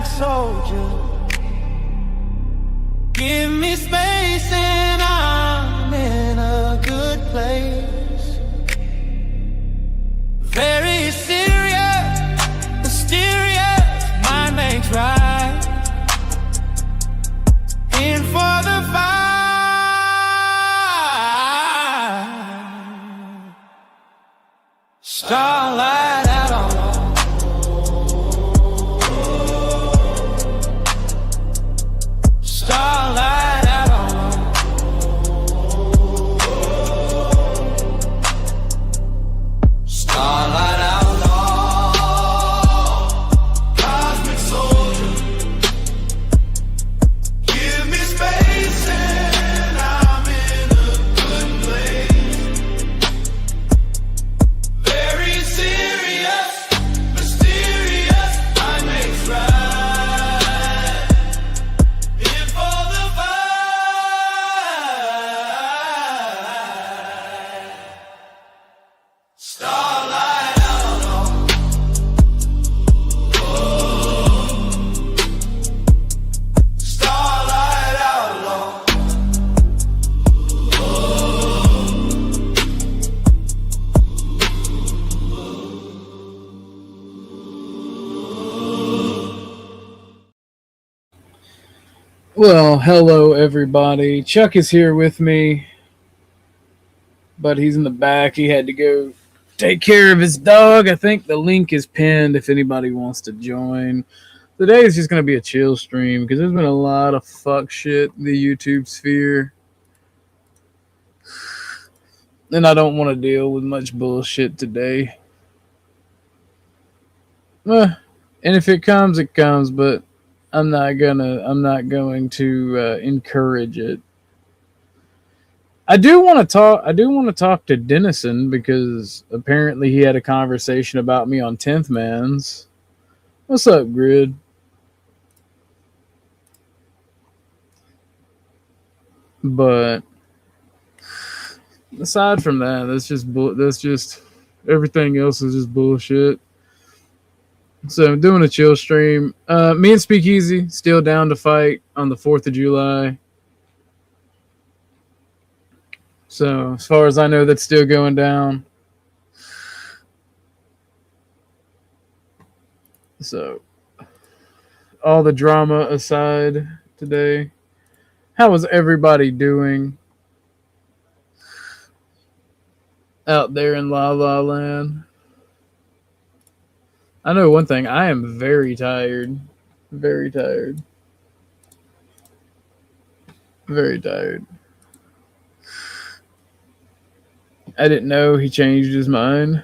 cosmic soldier. Give me space and I'm in a good place. Very serious, mysterious, mind makes right. In for the fight. Starlight out on starlight out on starlight out on cosmic soldier. Give me space and I'm in a good place. Very serious, mysterious, I make right. In for the fight. Starlight out on starlight out on Well, hello everybody. Chuck is here with me, but he's in the back. He had to go take care of his dog. I think the link is pinned if anybody wants to join. Today is just going to be a chill stream because there's been a lot of fuck shit in the YouTube sphere. And I don't want to deal with much bullshit today. And if it comes, it comes, but I'm not going to encourage it. I do want to talk to Dennison because apparently he had a conversation about me on 10th Man's. What's up, Grid? But aside from that, that's just everything else is just bullshit. So I'm doing a chill stream. Me and Speakeasy still down to fight on the 4th of July. So as far as I know, that's still going down. So all the drama aside today, how was everybody doing out there in La La Land? I know one thing. I am very tired. Very tired. Very tired. I didn't know he changed his mind.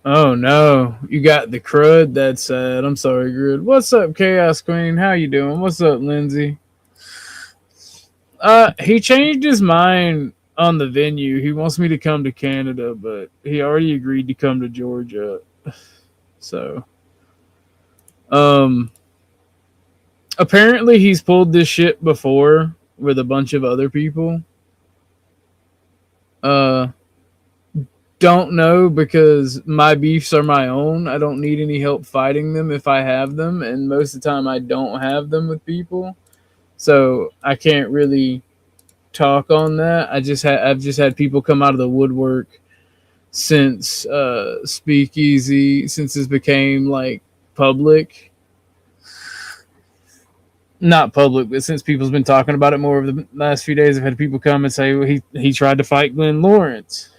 Oh no, you got the crud? That's sad. I'm sorry, Grid. What's up, Chaos Queen? How you doing? What's up, Lindsay? He changed his mind on the venue. He wants me to come to Canada, but he already agreed to come to Georgia. So, apparently he's pulled this shit before with a bunch of other people. Don't know because my beefs are my own. I don't need any help fighting them if I have them, and most of the time I don't have them with people. So I can't really talk on that. I've just had people come out of the woodwork since Speakeasy, since this became like public. Not public, but since people's been talking about it more over the last few days, I've had people come and say, well, he tried to fight Glenn Lawrence,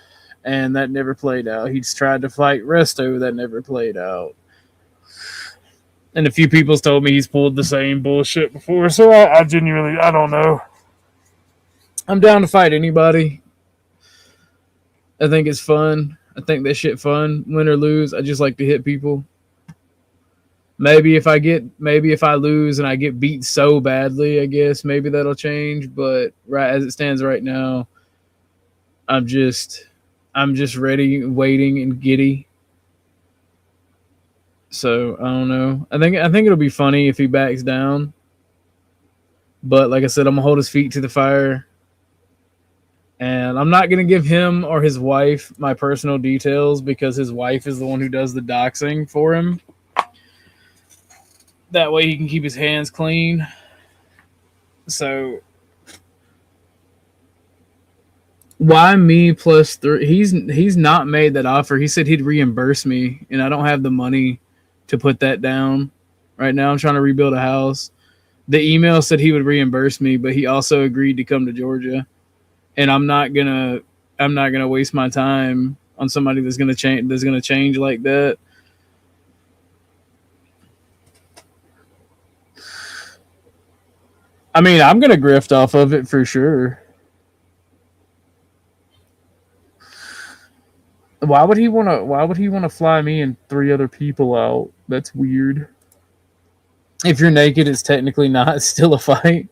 and that never played out. He's tried to fight Resto, that never played out. And a few people's told me he's pulled the same bullshit before, so I genuinely, I don't know. I'm down to fight anybody. I think it's fun. I think that shit fun. Win or lose, I just like to hit people. Maybe if I lose and I get beat so badly, I guess maybe that'll change. But right as it stands right now, I'm just ready, waiting, and giddy. So I don't know. I think it'll be funny if he backs down. But like I said, I'm gonna hold his feet to the fire. And I'm not going to give him or his wife my personal details because his wife is the one who does the doxing for him. That way he can keep his hands clean. So why me plus 3? He's not made that offer. He said he'd reimburse me, and I don't have the money to put that down right now. I'm trying to rebuild a house. The email said he would reimburse me, but he also agreed to come to Georgia. And I'm not gonna waste my time on somebody that's gonna change like that. I mean, I'm gonna grift off of it for sure. Why would he wanna fly me and 3 other people out? That's weird. If you're naked, it's technically not still a fight.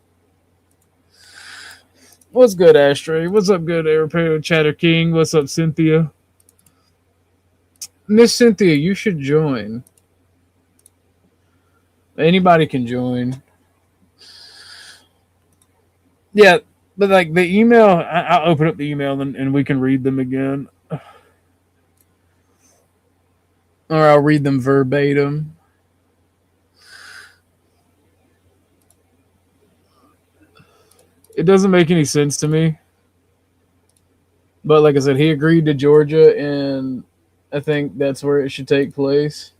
What's good, Ashtray? What's up, good Airport Chatter King? What's up, Cynthia? Miss Cynthia, you should join. Anybody can join. Yeah, but like the email, I'll open up the email and we can read them again. Or I'll read them verbatim. It doesn't make any sense to me. But like I said, he agreed to Georgia, and I think that's where it should take place.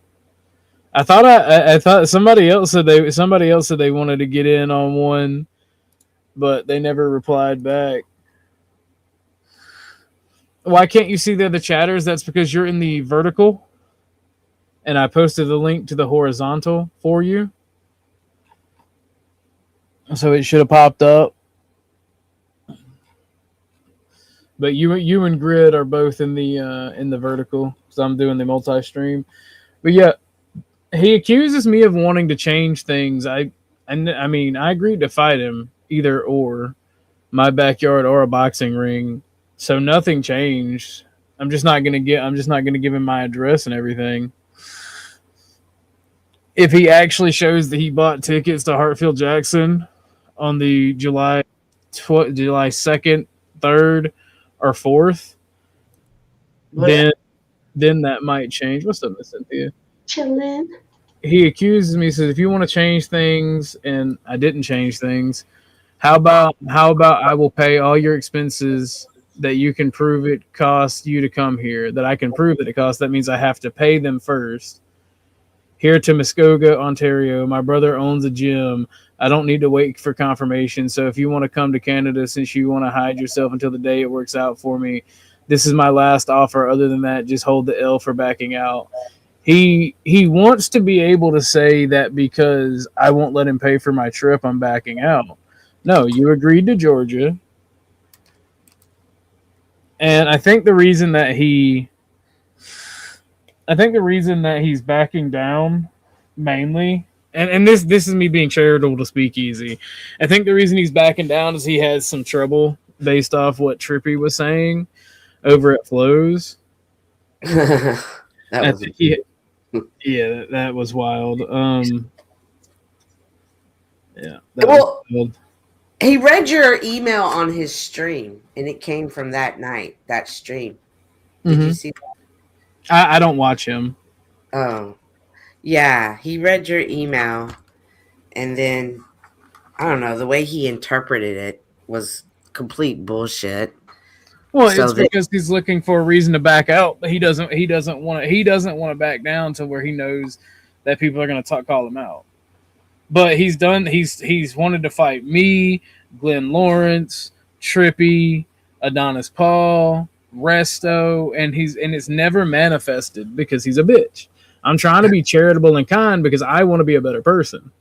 I thought somebody else said they wanted to get in on one, but they never replied back. Why can't you see the other chatters? That's because you're in the vertical, and I posted the link to the horizontal for you, so it should have popped up. But you and Grid are both in the vertical, so I'm doing the multi-stream. But yeah, he accuses me of wanting to change things. I mean, I agreed to fight him either or, my backyard or a boxing ring. So nothing changed. I'm just not gonna give him my address and everything. If he actually shows that he bought tickets to Hartfield Jackson on the July 2nd, 3rd, or 4th, then that might change. What's up, Miss Cynthia? Chillin'. He accuses me, says if you want to change things, and I didn't change things, how about I will pay all your expenses that you can prove it costs you to come here, that I can prove that it costs. That means I have to pay them first. Here to Muskogee, Ontario. My brother owns a gym. I don't need to wait for confirmation. So if you want to come to Canada, since you want to hide yourself until the day it works out for me, this is my last offer. Other than that, just hold the L for backing out. He wants to be able to say that because I won't let him pay for my trip, I'm backing out. No, you agreed to Georgia. And I think the reason that he's backing down mainly, and this is me being charitable to Speakeasy. I think the reason he's backing down is he has some trouble based off what Trippy was saying over at Flows. That was wild. Well, he read your email on his stream, and it came from that night, that stream. Did you see that? I don't watch him. Oh, yeah. He read your email, and then, I don't know, the way he interpreted it was complete bullshit. Well, so it's because he's looking for a reason to back out. He doesn't want to back down to where he knows that people are going to call him out. But he's wanted to fight me, Glenn Lawrence, Trippy, Adonis Paul, Resto, and it's never manifested because he's a bitch. I'm trying to be charitable and kind because I want to be a better person.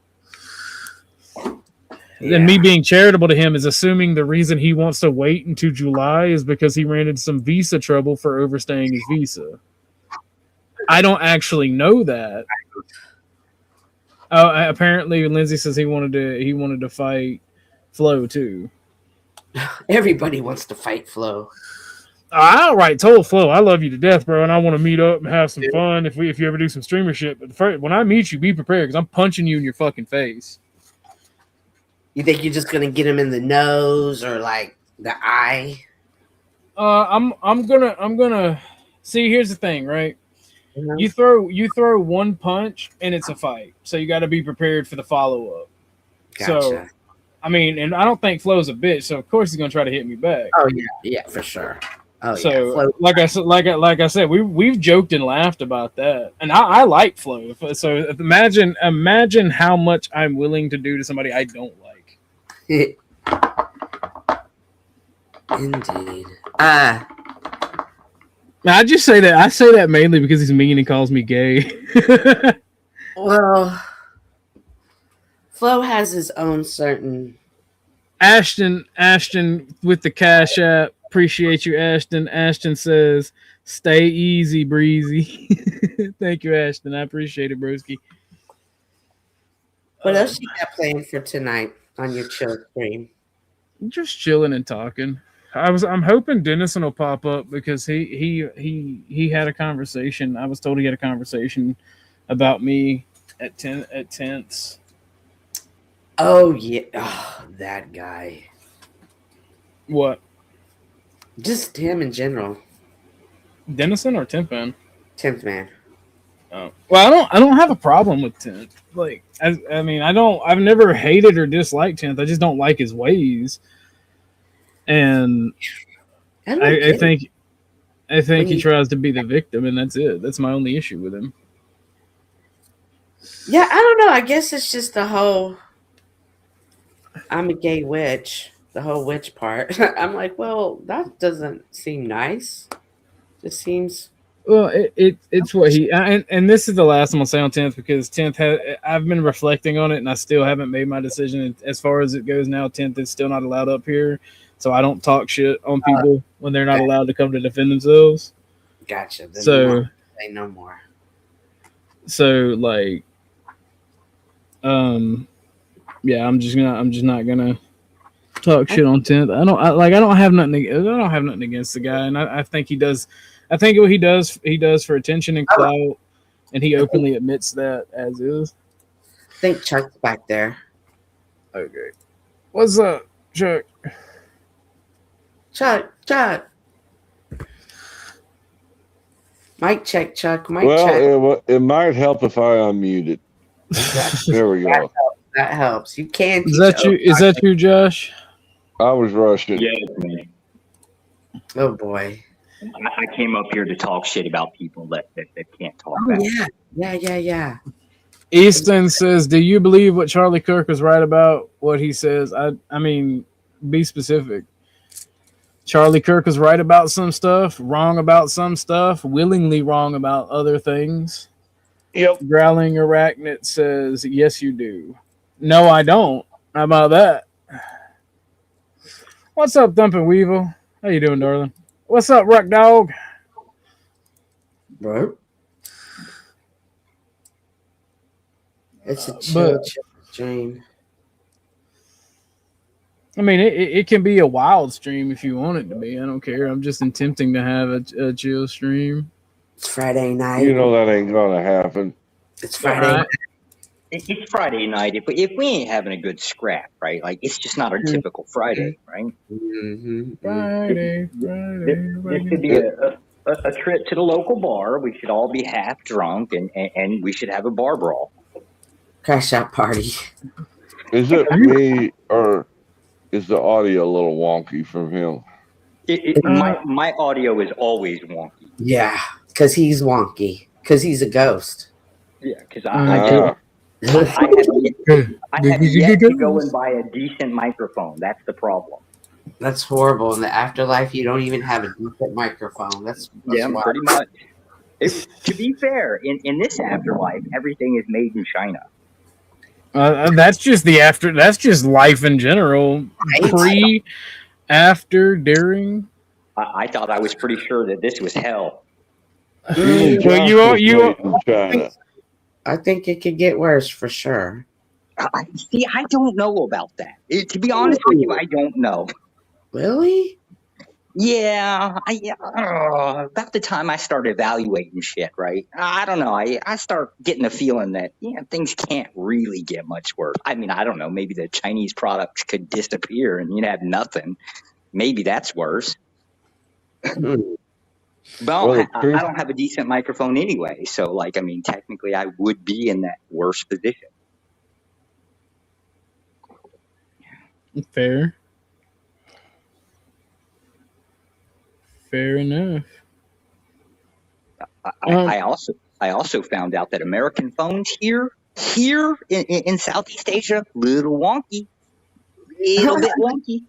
Yeah. And me being charitable to him is assuming the reason he wants to wait until July is because he ran into some visa trouble for overstaying his visa. I don't actually know that. Apparently Lindsay says he wanted to fight Flo too. Everybody wants to fight Flo. I outright told Flo, I love you to death, bro, and I want to meet up and have some fun if you ever do some streamer shit. But when I meet you, be prepared because I'm punching you in your fucking face. You think you're just gonna get him in the nose or like the eye? I'm gonna see. Here's the thing, right? Mhm. You throw one punch and it's a fight, so you got to be prepared for the follow up. So Gotcha. I mean, and I don't think Flo's a bitch, so of course he's gonna try to hit me back. Oh yeah, yeah, for sure. Oh yeah, So float. like I said, we've joked and laughed about that, and I like Flo. So imagine how much I'm willing to do to somebody I don't like. Indeed. I just say that. I say that mainly because he's mean and calls me gay. Well, Flo has his own certain. Ashton with the Cashapp. Appreciate you, Ashton. Ashton says, "Stay easy, breezy." Thank you, Ashton. I appreciate it, broski. What else you got planned for tonight on your chill stream? Just chilling and talking. I'm hoping Dennison will pop up because he had a conversation. I was told he had a conversation about me at tents. Oh yeah, oh, that guy. What? Just him in general. Dennison or Tent Man? 10th man. Oh. Well, I don't have a problem with Tent. Like I mean I've never hated or disliked Tent. I just don't like his ways. And I think he tries to be the victim, and that's it. That's my only issue with him. Yeah, I don't know. I guess it's just the whole I'm a gay witch, the whole witch part. I'm like, well, that doesn't seem nice. Just seems. Well, it's what he and this is the last I'm gonna say on 10th because 10th I've been reflecting on it and I still haven't made my decision as far as it goes now. 10th is still not allowed up here, so I don't talk shit on people when they're not allowed to come to defend themselves. Gotcha. Then So say no more. So like, yeah, I'm just not gonna talk shit on 10th. I don't have nothing against the guy, and I think he does. I think what he does for attention and clout, and he openly admits that as is. I think Chuck's back there. Okay, what's up, Chuck? Chuck. Mic check, Chuck. Mic check. Well, it might help if I unmute it. There we go. That helps. You can. Is that you, Josh? I was rushing. Yeah, it's me. Oh boy. I came up here to talk shit about people that can't talk back. Yeah. Easton says, "Do you believe what Charlie Kirk was right about what he says?" I mean, be specific. Charlie Kirk was right about some stuff, wrong about some stuff, willingly wrong about other things. Yep. Growling Arachnid says, "Yes, you do." No, I don't. How about that? What's up, Thumping Weevil? How you doing, darling? What's up, Rock Dog? Bro. It's a chill stream. I mean, it can be a wild stream if you want it to be. I don't care. I'm just attempting to have a chill stream. It's Friday night. You know that ain't gonna happen. It's Friday night. It's Friday night. If we ain't having a good scrap, right? Like it's just not a typical Friday, right? Mm-hmm. Friday. This could be a trip to the local bar. We should all be half drunk, and we should have a bar brawl. Cashapp party. Is it me or is the audio a little wonky from him? My audio is always wonky. Yeah, because he's wonky. Because he's a ghost. Yeah, because I have yet to go and buy a decent microphone. That's the problem. That's horrible. In the afterlife, you don't even have a decent microphone. That's wild. Pretty much. To be fair, in this afterlife, everything is made in China. That's just That's just life in general. Pre, after, during. I thought I was pretty sure that this was hell. I think it could get worse for sure. I don't know about that. To be honest with you, I don't know. Really? Yeah. About the time I started evaluating shit, right? I don't know. I start getting the feeling that things can't really get much worse. I mean, I don't know. Maybe the Chinese products could disappear and you'd have nothing. Maybe that's worse. Mm. Well, Well, I don't have a decent microphone anyway, so like, I mean, technically, I would be in that worse position. Fair. Fair enough. I also found out that American phones here in Southeast Asia, little wonky, little bit wonky.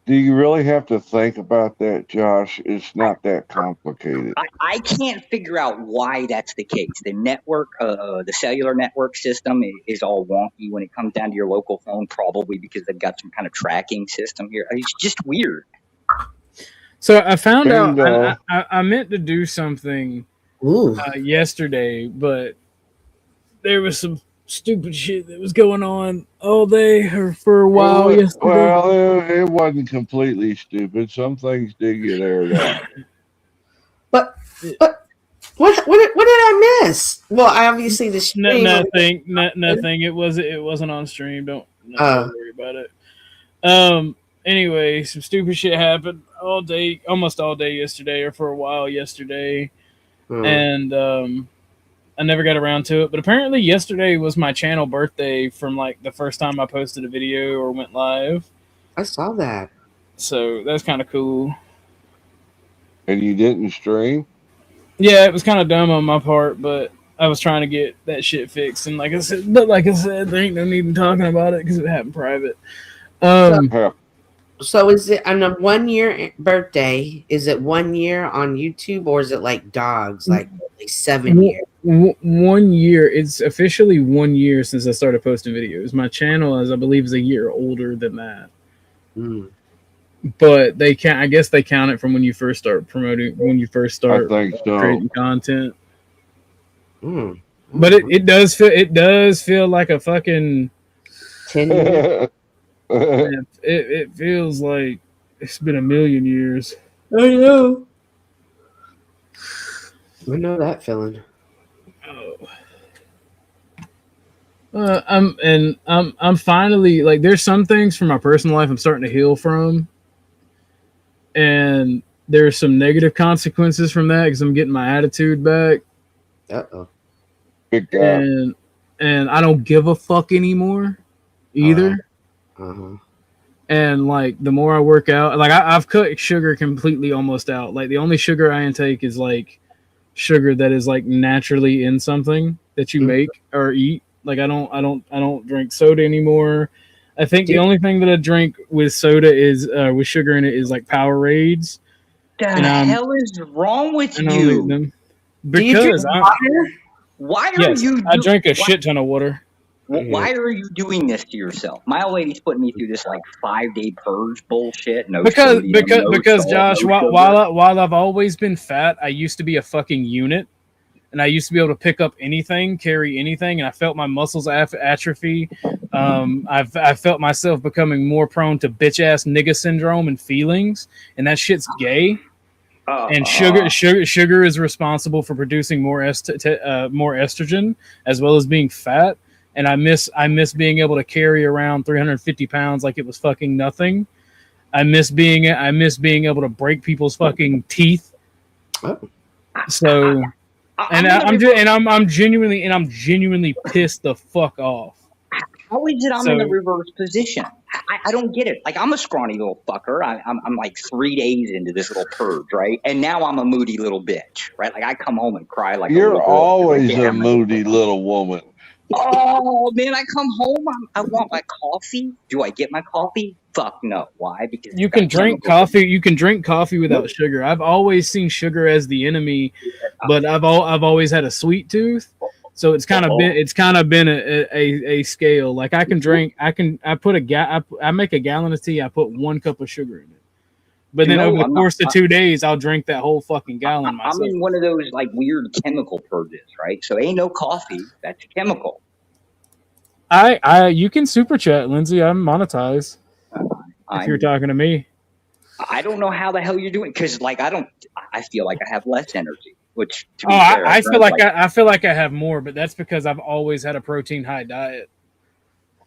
do you really have to think about that, Josh? It's not that complicated. I can't figure out why that's the case. The network, the cellular network system is all wonky when it comes down to your local phone, probably because they've got some kind of tracking system here. It's just weird. So I found out Bingo. I meant to do something Ooh. yesterday, but there was some stupid shit that was going on all day or for a while yesterday. Well, it wasn't completely stupid. Some things did get aired out. But what did I miss? Well, I obviously the stream. Nothing. It wasn't on stream. Don't worry about it. Anyway, some stupid shit happened almost all day yesterday, or for a while yesterday, and I never got around to it. But apparently, yesterday was my channel birthday from like the first time I posted a video or went live. I saw that. So that's kind of cool. And you didn't stream? Yeah, it was kind of dumb on my part, but I was trying to get that shit fixed. And like I said, there ain't no need in talking about it because it happened private. So is it on a 1 year birthday? Is it 1 year on YouTube, or is it like dogs, like 7 years? 1 year. It's officially 1 year since I started posting videos. My channel, as I believe, is a year older than that. Mm. But they can't. I guess they count it from when you first start promoting. When you first start I think so. creating content. Mm. But it does feel like a fucking 10 years. it feels like it's been a million years. I know. I know that feeling. I'm finally like, there's some things from my personal life I'm starting to heal from, and there's some negative consequences from that because I'm getting my attitude back. Uh-oh. Big guy. And I don't give a fuck anymore either. Uh-huh. And like the more I work out, like I've cut sugar completely almost out. Like the only sugar I intake is like sugar that is like naturally in something that you make or eat. Like I don't drink soda anymore. I think the only thing that I drink with soda is with sugar in it is like Powerades. The hell is wrong with you? Them Do you drink water? Why are you? I drink a shit ton of water. Why are you doing this to yourself? My old lady's putting me through this like 5-day purge bullshit. Because Josh, while I've always been fat, I used to be a fucking unit, and I used to be able to pick up anything, carry anything, and I felt my muscles atrophy. I felt myself becoming more prone to bitch ass nigga syndrome and feelings, and that shit's gay. And sugar is responsible for producing more estrogen as well as being fat. And I miss being able to carry around 350 pounds like it was fucking nothing. I miss being able to break people's fucking teeth. So, I'm genuinely pissed the fuck off. How is it I'm in the reverse position? I don't get it. Like, I'm a scrawny little fucker. I'm like 3 days into this little purge, right? And now I'm a moody little bitch, right? Like, I come home and cry like you're always a moody little woman. Oh, man, I come home, I want my coffee. Do I get my coffee? Fuck no. Why? Because you can drink coffee. You can drink coffee without sugar. I've always seen sugar as the enemy, but I've always had a sweet tooth. So it's kind of been a scale. Like I make a gallon of tea. I put 1 cup of sugar in it. But then over the course of 2 days, I'll drink that whole fucking gallon myself. I'm in one of those like weird chemical purges, right? So ain't no coffee. That's chemical. You can super chat, Lindsay. I'm monetized. If you're talking to me, I don't know how the hell you're doing because like I feel like I have less energy. Which I feel like I have more, but that's because I've always had a protein high diet.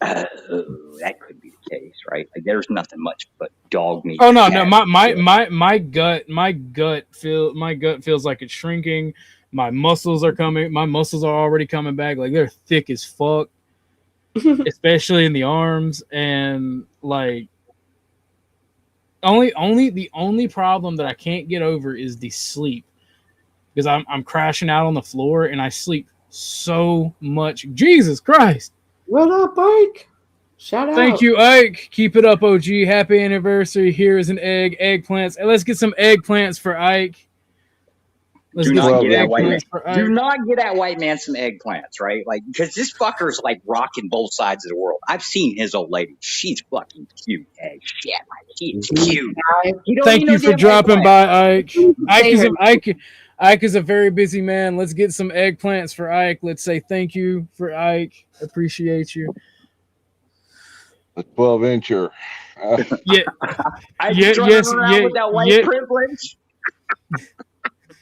That could be the case, right? Like there's nothing much but dog meat. Oh no, my gut feels like it's shrinking. My muscles are already coming back. Like they're thick as fuck, especially in the arms. And like the only problem that I can't get over is the sleep, because I'm crashing out on the floor and I sleep so much. Jesus Christ! What up, Ike? Shout out. Thank you, Ike. Keep it up, OG. Happy anniversary. Here is an eggplants. And let's get some eggplants for Ike. Do not get that white man some eggplants, right? Like, because this fucker's like rocking both sides of the world. I've seen his old lady. She's fucking cute as shit. Like, she's cute. Thank you for dropping by, Ike. Ike is a very busy man. Let's get some eggplants for Ike. Let's say thank you for Ike. Appreciate you. A 12-incher. With that white privilege.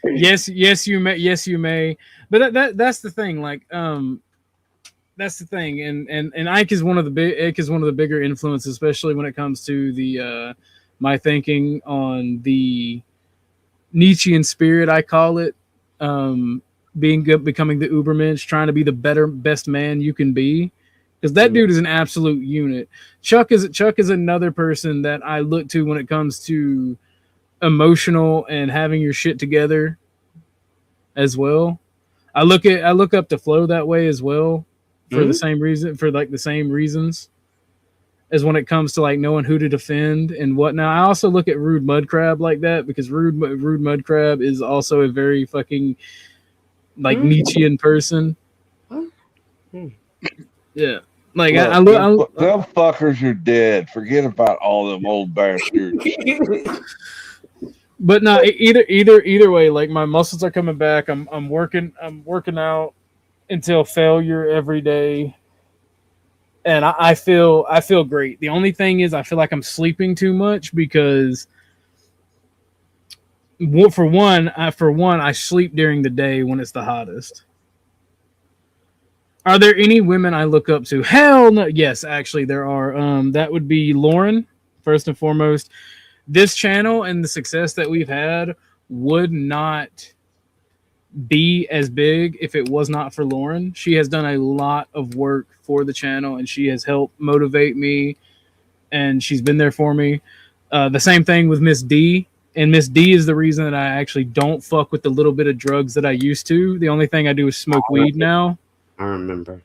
Yes, you may. But that's the thing. Like, that's the thing. And Ike is one of the bigger influences, especially when it comes to the my thinking on the Nietzschean spirit, I call it. Being good, becoming the Ubermensch, trying to be the best man you can be. Because that dude is an absolute unit. Chuck is another person that I look to when it comes to emotional and having your shit together as well. I look up to Flo that way as well for the same reasons as when it comes to like knowing who to defend and whatnot. I also look at Rude Mudcrab like that, because Rude Mudcrab is also a very fucking like Nietzschean person. Yeah. Like look, them fuckers are dead. Forget about all them old bastards. But no, either way, like my muscles are coming back. I'm working out until failure every day, and I feel great. The only thing is I feel like I'm sleeping too much, because for one I sleep during the day when it's the hottest. Are there any women I look up to? Hell no. Yes, actually there are. That would be Lauren, first and foremost. This channel and the success that we've had would not be as big if it was not for Lauren. She has done a lot of work for the channel, and she has helped motivate me, and she's been there for me. The same thing with Miss D. And Miss D is the reason that I actually don't fuck with the little bit of drugs that I used to. The only thing I do is smoke weed now. I remember.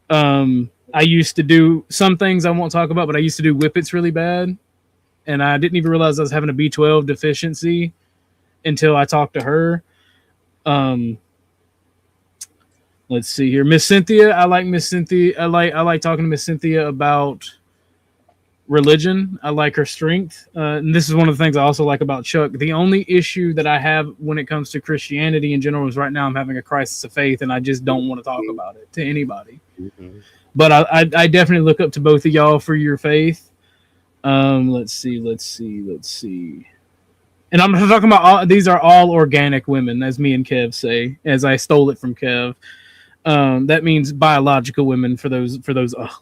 I used to do some things I won't talk about, but I used to do whippets really bad. And I didn't even realize I was having a B12 deficiency until I talked to her. Let's see here. Miss Cynthia. I like Miss Cynthia. I like talking to Miss Cynthia about religion. I like her strength. And this is one of the things I also like about Chuck. The only issue that I have when it comes to Christianity in general is right now I'm having a crisis of faith, and I just don't want to talk about it to anybody. Mm-hmm. But I definitely look up to both of y'all for your faith. Let's see. And I'm talking about these are all organic women, as me and Kev say, as I stole it from Kev. That means biological women for those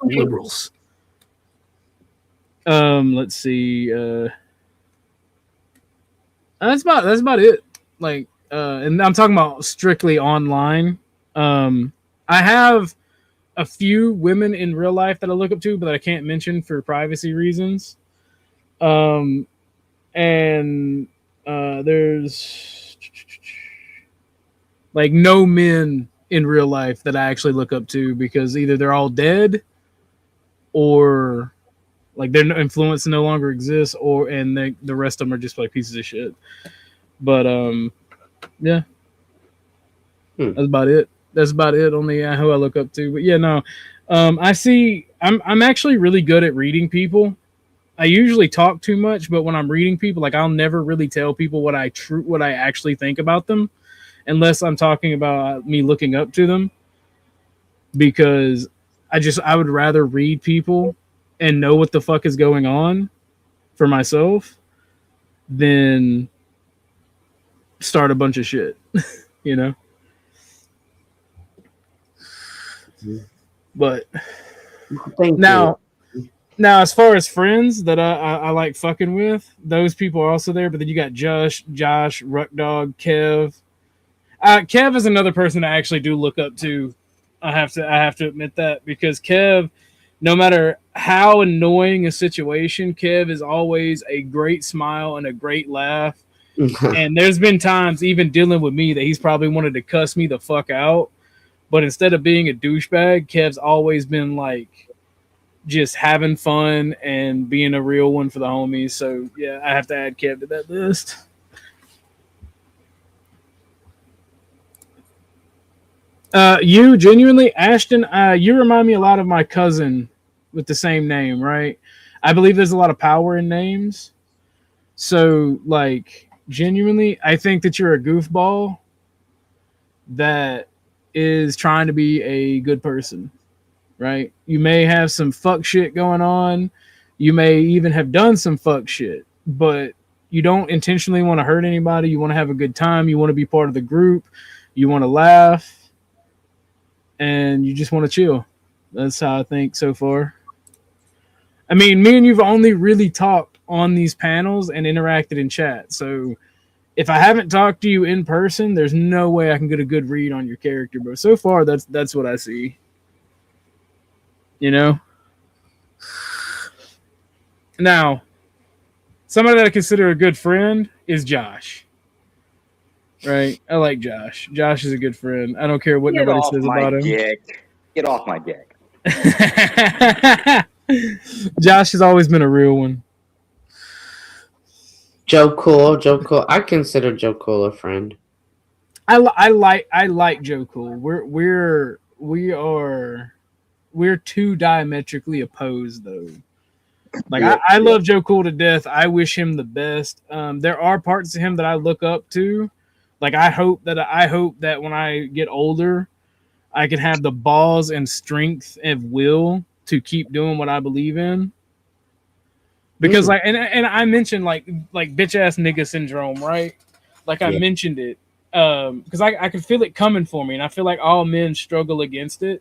liberals. Let's see. That's about it. Like, and I'm talking about strictly online. I have a few women in real life that I look up to, but I can't mention for privacy reasons. And there's like no men in real life that I actually look up to, because either they're all dead, or like their influence no longer exists, and the rest of them are just like pieces of shit. But yeah, that's about it. That's about it on the who I look up to. But yeah, no, I see. I'm actually really good at reading people. I usually talk too much, but when I'm reading people, like I'll never really tell people what I actually think about them, unless I'm talking about me looking up to them, because I would rather read people and know what the fuck is going on for myself than start a bunch of shit, you know? But Thank now, you. Now, as far as friends that I like fucking with, those people are also there. But then you got Josh, Ruckdog, Kev. Kev is another person I actually do look up to. I have to admit that, because Kev, no matter how annoying a situation, Kev is always a great smile and a great laugh. And there's been times, even dealing with me, that he's probably wanted to cuss me the fuck out. But instead of being a douchebag, Kev's always been like just having fun and being a real one for the homies. So yeah, I have to add Kev to that list. You genuinely, Ashton, you remind me a lot of my cousin with the same name, right? I believe there's a lot of power in names. So like genuinely, I think that you're a goofball that is trying to be a good person. Right? You may have some fuck shit going on. You may even have done some fuck shit, but you don't intentionally want to hurt anybody. You want to have a good time. You want to be part of the group. You want to laugh. And you just want to chill. That's how I think so far. I mean, me and you've only really talked on these panels and interacted in chat. So if I haven't talked to you in person, there's no way I can get a good read on your character. But so far, that's what I see. You know? Now, somebody that I consider a good friend is Josh. Right? I like Josh. Josh is a good friend. I don't care what Get nobody off says my about him. dick. Get off my dick. Josh has always been a real one. Joe Cool. I consider Joe Cool a friend. I like Joe Cool. We're too diametrically opposed though. Like I love Joe Cool to death. I wish him the best. There are parts of him that I look up to. Like I hope that when I get older, I can have the balls and strength and will to keep doing what I believe in. Because like and I mentioned like bitch ass nigga syndrome, right? Like I mentioned it. Because I can feel it coming for me, and I feel like all men struggle against it.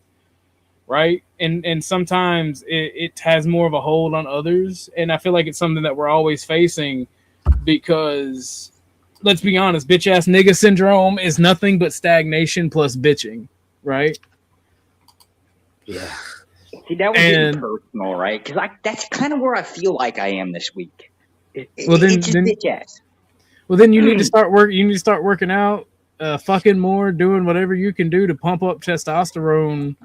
Right, and sometimes it has more of a hold on others, and I feel like it's something that we're always facing, because let's be honest, bitch ass nigga syndrome is nothing but stagnation plus bitching, right? Yeah. See, that was getting personal, right? Because that's kind of where I feel like I am this week. It's just bitch ass. Well, then you need to start work. You need to start working out, fucking more, doing whatever you can do to pump up testosterone.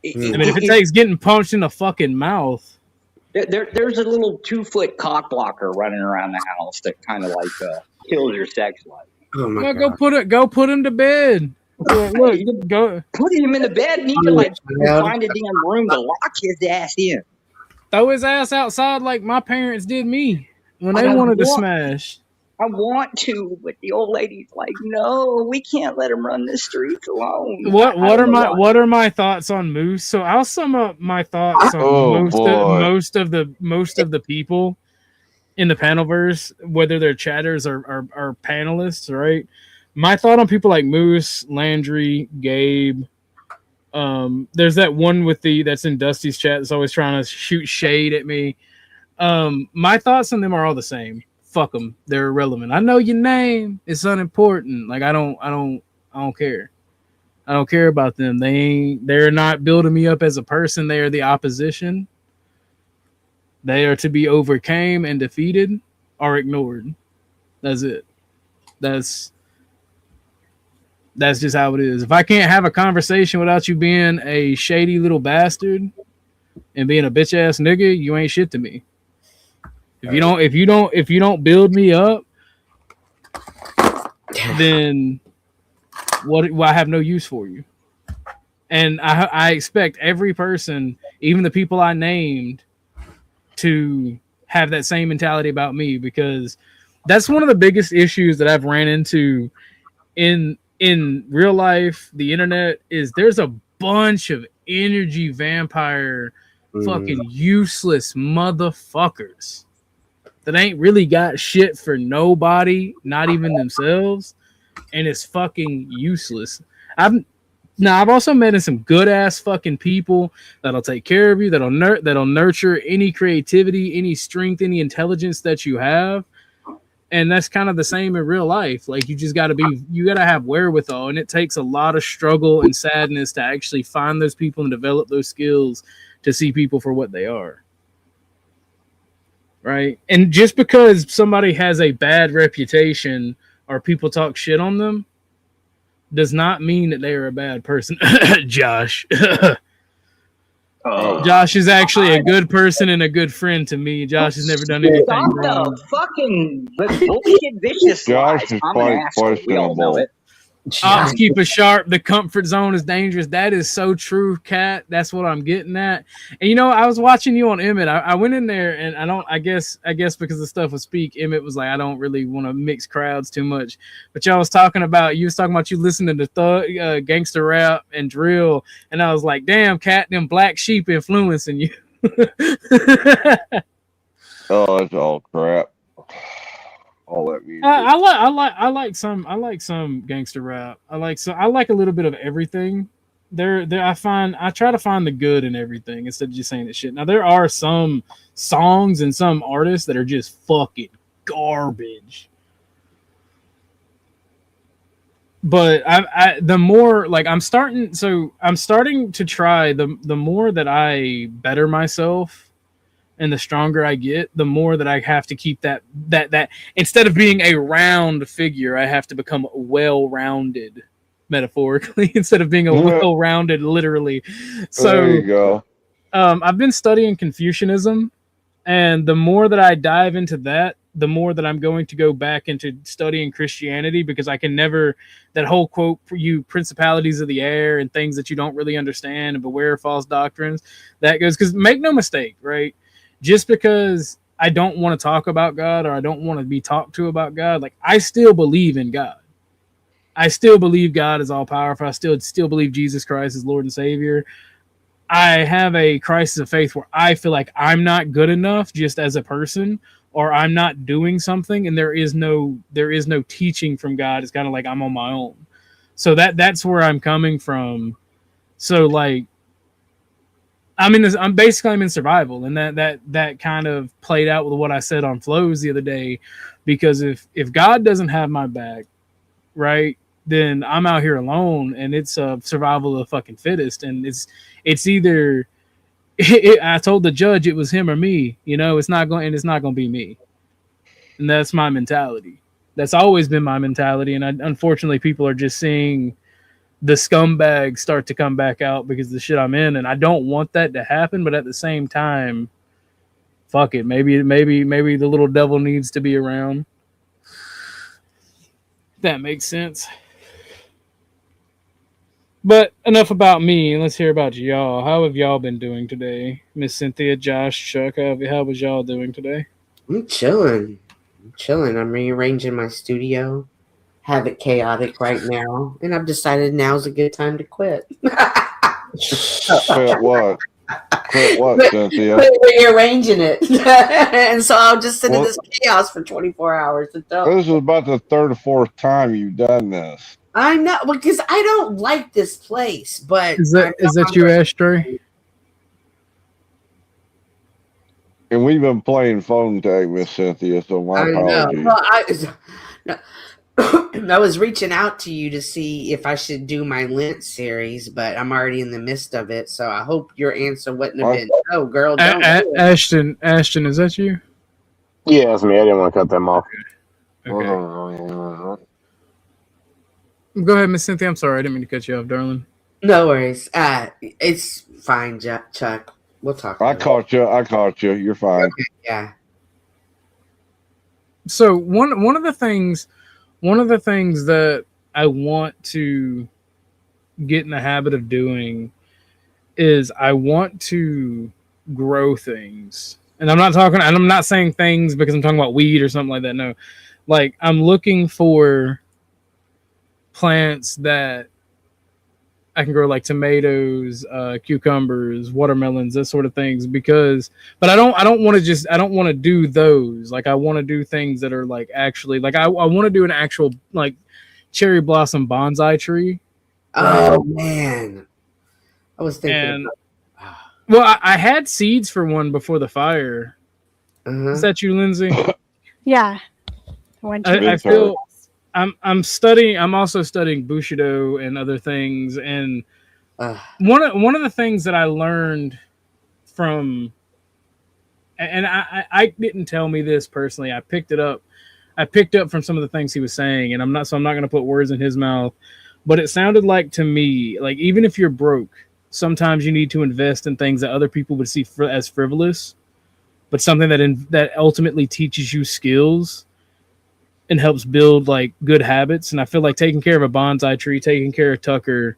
I mean, if it takes getting punched in the fucking mouth. There's a little 2-foot cock blocker running around the house that kind of like kills your sex life. Oh my God. Go put him to bed. Look, go put him in the bed. Need to like find a damn room to lock his ass in. Throw his ass outside like my parents did me when they wanted to smash. I want to, but the old lady's like, "No, we can't let him run the streets alone." What are my thoughts on Moose? So I'll sum up my thoughts on most of the people in the panelverse, whether they're chatters or panelists, right? My thought on people like Moose, Landry, Gabe. There's that one that's in Dusty's chat that's always trying to shoot shade at me. My thoughts on them are all the same. Fuck them. They're irrelevant. I know your name. It's unimportant. Like I don't care. I don't care about them. They're not building me up as a person. They are the opposition. They are to be overcame and defeated or ignored. That's it. That's just how it is. If I can't have a conversation without you being a shady little bastard and being a bitch ass nigga, you ain't shit to me. If you don't build me up, then I have no use for you. And I expect every person, even the people I named, to have that same mentality about me, because that's one of the biggest issues that I've ran into in real life, the internet, is there's a bunch of energy vampire fucking useless motherfuckers that ain't really got shit for nobody, not even themselves, and it's fucking useless. Now, I've also met some good ass fucking people that'll take care of you, that'll nurture any creativity, any strength, any intelligence that you have. And that's kind of the same in real life. Like, you gotta have wherewithal, and it takes a lot of struggle and sadness to actually find those people and develop those skills to see people for what they are. Right? And just because somebody has a bad reputation or people talk shit on them does not mean that they are a bad person. Josh. Josh is actually a good person and a good friend to me. Josh has never done anything Stop wrong. the fucking bullshit vicious Josh lies. is I'm quite an asshole. We all know questionable. it. Ops keep it sharp. The comfort zone is dangerous. That is so true, Kat. That's what I'm getting at. And you know, I was watching you on Emmett. I went in there, and I guess because the stuff was speak, Emmett was like, I don't really want to mix crowds too much. But you was talking about you listening to thug, gangster rap and drill, and I was like, damn, Kat, them black sheep influencing you. Oh, that's all crap. All that music. I like some gangster rap. I like a little bit of everything. I try to find the good in everything instead of just saying the shit. Now there are some songs and some artists that are just fucking garbage. But the more like I'm starting to try the more that I better myself. And the stronger I get, the more that I have to keep that instead of being a round figure, I have to become well-rounded, metaphorically, instead of being a well-rounded, literally. So there you go. I've been studying Confucianism, and the more that I dive into that, the more that I'm going to go back into studying Christianity, because I can never, that whole quote for you, principalities of the air and things that you don't really understand and beware of false doctrines, that goes, because make no mistake, right? Just because I don't want to talk about God or I don't want to be talked to about God, like I still believe in God. I still believe God is all powerful. I still believe Jesus Christ is Lord and Savior. I have a crisis of faith where I feel like I'm not good enough just as a person, or I'm not doing something, and there is no teaching from God. It's kind of like I'm on my own. So that's where I'm coming from. So like I'm in survival, and that kind of played out with what I said on Flows the other day, because if God doesn't have my back, right, then I'm out here alone, and it's a survival of the fucking fittest, and it's either I told the judge it was him or me, you know, it's not going to be me, and that's my mentality. That's always been my mentality, and unfortunately people are just seeing the scumbags start to come back out because of the shit I'm in, and I don't want that to happen. But at the same time, fuck it. Maybe the little devil needs to be around. That makes sense. But enough about me. Let's hear about y'all. How have y'all been doing today, Miss Cynthia, Josh, Chuck? How was y'all doing today? I'm chilling. I'm rearranging my studio. Have it chaotic right now, and I've decided now's a good time to quit. Quit what? Quit what, Cynthia? Quit rearranging it. And so I'll just sit in this chaos for 24 hours until This is about the third or fourth time you've done this. I'm not, because I don't like this place. But Is that you, Ashtray? And we've been playing phone tag, Miss Cynthia, so my apologies. Well, I was reaching out to you to see if I should do my Lent series, but I'm already in the midst of it. So I hope your answer wouldn't have been, "No, girl, don't." Do it. Ashton, is that you? Yeah, that's me. I didn't want to cut them off. Okay. Go ahead, Miss Cynthia. I'm sorry, I didn't mean to cut you off, darling. No worries. It's fine, Chuck. We'll talk. I caught you. You're fine. Okay, yeah. So one of the things that I want to get in the habit of doing is I want to grow things. And I'm not saying things because I'm talking about weed or something like that. No. Like, I'm looking for plants that I can grow, like tomatoes, cucumbers, watermelons, that sort of things, but I don't want to do those. Like, I want to do things that are like actually, like I want to do an actual like cherry blossom bonsai tree, Oh man, I was thinking. And well, I had seeds for one before the fire. Is that you, Lindsay? Yeah. I feel I'm studying. I'm also studying Bushido and other things. And one of the things that I learned from, and I didn't tell me this personally. I picked it up. I picked up from some of the things he was saying, and I'm not going to put words in his mouth. But it sounded like to me, like even if you're broke, sometimes you need to invest in things that other people would see as frivolous, but something that ultimately teaches you skills and helps build like good habits. And I feel like taking care of a bonsai tree, taking care of Tucker,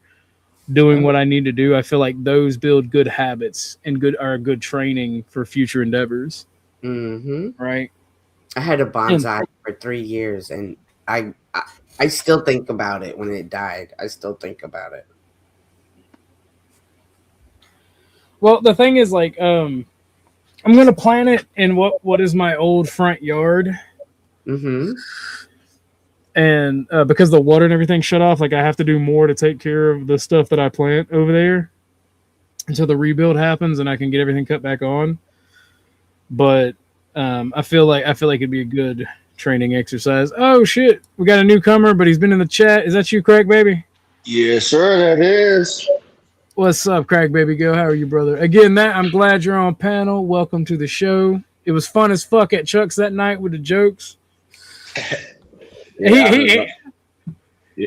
doing what I need to do, I feel like those build good habits and are good training for future endeavors. Right. I had a bonsai for 3 years, and I still think about it when it died. I still think about it. Well, the thing is, like, I'm gonna plant it in what is my old front yard. And because the water and everything shut off, like I have to do more to take care of the stuff that I plant over there until the rebuild happens and I can get everything cut back on. But I feel like it'd be a good training exercise. Oh shit, we got a newcomer, but he's been in the chat. Is that you, Craig Baby? Yes, sir, that is. What's up, Craig Baby? Go. How are you, brother? Again, I'm glad you're on panel. Welcome to the show. It was fun as fuck at Chuck's that night with the jokes. Yeah,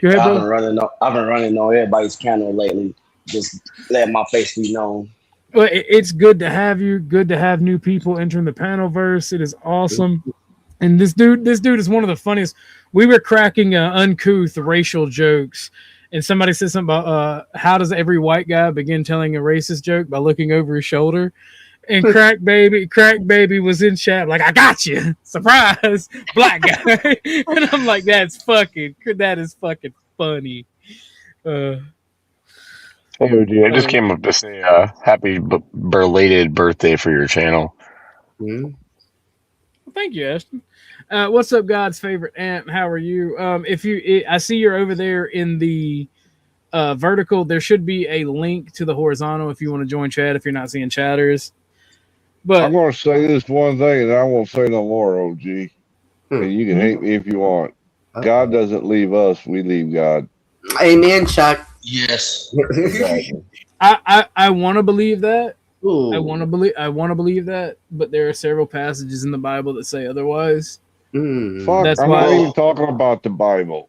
Go ahead, I've been running on everybody's channel lately. Just let my face be known. Well, it's good to have you. Good to have new people entering the panel verse. It is awesome. And this dude is one of the funniest. We were cracking uncouth racial jokes, and somebody said something about how does every white guy begin telling a racist joke by looking over his shoulder. And Crack Baby was in chat like, I got you, surprise, black guy. And I'm like, that is fucking funny. Hey, OG, I just came up to say happy belated birthday for your channel. Well, thank you, Ashton. What's up, God's favorite ant? How are you? I see you're over there in the vertical. There should be a link to the horizontal if you want to join chat. If you're not seeing chatters. But I'm going to say this one thing, and I won't say no more, OG. And you can hate me if you want. God doesn't leave us; we leave God. Amen, Chuck. Yes. Exactly. I want to believe that. Ooh. I want to believe that, but there are several passages in the Bible that say otherwise. Fuck, That's I'm why not even talking about the Bible.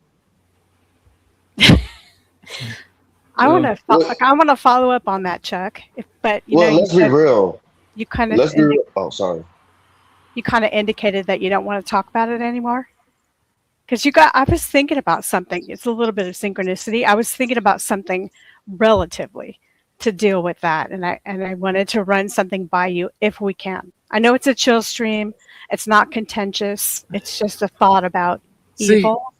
I want to follow up on that, Chuck. But let's be real. You kind of Oh, sorry. You kind of indicated that you don't want to talk about it anymore. Because I was thinking about something. It's a little bit of synchronicity. I was thinking about something relatively to deal with that, and I wanted to run something by you if we can. I know it's a chill stream. It's not contentious. It's just a thought about evil.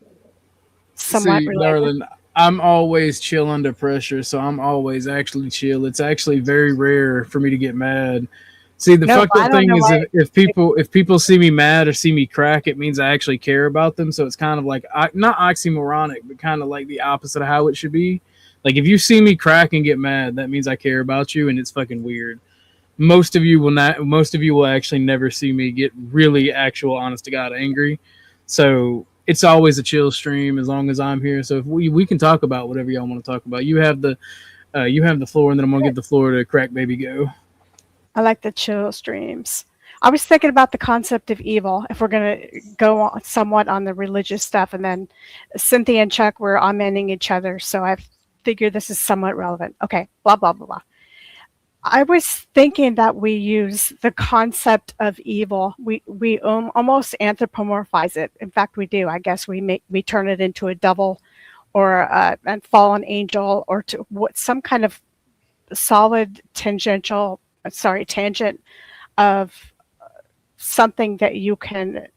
Somewhat related. Darling, I'm always chill under pressure, so I'm always actually chill. It's actually very rare for me to get mad. See, the fucked up thing is if people see me mad or see me crack, it means I actually care about them. So it's kind of like not oxymoronic, but kind of like the opposite of how it should be. Like if you see me crack and get mad, that means I care about you, and it's fucking weird. Most of you will not. Most of you will actually never see me get really actual, honest to God, angry. So it's always a chill stream as long as I'm here. So if we can talk about whatever y'all want to talk about. You have the floor, and then I'm gonna give the floor to Crack Baby Go. I like the chill streams. I was thinking about the concept of evil, if we're going to go on somewhat on the religious stuff, and then Cynthia and Chuck were amending each other, so I figured this is somewhat relevant. Okay, blah, blah, blah, blah. I was thinking that we use the concept of evil. We almost anthropomorphize it. In fact, we do. I guess we turn it into a devil or a fallen angel or to some kind of solid tangent of something that you can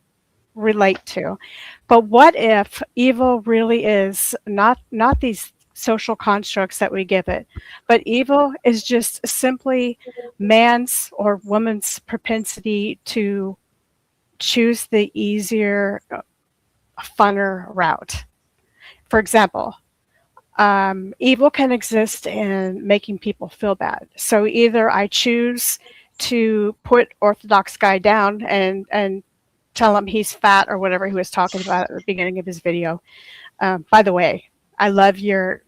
relate to. But what if evil really is not these social constructs that we give it, but evil is just simply man's or woman's propensity to choose the easier, funner route? For example, evil can exist in making people feel bad. So either I choose to put Orthodox Guy down and tell him he's fat or whatever he was talking about at the beginning of his video. By the way, I love your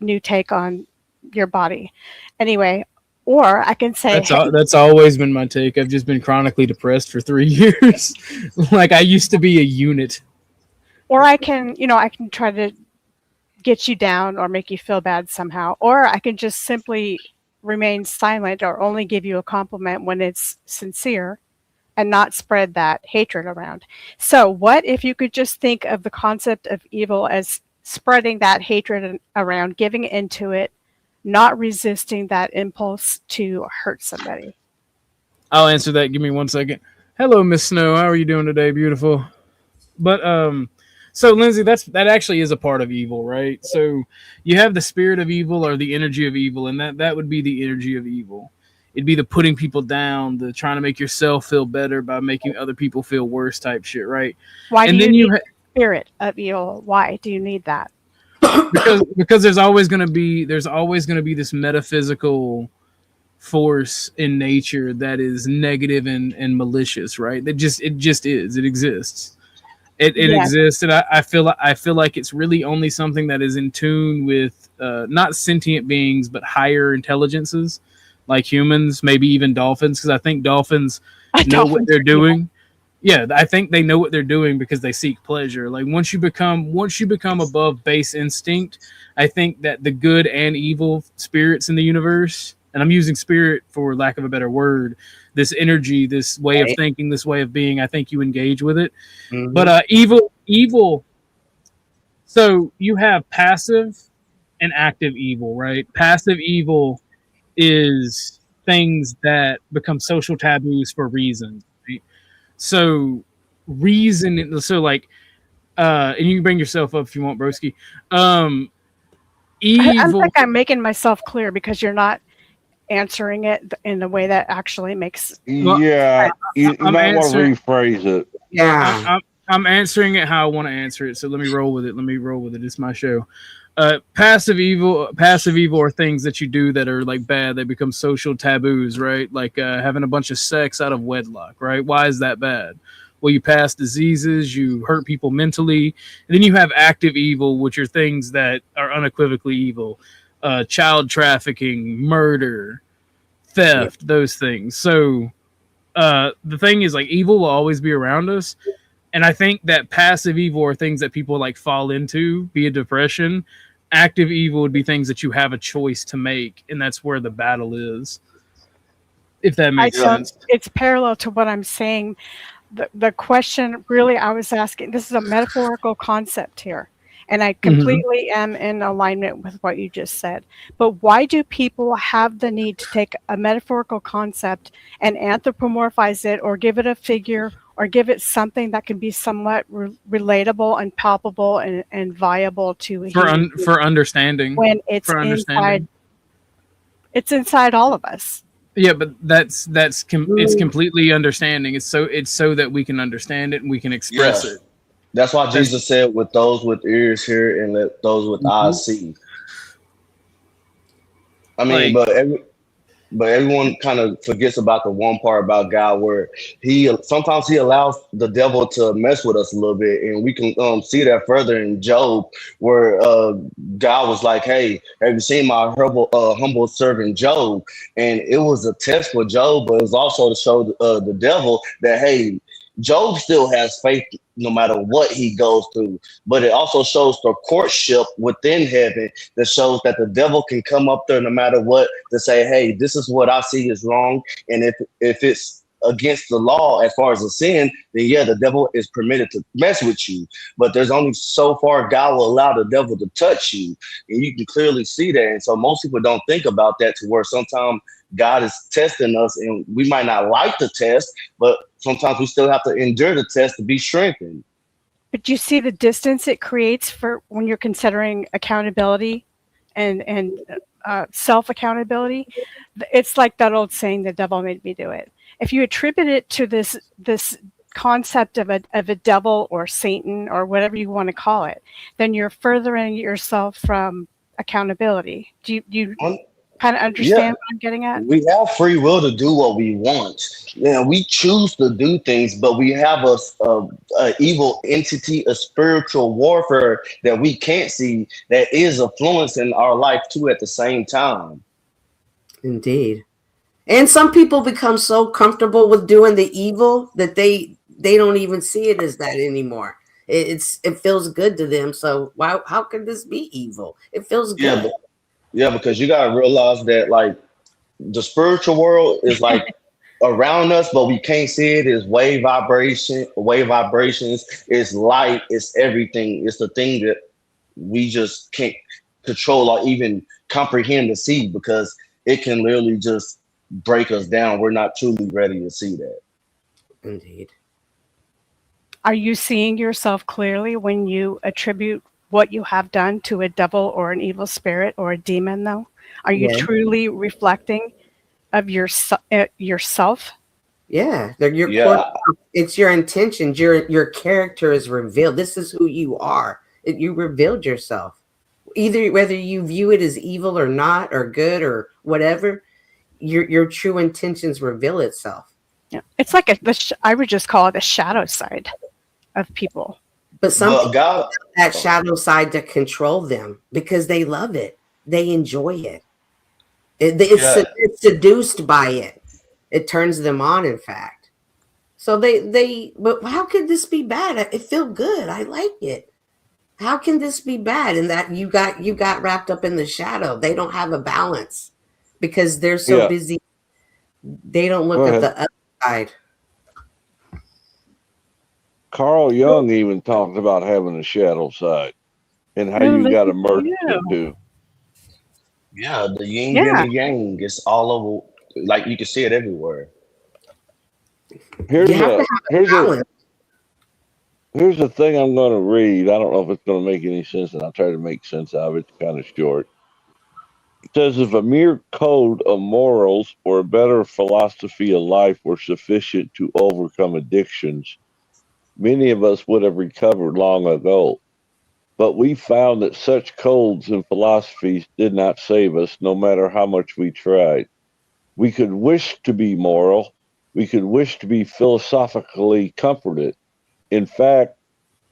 new take on your body. Anyway, or I can say, that's always been my take. I've just been chronically depressed for 3 years. Like I used to be a unit. Or I can, I can try to get you down or make you feel bad somehow. Or I can just simply remain silent or only give you a compliment when it's sincere and not spread that hatred around. So what if you could just think of the concept of evil as spreading that hatred around, giving into it, not resisting that impulse to hurt somebody? I'll answer that. Give me 1 second. Hello, Miss Snow. How are you doing today? Beautiful. But so Lindsay, that actually is a part of evil, right? So you have the spirit of evil or the energy of evil, and that would be the energy of evil. It'd be the putting people down, the trying to make yourself feel better by making other people feel worse type shit, right? Why do you need the spirit of evil? Why do you need that? Because there's always going to be this metaphysical force in nature that is negative and malicious, right? It just is. It exists. It exists, and I feel like it's really only something that is in tune with not sentient beings, but higher intelligences, like humans, maybe even dolphins, because I think dolphins know what they're doing. Yeah, I think they know what they're doing because they seek pleasure. Like once you become above base instinct, I think that the good and evil spirits in the universe, and I'm using spirit for lack of a better word, this energy, this way of thinking, this way of being, I think you engage with it. Mm-hmm. But evil. So you have passive and active evil, right? Passive evil is things that become social taboos for reasons. Right? So like, and you can bring yourself up if you want, broski. Evil. I think I'm making myself clear because you're not answering it in the way that actually makes. Yeah, you might want to rephrase it. Yeah, I'm answering it how I want to answer it. So let me roll with it. It's my show. Passive evil are things that you do that are like bad. They become social taboos, right? Like having a bunch of sex out of wedlock, right? Why is that bad? Well, you pass diseases, you hurt people mentally, and then you have active evil, which are things that are unequivocally evil. Child trafficking, murder, theft, those things. So the thing is, like, evil will always be around us. And I think that passive evil are things that people like fall into, be it depression. Active evil would be things that you have a choice to make, and that's where the battle is. If that makes sense. It's parallel to what I'm saying. The question really I was asking, this is a metaphorical concept here. And I completely am in alignment with what you just said. But why do people have the need to take a metaphorical concept and anthropomorphize it or give it a figure or give it something that can be somewhat relatable and palpable and viable to for understanding? When it's inside all of us. Yeah, but it's completely understanding. It's so that we can understand it and we can express it. That's why Jesus said, "With those with ears hear, and let those with eyes see." I mean, but everyone kind of forgets about the one part about God where sometimes he allows the devil to mess with us a little bit, and we can see that further in Job, where God was like, "Hey, have you seen my humble servant Job?" And it was a test for Job, but it was also to show the devil that, hey, Job still has faith no matter what he goes through, but it also shows the courtship within heaven that shows that the devil can come up there no matter what to say, hey, this is what I see is wrong. And if it's against the law as far as a sin, then yeah, the devil is permitted to mess with you. But there's only so far God will allow the devil to touch you. And you can clearly see that. And so most people don't think about that, to where sometimes God is testing us and we might not like the test, but sometimes we still have to endure the test to be strengthened. But you see the distance it creates for when you're considering accountability and self-accountability. It's like that old saying, the devil made me do it. If you attribute it to this concept of a devil or Satan or whatever you want to call it, then you're furthering yourself from accountability. Do you On- kind of understand what I'm getting at? We have free will to do what we want. We choose to do things, but we have a evil entity, a spiritual warfare that we can't see that is influencing our life too at the same time. Indeed. And some people become so comfortable with doing the evil that they don't even see it as that anymore. It feels good to them. So how can this be evil? It feels good. Because you gotta realize that like the spiritual world is like around us, but we can't see it. It's wave vibrations, it's light, it's everything. It's the thing that we just can't control or even comprehend to see, because it can literally just break us down. We're not truly ready to see that. Indeed. Are you seeing yourself clearly when you attribute what you have done to a devil or an evil spirit or a demon, though? Are you truly reflecting of yourself? Yeah, it's your intentions. Your character is revealed. This is who you are. You revealed yourself. Either whether you view it as evil or not, or good or whatever, your true intentions reveal itself. Yeah, it's like I would just call it a shadow side of people. But some people have that shadow side to control them because they love it. They enjoy it. It's seduced by it. It turns them on, in fact. So but how could this be bad? It feels good. I like it. How can this be bad? And that you got wrapped up in the shadow. They don't have a balance because they're so busy. They don't look at the other side. Carl Jung even talked about having a shadow side and how you got to merge the two. Yeah, the yin and the yang is all over. Like you can see it everywhere. Here's the thing I'm going to read. I don't know if it's going to make any sense, and I'll try to make sense of it. It's kind of short. It says, if a mere code of morals or a better philosophy of life were sufficient to overcome addictions, many of us would have recovered long ago. But we found that such codes and philosophies did not save us, no matter how much we tried. We could wish to be moral. We could wish to be philosophically comforted. In fact,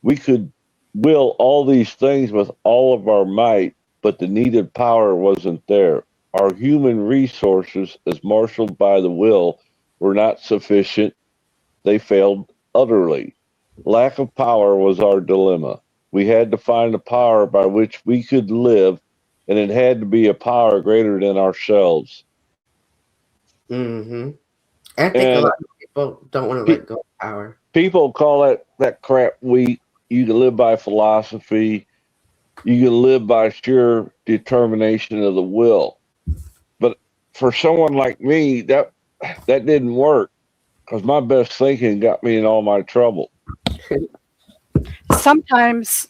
we could will all these things with all of our might, but the needed power wasn't there. Our human resources, as marshaled by the will, were not sufficient. They failed utterly. Lack of power was our dilemma. We had to find a power by which we could live, and it had to be a power greater than ourselves. Mm-hmm. I think a lot of people don't want to let go of power. People call that crap weak. You can live by philosophy. You can live by sheer determination of the will. But for someone like me, that didn't work, because my best thinking got me in all my trouble. Sometimes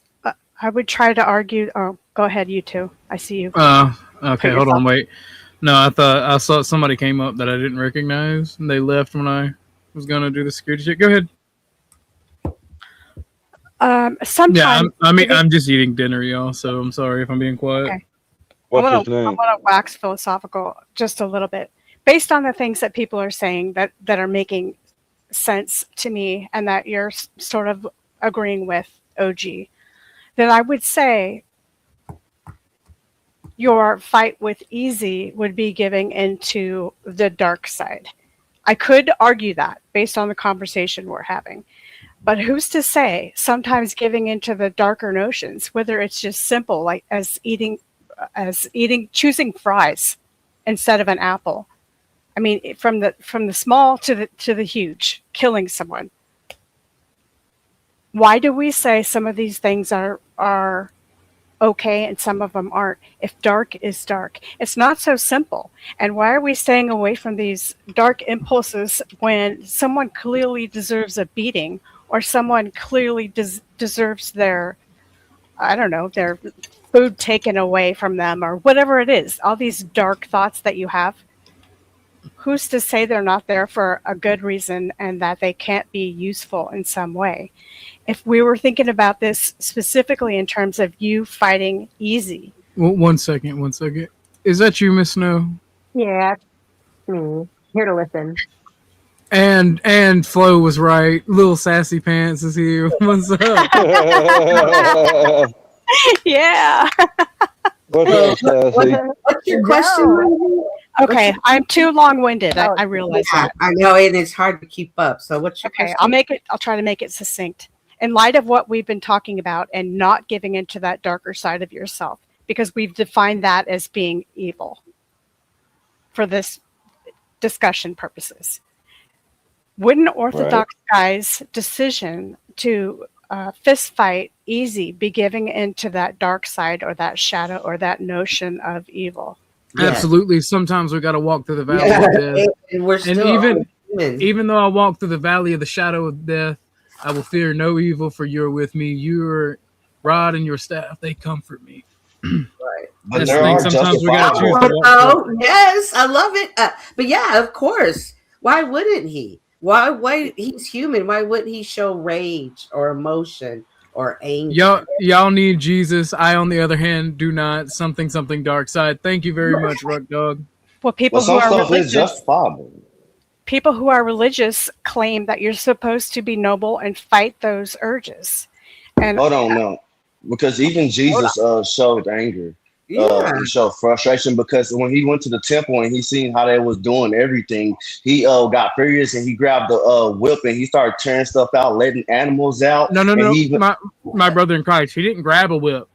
I would try to argue. Oh, go ahead, you two. I see you. Okay, hold on, wait. No, I saw somebody came up that I didn't recognize, and they left when I was going to do the security check. Go ahead. Sometimes. Yeah, I'm just eating dinner, y'all. So I'm sorry if I'm being quiet. Okay. What's his name? I want to wax philosophical just a little bit, based on the things that people are saying that are making sense to me, and that you're sort of agreeing with, OG. Then I would say your fight with easy would be giving into the dark side. I could argue that based on the conversation we're having. But who's to say sometimes giving into the darker notions, whether it's just simple, like as choosing fries instead of an apple. I mean, from the small to the huge, killing someone. Why do we say some of these things are okay and some of them aren't? If dark is dark, it's not so simple. And why are we staying away from these dark impulses when someone clearly deserves a beating, or someone clearly deserves their food taken away from them, or whatever it is? All these dark thoughts that you have, who's to say they're not there for a good reason and that they can't be useful in some way? If we were thinking about this specifically in terms of you fighting easy, Well, 1 second. Is that you, Miss Snow? Yeah, me. Here to listen. And Flo was right. Little Sassy Pants is here. What's up? Yeah. What's up, Sassy? What's your question? Okay, I'm too long-winded. I realize Yeah, that. I know, and it's hard to keep up. So what's your Okay, question? I'll try to make it succinct. In light of what we've been talking about and not giving into that darker side of yourself, because we've defined that as being evil for this discussion purposes. Wouldn't Orthodox Guy's decision to fist fight easy be giving into that dark side or that shadow or that notion of evil? Yeah. Absolutely. Sometimes we got to walk through the valley of death. And we're And still even though I walk through the valley of the shadow of death, I will fear no evil, for you're with me. Your rod and your staff, they comfort me. right. But That's there the thing. are Sometimes we gotta choose justifiable. to walk through. Oh, yes, I love it. But yeah, of course. Why wouldn't he? Why he's human? Why wouldn't he show rage or emotion or anger? Y'all need Jesus. I, on the other hand, do not. Something dark side. Thank you very much, Ruck Dog. Well, Well, some stuff is justifiable. people who are religious claim that you're supposed to be noble and fight those urges. And Hold on, no, because even Jesus showed anger. Yeah. He showed frustration because when he went to the temple and he seen how they was doing everything, he got furious and he grabbed the whip and he started tearing stuff out, letting animals out. No. And he, My brother in Christ, he didn't grab a whip.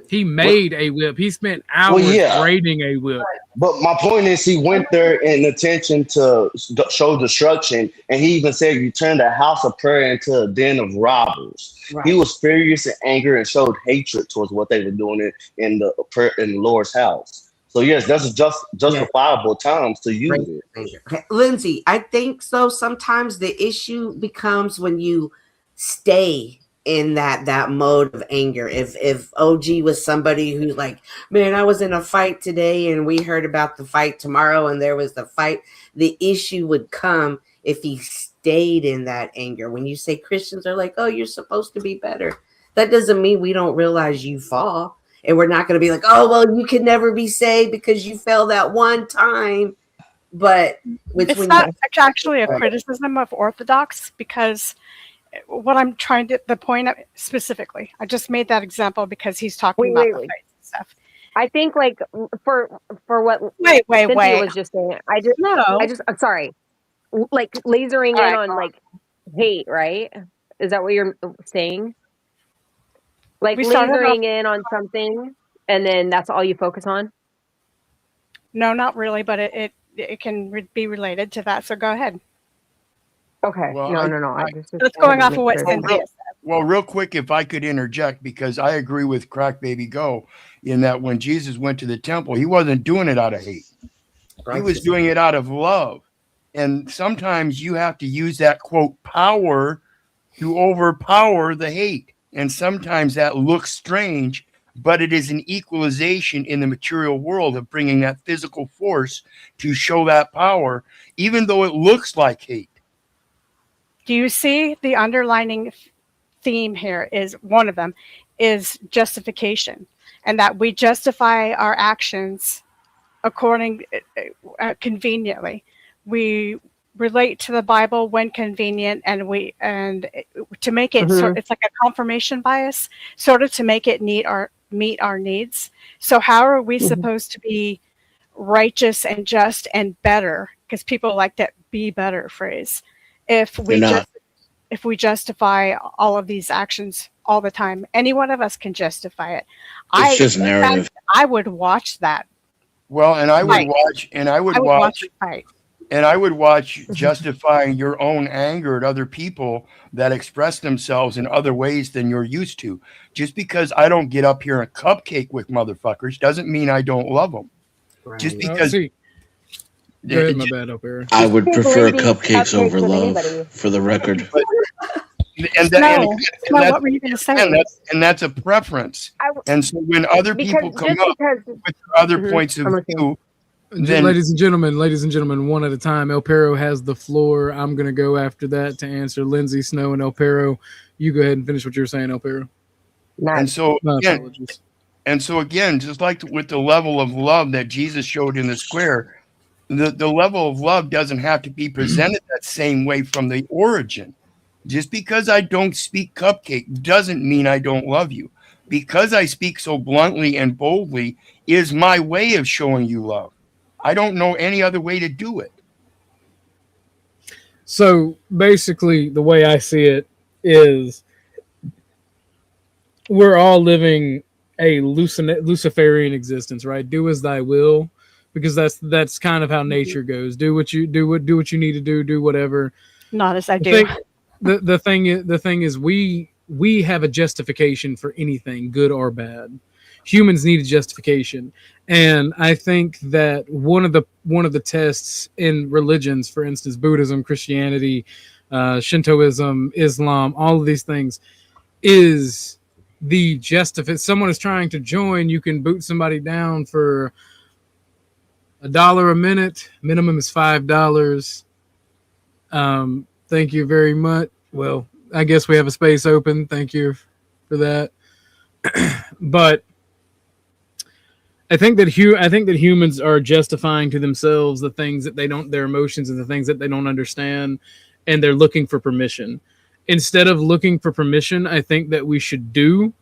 He made a whip. He spent hours braiding a whip. But my point is, he went there in intention to show destruction, and he even said, "You turned a house of prayer into a den of robbers." Right. He was furious and angry and showed hatred towards what they were doing in the Lord's house. So yes, that's just justifiable times to use it. Okay. Lindsay, I think so. Sometimes the issue becomes when you stay in that mode of anger. If OG was somebody who's like, man, I was in a fight today and we heard about the fight tomorrow and there was the fight, the issue would come if he stayed in that anger. When you say Christians are like, oh, you're supposed to be better, that doesn't mean we don't realize you fall. And we're not going to be like, oh, well, you can never be saved because you fell that one time. But it's not actually a criticism of Orthodox, because what I'm trying to, the point of, specifically, I just made that example because he's talking about the fights and stuff. I think like for what Cynthia was just saying, I'm sorry, like lasering in on like hate, right? Is that what you're saying? Like lasering in on something and then that's all you focus on? No, not really, but it can be related to that. So go ahead. Okay. Well, no. That's going off of what Cynthia said. Well, real quick, if I could interject, because I agree with Crack Baby Go in that when Jesus went to the temple, he wasn't doing it out of hate. He was doing it out of love. And sometimes you have to use that, quote, power to overpower the hate. And sometimes that looks strange, but it is an equalization in the material world of bringing that physical force to show that power, even though it looks like hate. Do you see the underlining theme here? Is one of them is justification, and that we justify our actions according conveniently. We relate to the Bible when convenient, and to make it it's like a confirmation bias, sort of to make it meet our needs. So how are we supposed to be righteous and just and better? Because people like that "be better" phrase. If we justify all of these actions all the time, any one of us can justify it. It's just narrative. I would watch that. Well, and I would watch justifying your own anger at other people that express themselves in other ways than you're used to. Just because I don't get up here and cupcake with motherfuckers doesn't mean I don't love them. Right. Just because. Go ahead, my bad, Opera. I would prefer cupcakes over love, for the record. What were you going to say? And that's a preference. And so when other people come up with other points of view, then, ladies and gentlemen, one at a time. El Perro has the floor. I'm going to go after that to answer Lindsay, Snow, and El Perro. You go ahead and finish what you were saying, El Perro. And so, And so again, just like with the level of love that Jesus showed in the square, the level of love doesn't have to be presented that same way from the origin. Just because I don't speak cupcake doesn't mean I don't love you. Because I speak so bluntly and boldly is my way of showing you love. I don't know any other way to do it. So basically, the way I see it is we're all living a Luciferian existence, right? Do as thy will, because that's kind of how nature goes. Do what you need to do whatever. Not as I do. The thing is we have a justification for anything, good or bad. Humans need a justification, and I think that one of the tests in religions, for instance, Buddhism, Christianity, Shintoism, Islam, all of these things, is the if someone is trying to join, you can boot somebody down for $1 a minute. Minimum is $5. Thank you very much. Well, I guess we have a space open. Thank you for that. But I think that humans are justifying to themselves the things that their emotions and the things that they don't understand, and they're looking for permission. Instead of looking for permission, I think that we should do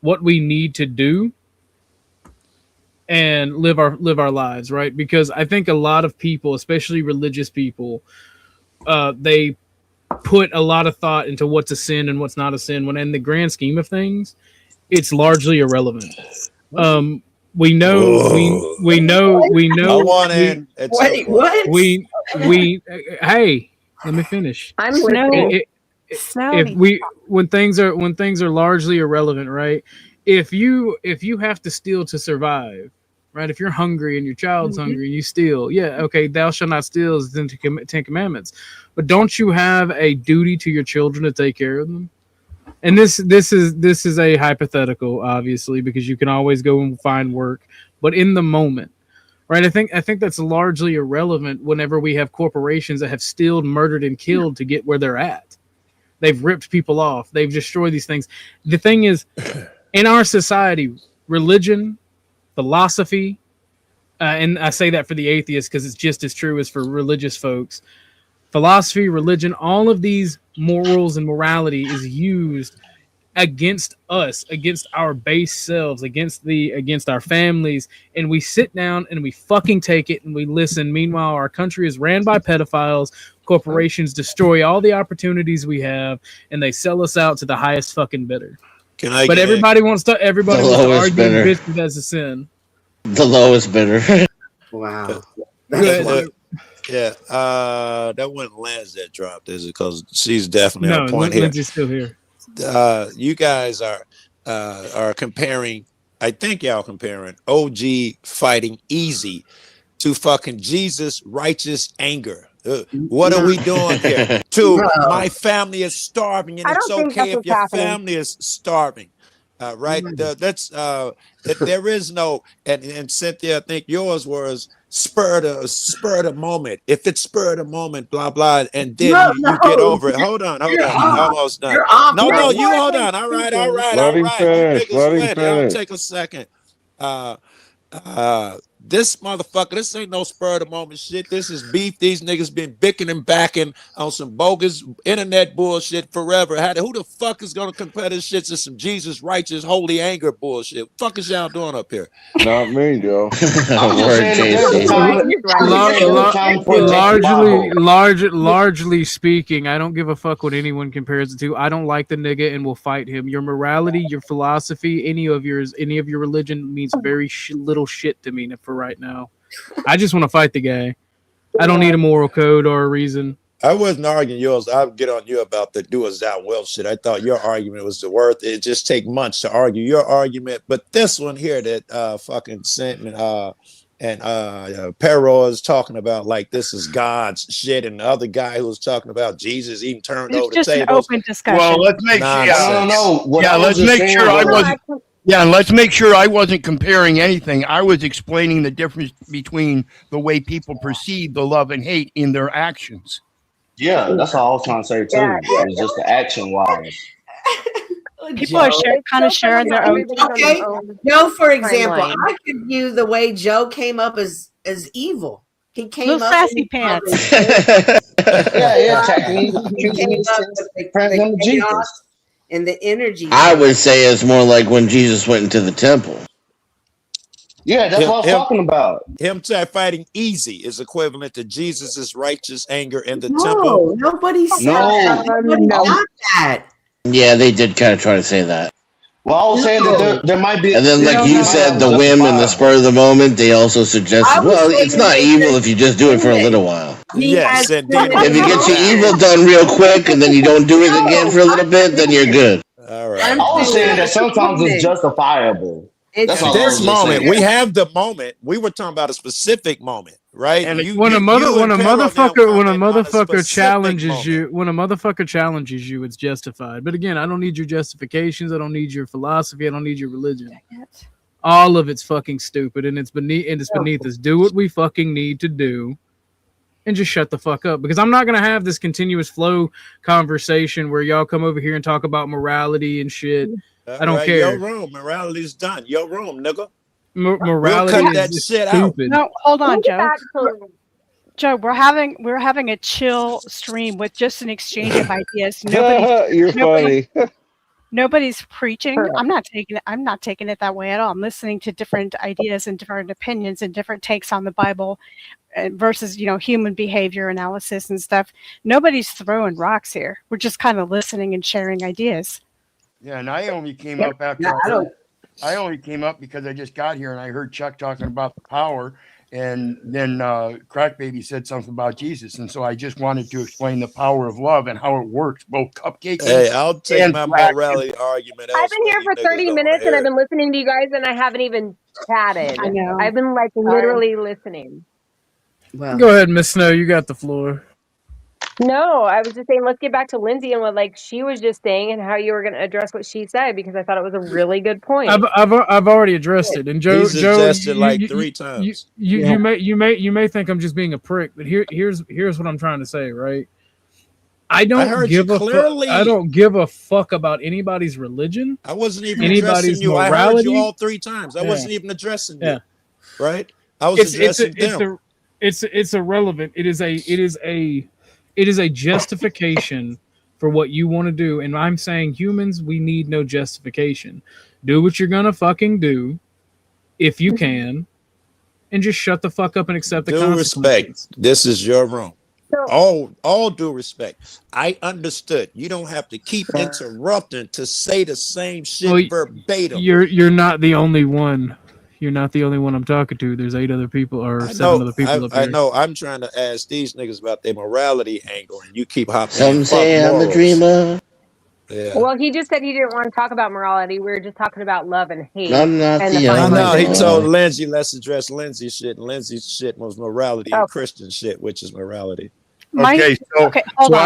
what we need to do and live our lives, right? Because I think a lot of people, especially religious people, they put a lot of thought into what's a sin and what's not a sin, when in the grand scheme of things, it's largely irrelevant. We know. I want in. Wait, what? Hey, let me finish. I'm listening. When things are largely irrelevant, right? If you have to steal to survive, right? If you're hungry and your child's hungry and you steal, yeah, okay, thou shalt not steal is in the 10 Commandments. But don't you have a duty to your children to take care of them? And this is a hypothetical, obviously, because you can always go and find work, but in the moment, right? I think that's largely irrelevant whenever we have corporations that have stealed, murdered, and killed to get where they're at. They've ripped people off. They've destroyed these things. The thing is, in our society, religion, philosophy, and I say that for the atheists because it's just as true as for religious folks. Philosophy, religion, all of these morals and morality is used against us, against our base selves, against our families, and we sit down and we fucking take it and we listen. Meanwhile, our country is ran by pedophiles. Corporations destroy all the opportunities we have, and they sell us out to the highest fucking bidder. Everybody wants to argue bitch as a sin. The lowest bidder. Wow. Yeah, that wasn't Lance that dropped, is it? Because she's definitely on point here. Lindsay's still here. You guys are comparing. I think y'all comparing OG fighting easy to fucking Jesus righteous anger. What are we doing here? My family is starving, and it's okay if your family is starving. Right? That's there is no, and Cynthia, I think yours was spur the moment. If it's spur of the moment, blah blah, and then you get over it. Hold on, almost done. No, you hold on. All right. Let him finish. I'll take a second. This motherfucker, this ain't no spur of the moment shit. This is beef. These niggas been bicking and backing on some bogus internet bullshit forever. Who the fuck is gonna compare this shit to some Jesus righteous holy anger bullshit? What the fuck is y'all doing up here? Not me, Joe. Largely speaking, I don't give a fuck what anyone compares it to. I don't like the nigga and will fight him. Your morality, your philosophy, any of your religion means very little shit to me for right now. I just want to fight the guy. I don't need a moral code or a reason. I wasn't arguing yours. I'll get on you about the do as thou wilt shit. I thought your argument was the worth. It just take months to argue your argument, but this one here that fucking sent and Perro is talking about like this is God's shit, and the other guy who was talking about Jesus even turned over the tables. It's just an open discussion. Well, let's make sure. Let's make sure I wasn't. Yeah, and let's make sure I wasn't comparing anything. I was explaining the difference between the way people perceive the love and hate in their actions. Yeah, that's all I was trying to say too. It's just the action wise. People are kind of sharing their own. Okay, Joe, for example, I could view the way Joe came up as evil. He came Little up sassy pants. Yeah, he came up with the chaos and the energy. I would say it's more like when Jesus went into the temple. Yeah, that's what I was talking about. Him fighting easy is equivalent to Jesus' righteous anger in the No, temple. nobody said No. that. Yeah, they did kind of try to say that. Well, I was saying that there might be. And then, like you said, the whim and the spur of the moment, they also suggested, well, it's not evil if you just do it for a little while. Yes, indeed. If you get your evil done real quick and then you don't do it again for a little bit, then you're good. All right. I was saying that sometimes it's justifiable. That's this moment. We have the moment. We were talking about a specific moment, right? And when a motherfucker challenges you, it's justified. But again, I don't need your justifications. I don't need your philosophy. I don't need your religion. All of it's fucking stupid, and it's beneath us. Do what we fucking need to do, and just shut the fuck up. Because I'm not gonna have this continuous flow conversation where y'all come over here and talk about morality and shit. I don't care. Your room, morality's done. Your room, nigga. Morality we'll cut that is shit stupid. No, hold on, Joe. Joe, we're having a chill stream with just an exchange of ideas. You're funny. Nobody's preaching. I'm not taking it that way at all. I'm listening to different ideas and different opinions and different takes on the Bible versus, human behavior analysis and stuff. Nobody's throwing rocks here. We're just kind of listening and sharing ideas. Yeah, and I only came up I only came up because I just got here and I heard Chuck talking about the power, and then Crack Baby said something about Jesus, and so I just wanted to explain the power of love and how it works, both cupcakes. Hey, I'll take my morality argument. I've been here for 30 minutes and I've been listening to you guys, and I haven't even chatted. I know. I've been literally listening. Well, Go ahead, Miss Snow. You got the floor. No, I was just saying, let's get back to Lindsay and what she was just saying and how you were going to address what she said, because I thought it was a really good point. I've already addressed it, and Joe, suggested like 3 times. You may think I'm just being a prick, but here's what I'm trying to say, right? I don't give a fuck about anybody's religion. I wasn't even addressing you. Morality. I heard you all 3 times. I wasn't even addressing you. Right? I was addressing them. It's irrelevant. It is a justification for what you want to do. And I'm saying humans, we need no justification. Do what you're going to fucking do if you can, and just shut the fuck up and accept the consequences. Respect. This is your room. All due respect. I understood. You don't have to keep interrupting to say the same shit verbatim. You're not the only one. You're not the only one I'm talking to. There's 8 other people or 7 other people up here. I know. I'm trying to ask these niggas about their morality angle, and you keep hopping. Some say I'm a dreamer. Yeah. Well, he just said he didn't want to talk about morality. We were just talking about love and hate. I'm not the only one. He told Lindsay, let's address Lindsay's shit. And Lindsay's shit was morality and Christian shit, which is morality. Okay, so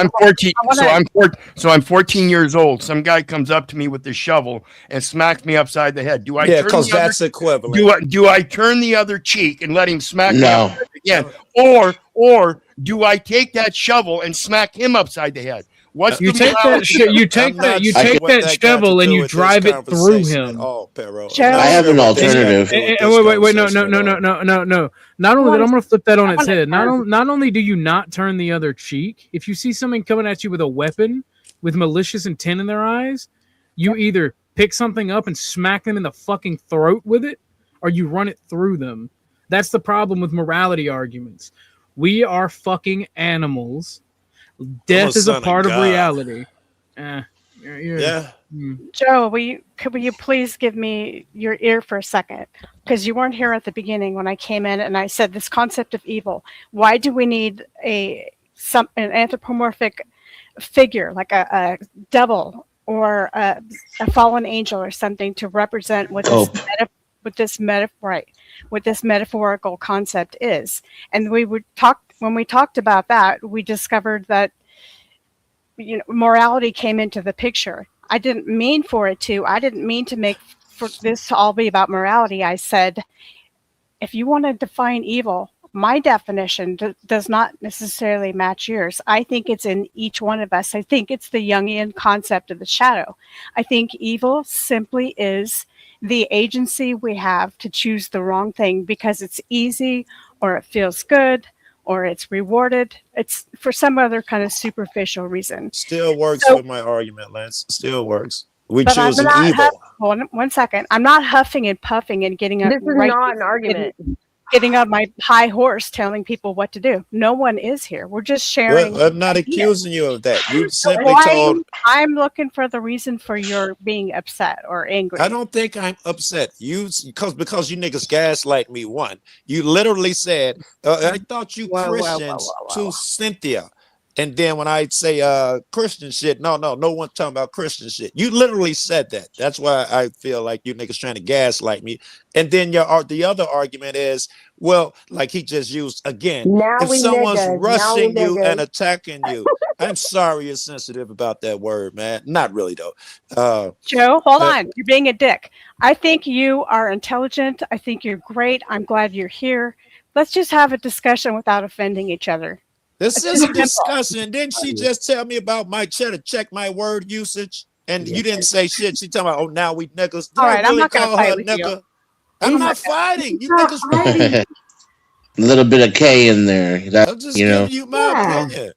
I'm 14 years old. Some guy comes up to me with a shovel and smacks me upside the head. Do I? Yeah, because that's equivalent. Do I turn the other cheek and let him smack me upside again, or do I take that shovel and smack him upside the head? You take that shovel and you drive it through him. I have an alternative. Wait, no. Not only that, I'm going to flip that on its head. Not only do you not turn the other cheek, if you see someone coming at you with a weapon with malicious intent in their eyes, you either pick something up and smack them in the fucking throat with it, or you run it through them. That's the problem with morality arguments. We are fucking animals. Death is a part of reality. Yeah. Joe, will you please give me your ear for a second? Because you weren't here at the beginning when I came in and I said this concept of evil. Why do we need an anthropomorphic figure like a devil or a fallen angel or something to represent what this metaphorical concept is? And when we talked about that, we discovered that morality came into the picture. I didn't mean to make for this to all be about morality. I said, if you want to define evil, my definition does not necessarily match yours. I think it's in each one of us. I think it's the Jungian concept of the shadow. I think evil simply is the agency we have to choose the wrong thing because it's easy or it feels good or it's rewarded. It's for some other kind of superficial reason. Still works with my argument, Lance. Still works. We choose evil. One second. I'm not huffing and puffing and getting up. This is not an argument. Getting on my high horse telling people what to do. No one is here. We're just sharing. Well, I'm not accusing you of that. You simply told. I'm looking for the reason for your being upset or angry. I don't think I'm upset. Because you niggas gaslight me. One, you literally said, I thought you Christians to Cynthia. And then when I say Christian shit, no one's talking about Christian shit. You literally said that. That's why I feel like you niggas trying to gaslight me. And then the other argument is, well, like he just used again, if someone's rushing you and attacking you, I'm sorry you're sensitive about that word, man. Not really though. Joe, hold on. You're being a dick. I think you are intelligent. I think you're great. I'm glad you're here. Let's just have a discussion without offending each other. This is a discussion. Didn't she just tell me about my check my word usage? And you didn't say shit. She talking about, now we niggas. All right, I'm not gonna fight with you. I'm not fighting. You niggas fighting. A little bit of K in there. I'm just giving you my opinion.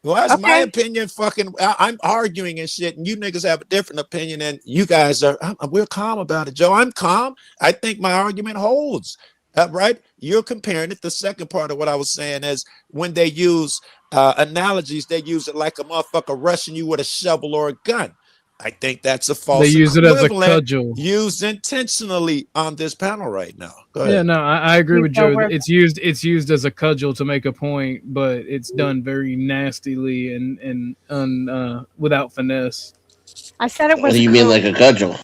Well, that's my opinion. Fucking, I'm arguing and shit, and you niggas have a different opinion, and you guys are. We're calm about it, Joe. I'm calm. I think my argument holds. Right? You're comparing it. The second part of what I was saying is when they use analogies, they use it like a motherfucker rushing you with a shovel or a gun. I think that's a false. They use it as a cudgel. Used intentionally on this panel right now. Go ahead. Yeah, no, I agree with Joe. It's used as a cudgel to make a point, but it's done very nastily and without finesse. I said it was. What do you mean, like a cudgel?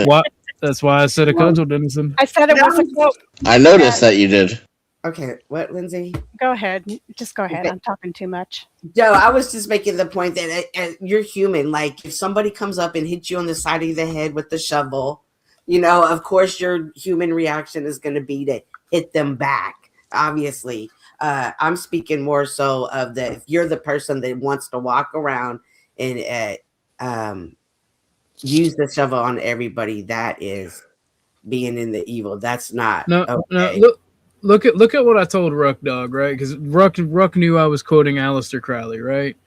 What? That's why I said a cudgel, Denison. I said it was a quote. I noticed that you did. Okay, what, Lindsay? Go ahead. Just go ahead. I'm talking too much. Joe, I was just making the point that you're human. Like, if somebody comes up and hits you on the side of the head with the shovel, of course your human reaction is going to be to hit them back, obviously. I'm speaking more so of if you're the person that wants to walk around and use the shovel on everybody, that is being in the evil. That's not okay. No, look at what I told Ruck Dog, right? Because Ruck knew I was quoting Aleister Crowley, right?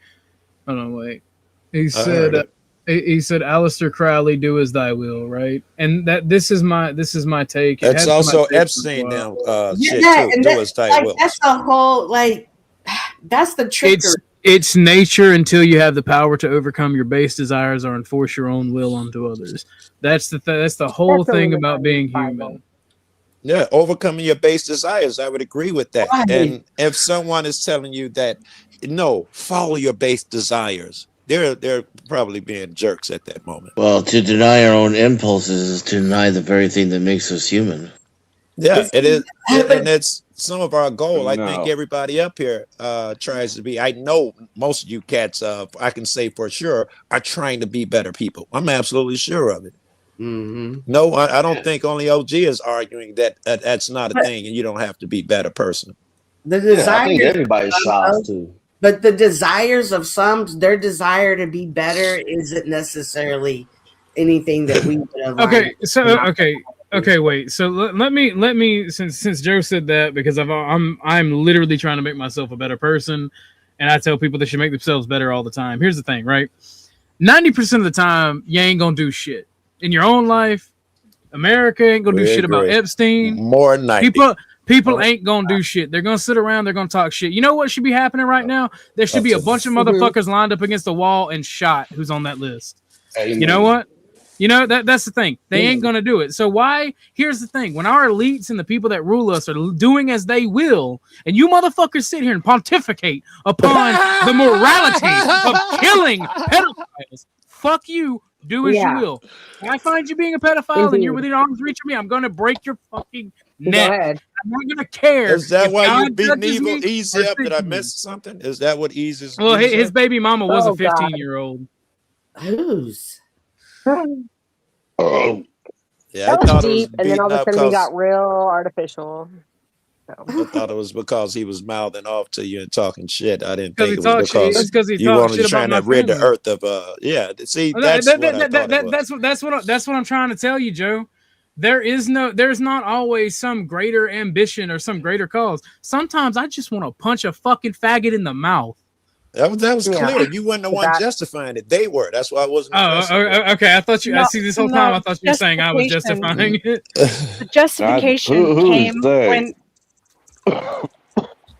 Hold on, wait. He said Aleister Crowley, do as thy will, right? And this is my take. That's also Epstein now. Shit too. Do as thy will. That's the whole that's the trickery. It's nature until you have the power to overcome your base desires or enforce your own will onto others. That's the whole thing about being human. Yeah, overcoming your base desires. I would agree with that. Right. And if someone is telling you that, no, follow your base desires, they're probably being jerks at that moment. Well, to deny our own impulses is to deny the very thing that makes us human. Yeah, it is. And it's some of our goal. I think everybody up here tries to be. I know most of you cats, I can say for sure, are trying to be better people. I'm absolutely sure of it. Mm-hmm. No, I don't think only OG is arguing that that's not a thing, and you don't have to be a better person. The desire, I think everybody shops too. But the desires of some, their desire to be better isn't necessarily anything that we would align. Okay, wait. So let me since Joe said that, because I'm literally trying to make myself a better person, and I tell people they should make themselves better all the time. Here's the thing, right? 90% of the time, you ain't gonna do shit in your own life. America ain't gonna do shit about Epstein. More than 90. People ain't gonna do shit. They're gonna sit around. They're gonna talk shit. You know what should be happening right now? There should be a bunch of motherfuckers lined up against the wall and shot. Who's on that list? You know what? You know, that's the thing. They ain't going to do it. So why? Here's the thing. When our elites and the people that rule us are doing as they will, and you motherfuckers sit here and pontificate upon the morality of killing pedophiles, fuck you. Do as you will. When I find you being a pedophile and you're within arm's reach of me, I'm going to break your fucking neck. I'm not going to care. Is that why you beat evil easy up? Did I miss something? Is that what eases? Well, his baby mama was a 15-year-old. Who's? Yeah, I That was thought it was deep, and then all beaten of a up sudden we because got real artificial. So. I thought it was because he was mouthing off to you and talking shit. I didn't Because think he it was talks shit. because It's because he you talks wanted shit to try about my to rid the family. earth of see, that's what I thought it was. That's what I'm trying to tell you, Joe. There's not always some greater ambition or some greater cause. Sometimes I just want to punch a fucking faggot in the mouth. That was clear. You weren't the one justifying it. They were. That's why I wasn't. Okay. I thought you. No, I see this whole time. I thought you were saying I was justification. justifying it. The justification who is came they? when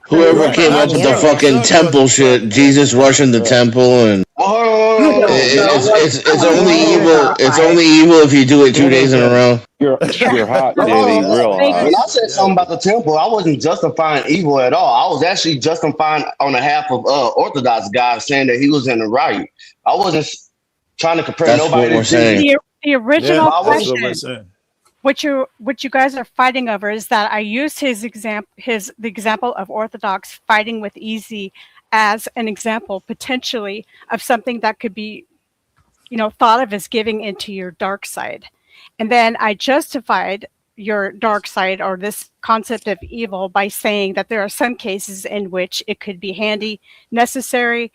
Whoever came up with the fucking temple shit, Jesus rushing the temple, and it's only evil. It's only evil if you do it 2 days in a row. You're hot, Danny. Real hot. When I said something about the temple, I wasn't justifying evil at all. I was actually justifying on behalf of Orthodox guys, saying that he was in the right. I wasn't trying to compare nobody to Jesus. the original that's what we're question. saying. What you guys are fighting over is that I used the example of Orthodox fighting with Easy as an example potentially of something that could be, thought of as giving into your dark side. And then I justified your dark side or this concept of evil by saying that there are some cases in which it could be handy, necessary,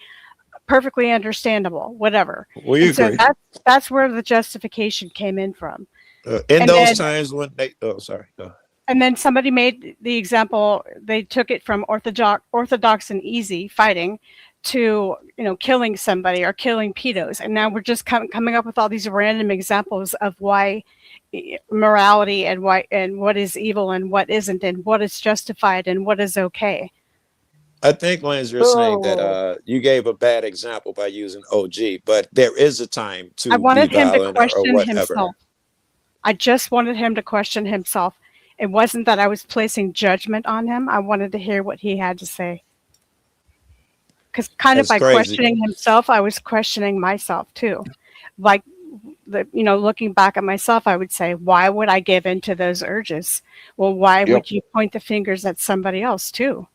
perfectly understandable, whatever. We so agree. that's where the justification came in from. In those times when they sorry. Go. And then somebody made the example, they took it from orthodox and Easy fighting to, killing somebody or killing pedos. And now we're just coming up with all these random examples of why morality and what is evil and what isn't, and what is justified and what is okay. I think, Lance, you're saying that you gave a bad example by using OG, but there is a time to I wanted be him to violent question or whatever. himself. I just wanted him to question himself. It wasn't that I was placing judgment on him. I wanted to hear what he had to say. Because That's by crazy. questioning himself, I was questioning myself too. Like, looking back at myself, I would say, why would I give in to those urges? Well, why would you point the fingers at somebody else too?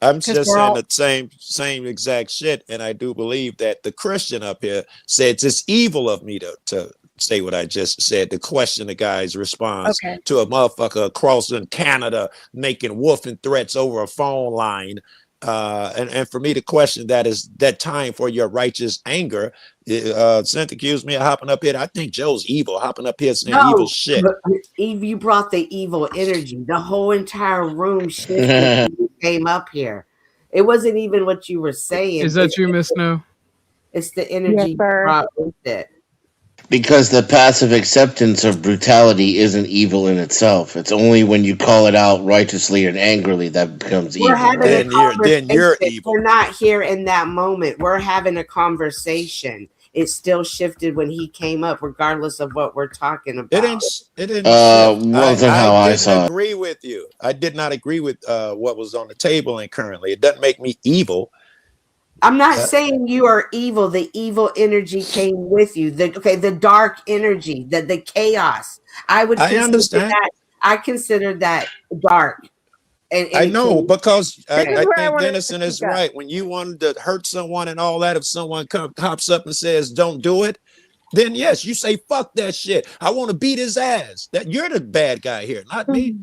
I'm just saying the same exact shit, and I do believe that the Christian up here said it's evil of me to say what I just said, to question the guy's response to a motherfucker across in Canada making wolfing threats over a phone line. And for me to question that is that time for your righteous anger. Sent accused me of hopping up here. I think Joe's evil, hopping up here saying evil shit. Eve, you brought the evil energy. The whole entire room shifted when you came up here. It wasn't even what you were saying. Is that you, Miss Snow? It's the energy you brought with it. Because the passive acceptance of brutality isn't evil in itself. It's only when you call it out righteously and angrily that becomes evil. Then you're evil. We're not here in that moment. We're having a conversation. It still shifted when he came up, regardless of what we're talking about. It didn't wasn't how I saw it. Agree with you. I did not agree with what was on the table and currently. It doesn't make me evil. I'm not saying you are evil. The evil energy came with you. The dark energy, the chaos. I understand that. I consider that dark. And I know because I think Dennison is right. When you wanted to hurt someone and all that, if someone hops up and says, "Don't do it," then yes, you say, "Fuck that shit. I want to beat his ass." That you're the bad guy here, not me.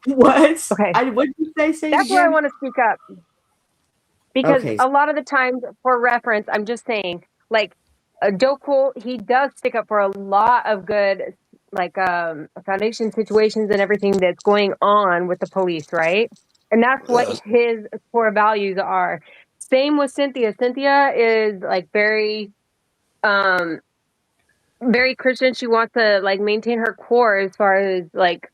What? Okay. What did you say? That's where I want to speak up. Because a lot of the times, for reference, I'm just saying, like, Dokul, he does stick up for a lot of good, like, foundation situations and everything that's going on with the police, right? And that's what his core values are. Same with Cynthia. Cynthia is, like, very Christian. She wants to, like, maintain her core as far as, like,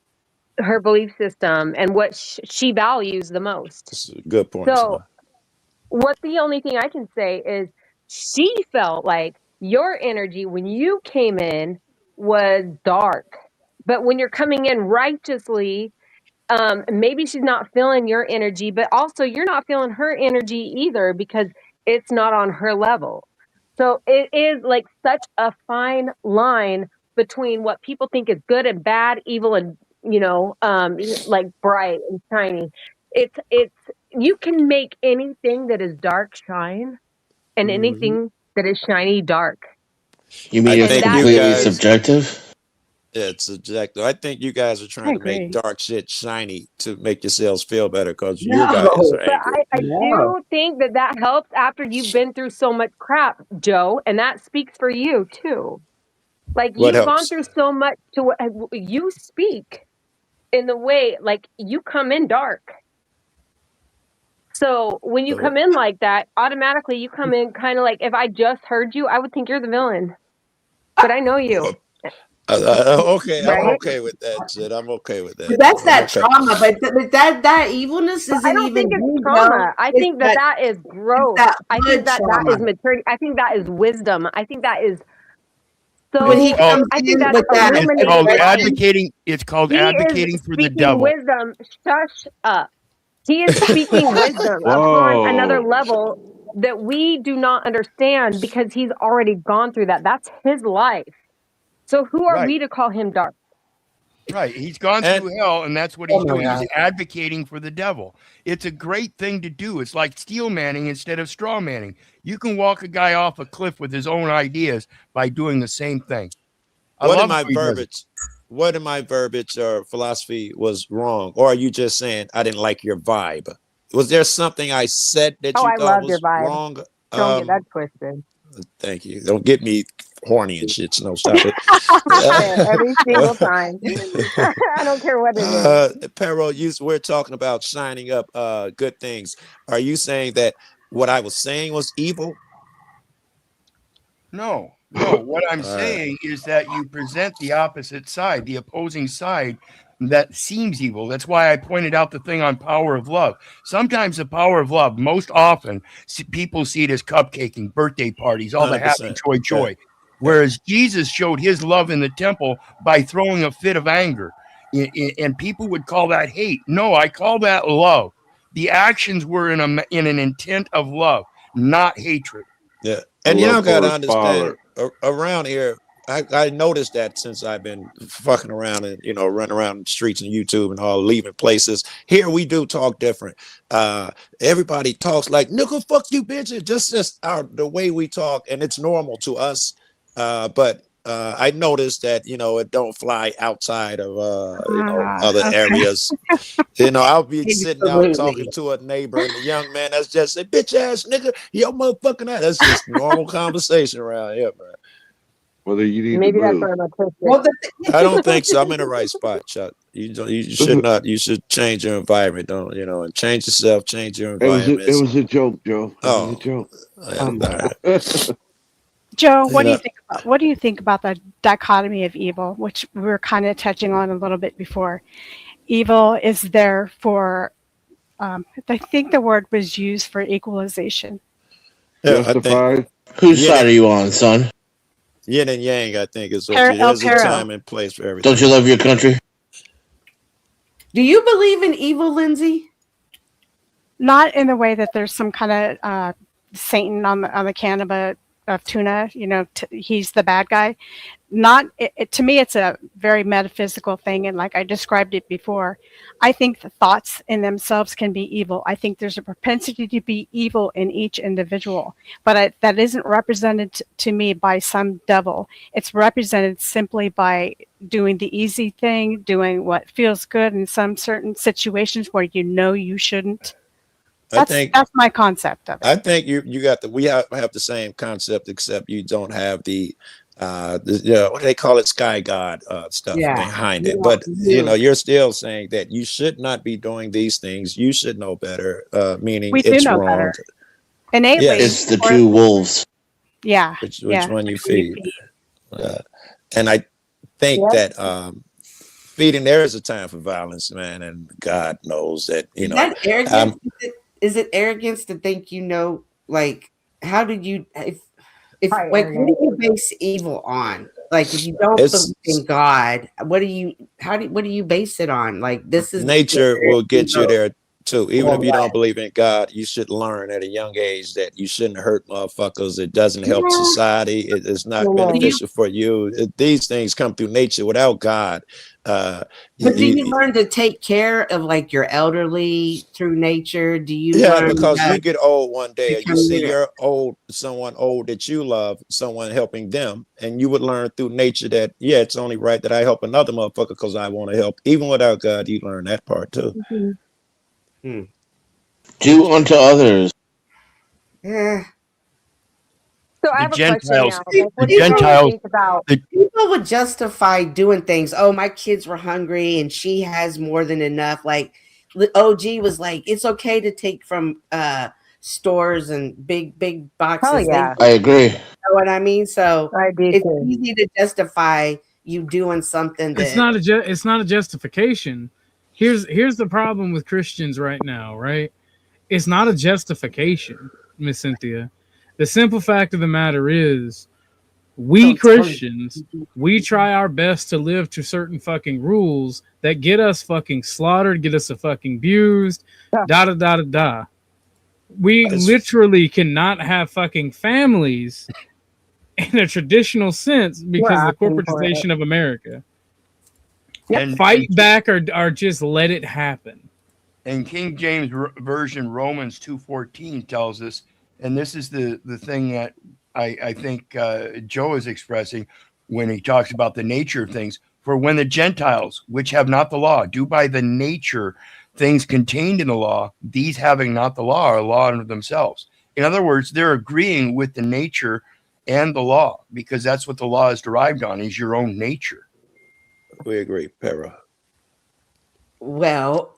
her belief system and what she values the most. That's a good point. So, what the only thing I can say is she felt like your energy when you came in was dark. But when you're coming in righteously, maybe she's not feeling your energy, but also you're not feeling her energy either because it's not on her level. So it is like such a fine line between what people think is good and bad, evil and, like bright and shiny. It's you can make anything that is dark shine and anything that is shiny dark. You mean it's completely subjective? It's subjective. I think you guys are I trying to make agree. dark shit shiny to make yourselves feel better because you No, guys are But angry. I no. do think that helps after you've been through so much crap, Joe, and that speaks for you too. Like What you've gone helps? through so much to what you speak in the way, like you come in dark. So when you come in like that, automatically you come in kind of like if I just heard you, I would think you're the villain. But I know you, Okay, I'm right? okay with that, Sid. I'm okay with But that. that's I'm that okay. trauma. But that evilness But I isn't don't even think it's you, though. trauma. I It's think that is it's growth. that I think blood that trauma. is maturity. I think that is wisdom. I think that is When It's he so. called comes I think in that's with that it's called illuminating aggression, light. advocating. It's called He is advocating for the speaking devil. wisdom. Shush up. He is speaking wisdom upon another Whoa. level that we do not understand because he's already gone through that. That's his life. So who are Right. we to call him dark? Right. He's gone And through hell, and that's what oh he's my doing. He's God. advocating for the devil. It's a great thing to do. It's like steel manning instead of straw manning. You can walk a guy off a cliff with his own ideas by doing the same thing. I what in love my how he does it. verbiage? What in my verbiage or philosophy was wrong, or are you just saying I didn't like your vibe? Was there something I said that Oh, you I thought love your was vibe. wrong? Don't get that twisted. Thank you. Don't get me horny and shit. No, stop it. Every single time. I don't care what it is. Pero, we're talking about shining up good things. Are you saying that what I was saying was evil? No. What I'm All right. saying is that you present the opposite side, the opposing side that seems evil. That's why I pointed out the thing on power of love. Sometimes the power of love, most often, people see it as cupcaking, birthday parties, all the happy 100%. joy. Whereas Jesus showed his love in the temple by throwing a fit of anger. And people would call that hate. No, I call that love. The actions were in an intent of love, not hatred. Yeah. A And love y'all got for to his understand father. around here, I noticed that since I've been fucking around and, running around the streets and YouTube and all leaving places. Here we do talk different. Everybody talks like, nigga, fuck you, bitch. It's just the way we talk, and it's normal to us. But I noticed that, it don't fly outside of, other Okay. areas. I'll be sitting out talking Absolutely. to a neighbor, and the young man that's just say, bitch ass nigga, yo motherfucking ass. That's just normal conversation around here, man. Whether you need Maybe to that's move. where I'm autistic. Well, I don't think so. I'm in the right spot, Chuck. You should not. You should change your environment, don't and change yourself, change your It environment. was a joke, Joe. It was Oh, a joke. oh my God. Joe, what you do you know, think about the dichotomy of evil, which we were kind of touching on a little bit before? Evil is there for, I think the word was used for equalization. yeah, I think Justified. Whose yin side and, are you on, son? yin and yang. I think is what El there's a Caro. time and place for everything. Don't you love your country? Do you believe in evil, Lindsay? Not in the way that there's some kind of Satan on the can of tuna. He's the bad guy. Not to me, it's a very metaphysical thing, and like I described it before, I think the thoughts in themselves can be evil. I think there's a propensity to be evil in each individual, but that isn't represented to me by some devil. It's represented simply by doing the easy thing, doing what feels good in some certain situations where you shouldn't. That's my concept of it. I think you got we have the same concept, except you don't have the what do they call it, sky god stuff behind it. But you're still saying that you should not be doing these things. You should know better, meaning We do it's know wrong. better. Innately. Yes. It's the two wolves. Yeah. Which one you feed? And I think that feeding, there is a time for violence, man, and God knows that. Is that arrogance? Is it arrogance to think like how did you like what do you base evil on? Like if you don't believe in God, what do you base it on? Like this is nature will get you there. too. Even if you don't believe in God, you should learn at a young age that you shouldn't hurt motherfuckers. It doesn't help society. It's not beneficial for you. These things come through nature without God. But do you learn to take care of like your elderly through nature? Do you learn because you get old one day, or you see your someone old that you love, someone helping them, and you would learn through nature that it's only right that I help another motherfucker because I want to help. Even without God, you learn that part too. Do unto others. Yeah. So I have a question now. Like, the what do you guys Gentiles, think about? People would justify doing things. Oh, my kids were hungry and she has more than enough. Like the OG was like, it's okay to take from stores and big boxes. Oh, yeah. I agree. You know what I mean? So I do it's too. easy to justify you doing something that It's not a justification. Here's the problem with Christians right now, right? It's not a justification, Miss Cynthia. The simple fact of the matter is, we Christians, we try our best to live to certain fucking rules that get us fucking slaughtered, get us fucking abused, da. We literally cannot have fucking families in a traditional sense because of the corporatization of America. And Fight back or just let it happen. And King James Version Romans 2:14 tells us, and this is the thing that I think Joe is expressing when he talks about the nature of things. For when the Gentiles, which have not the law, do by the nature things contained in the law, these having not the law are a law unto themselves. In other words, they're agreeing with the nature and the law, because that's what the law is derived on, is your own nature. We agree, Para. well,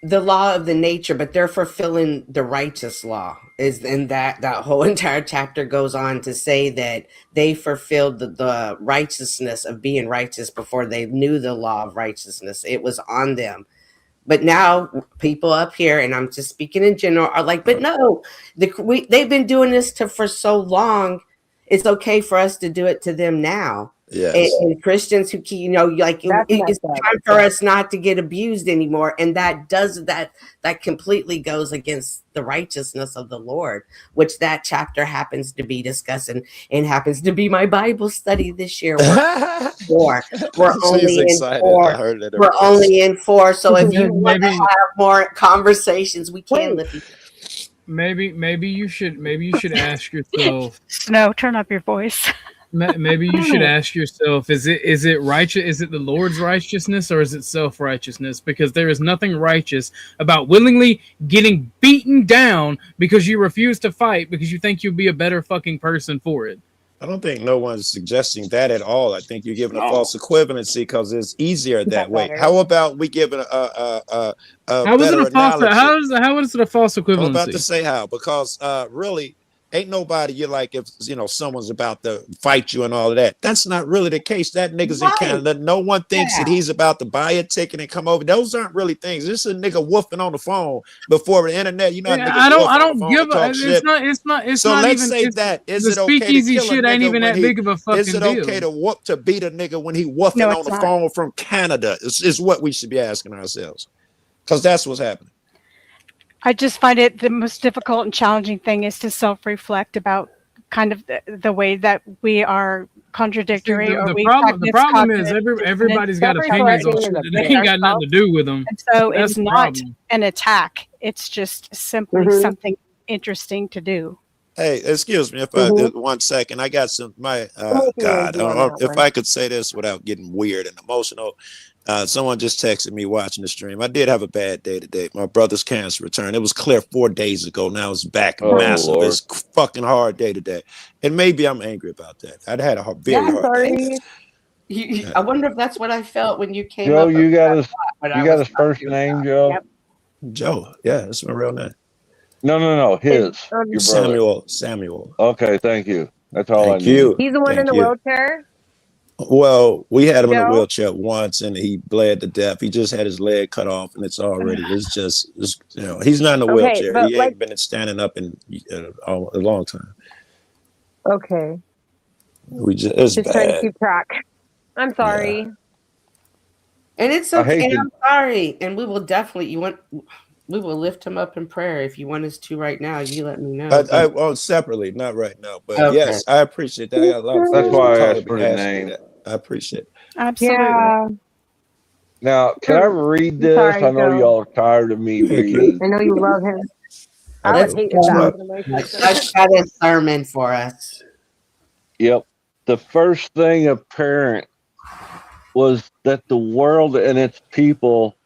the law of the nature, but they're fulfilling the righteous law. And that whole entire chapter goes on to say that they fulfilled the righteousness of being righteous before they knew the law of righteousness. It was on them. But now people up here, and I'm just speaking in general, are like, but no, they've been doing this for so long. It's okay for us to do it to them now. Yes. And Christians who keep, it's time for us not to get abused anymore. And that completely goes against the righteousness of the Lord, which that chapter happens to be discussing and happens to be my Bible study this year. We're only in 4. We're only in 4. So if you want to have more conversations, we can live. Maybe you should ask yourself. Snow, turn up your voice. Maybe you should ask yourself: Is it righteous? Is it the Lord's righteousness, or is it self-righteousness? Because there is nothing righteous about willingly getting beaten down because you refuse to fight because you think you'll be a better fucking person for it. I don't think no one's suggesting that at all. I think you're giving a false equivalency because it's easier that way. How about we give a better analogy? How is it a false equivalency? I'm about to say how, because really ain't nobody, you're like, if someone's about to fight you and all of that. That's not really the case. That nigga's in Canada. No one thinks that he's about to buy a ticket and come over. Those aren't really things. This is a nigga woofing on the phone before the internet. I don't give a it's so not let's even, say that. Is it okay to kill shit ain't even that big of a fucking deal? Is it okay to beat a nigga when he woofing on the phone from Canada? Is what we should be asking ourselves. Because that's what's happening. I just find it the most difficult and challenging thing is to self-reflect about kind of the way that we are contradictory. The problem is everybody's got opinions on shit that ain't got nothing to do with them. And so it's not an attack. It's just simply something interesting to do. Hey, excuse me if I 1 second. I got some God. If I could say this without getting weird and emotional. Someone just texted me watching the stream. I did have a bad day today. My brother's cancer returned. It was clear 4 days ago. Now it's back massive. Lord. It's fucking hard day today. And maybe I'm angry about that. I'd had a very hard day. I wonder if that's what I felt when you came Joe, up. you got his first name, Joe? Yep. Joe. Yeah, that's my real name. No. His. Your brother. Samuel. Okay, thank you. That's all I need. He's the one in the wheelchair? Well, we had him in a wheelchair once, and he bled to death. He just had his leg cut off, and it's he's not in a wheelchair. He ain't been standing up in a long time. Okay. It's just trying to keep track. I'm sorry. And it's I okay. hate And to- I'm sorry. And we will definitely we will lift him up in prayer. If you want us to right now, you let me know. I well, separately, not right now, but Okay. yes, I appreciate that. I got a lot of That's friends why I who asked called for me, the asked me name. that. I appreciate it. Absolutely. Yeah. Now, can I read this? Sorry, I know Joe. y'all are tired of me reading. I know you love him. I I would do. hate if It's that my- happened to my sister. Let's try this sermon for us. Yep. The first thing apparent was that the world and its people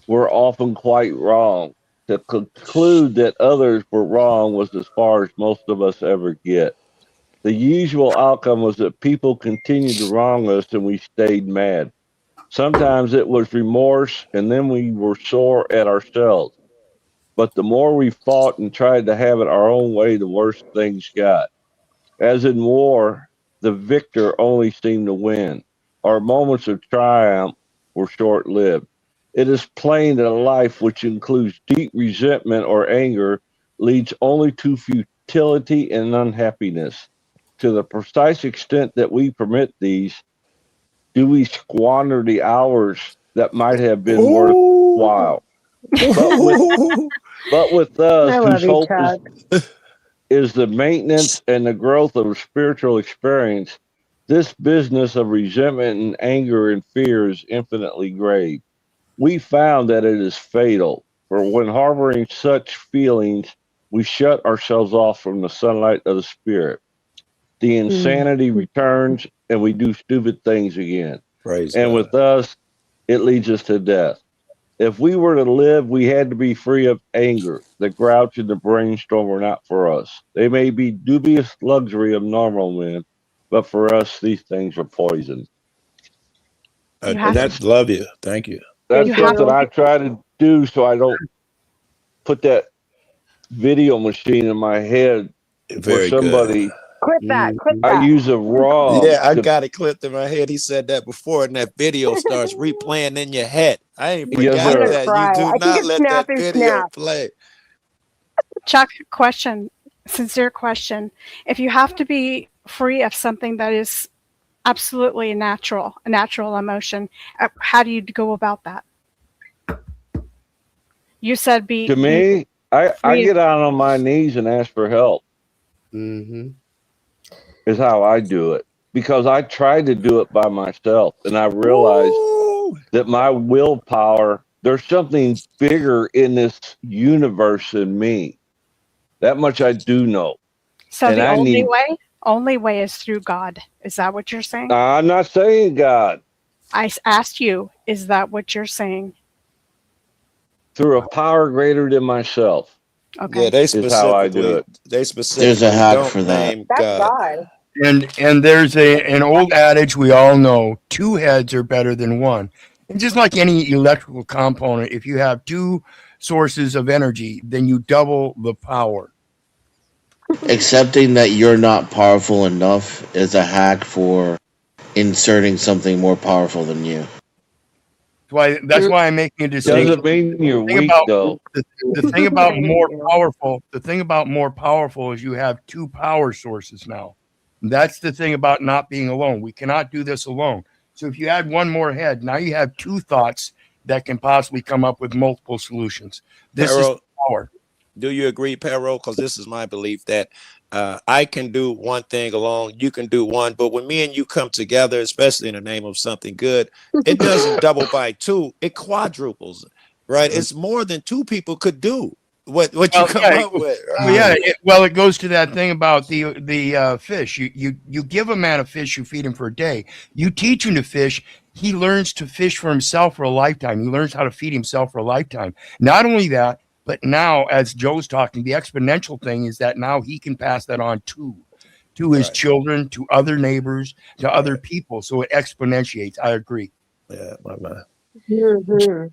were often quite wrong. To conclude that others were wrong was as far as most of us ever get. The usual outcome was that people continued to wrong us and we stayed mad. Sometimes it was remorse, and then we were sore at ourselves. But the more we fought and tried to have it our own way, the worse things got. As in war, the victor only seemed to win. Our moments of triumph were short lived. It is plain that a life which includes deep resentment or anger leads only to futility and unhappiness. To the precise extent that we permit these, do we squander the hours that might have been worthwhile. But with us, I whose love you, hope Chuck. is the maintenance and the growth of spiritual experience, this business of resentment and anger and fear is infinitely grave. We found that it is fatal, for when harboring such feelings, we shut ourselves off from the sunlight of the spirit. The insanity returns and we do stupid things again. Praise And God. with us, it leads us to death. If we were to live, we had to be free of anger. The grouch and the brainstorm were not for us. They may be dubious luxury of normal men, but for us, these things are poison. You have That's love you. Thank you. That's You have something to- I try to do so I don't put that video machine in my head where Very somebody Clip that. Clip I that. use a wrong. good. Yeah, I got it clipped in my head. He said that before, and that video starts replaying in your head. I ain't Yes, forgot I'm gonna sir. that. cry. You do I think not it's let snap that and video snap. play. Chuck, question, sincere question. If you have to be free of something that is absolutely a natural emotion, how do you go about that? You said To me, I free. get out on my knees and ask for help. Mm-hmm. Is how I do it because I tried to do it by myself and I realized that my willpower, there's something bigger in this universe than me. That much I do know. So and the I need, only way is through God. Is that what you're saying? I'm not saying God. I asked you, is that what you're saying? Through a power greater than myself. Okay. Yeah, they is how I do specifically it. they specifically There's a hack don't for that. name That's God. God. And there's an old adage we all know: two heads are better than one. And just like any electrical component, if you have two sources of energy, then you double the power. Accepting that you're not powerful enough is a hack for inserting something more powerful than you. That's why I'm making a distinction. Doesn't mean you're weak, though. The thing about more powerful, the thing about more powerful is you have two power sources now. That's the thing about not being alone. We cannot do this alone. So if you add one more head, now you have two thoughts that can possibly come up with multiple solutions. This is power. Do you agree, Perro? Because this is my belief that I can do one thing alone, you can do one, but when me and you come together, especially in the name of something good, it doesn't double by two, it quadruples, right? It's more than two people could do what you come up with. Right? It goes to that thing about the fish. You give a man a fish, you feed him for a day. You teach him to fish, he learns to fish for himself for a lifetime. He learns how to feed himself for a lifetime. Not only that, but now, as Joe's talking, the exponential thing is that now he can pass that on to his children, to other neighbors, to other people. So it exponentiates. I agree. Yeah, my man. Mm-hmm.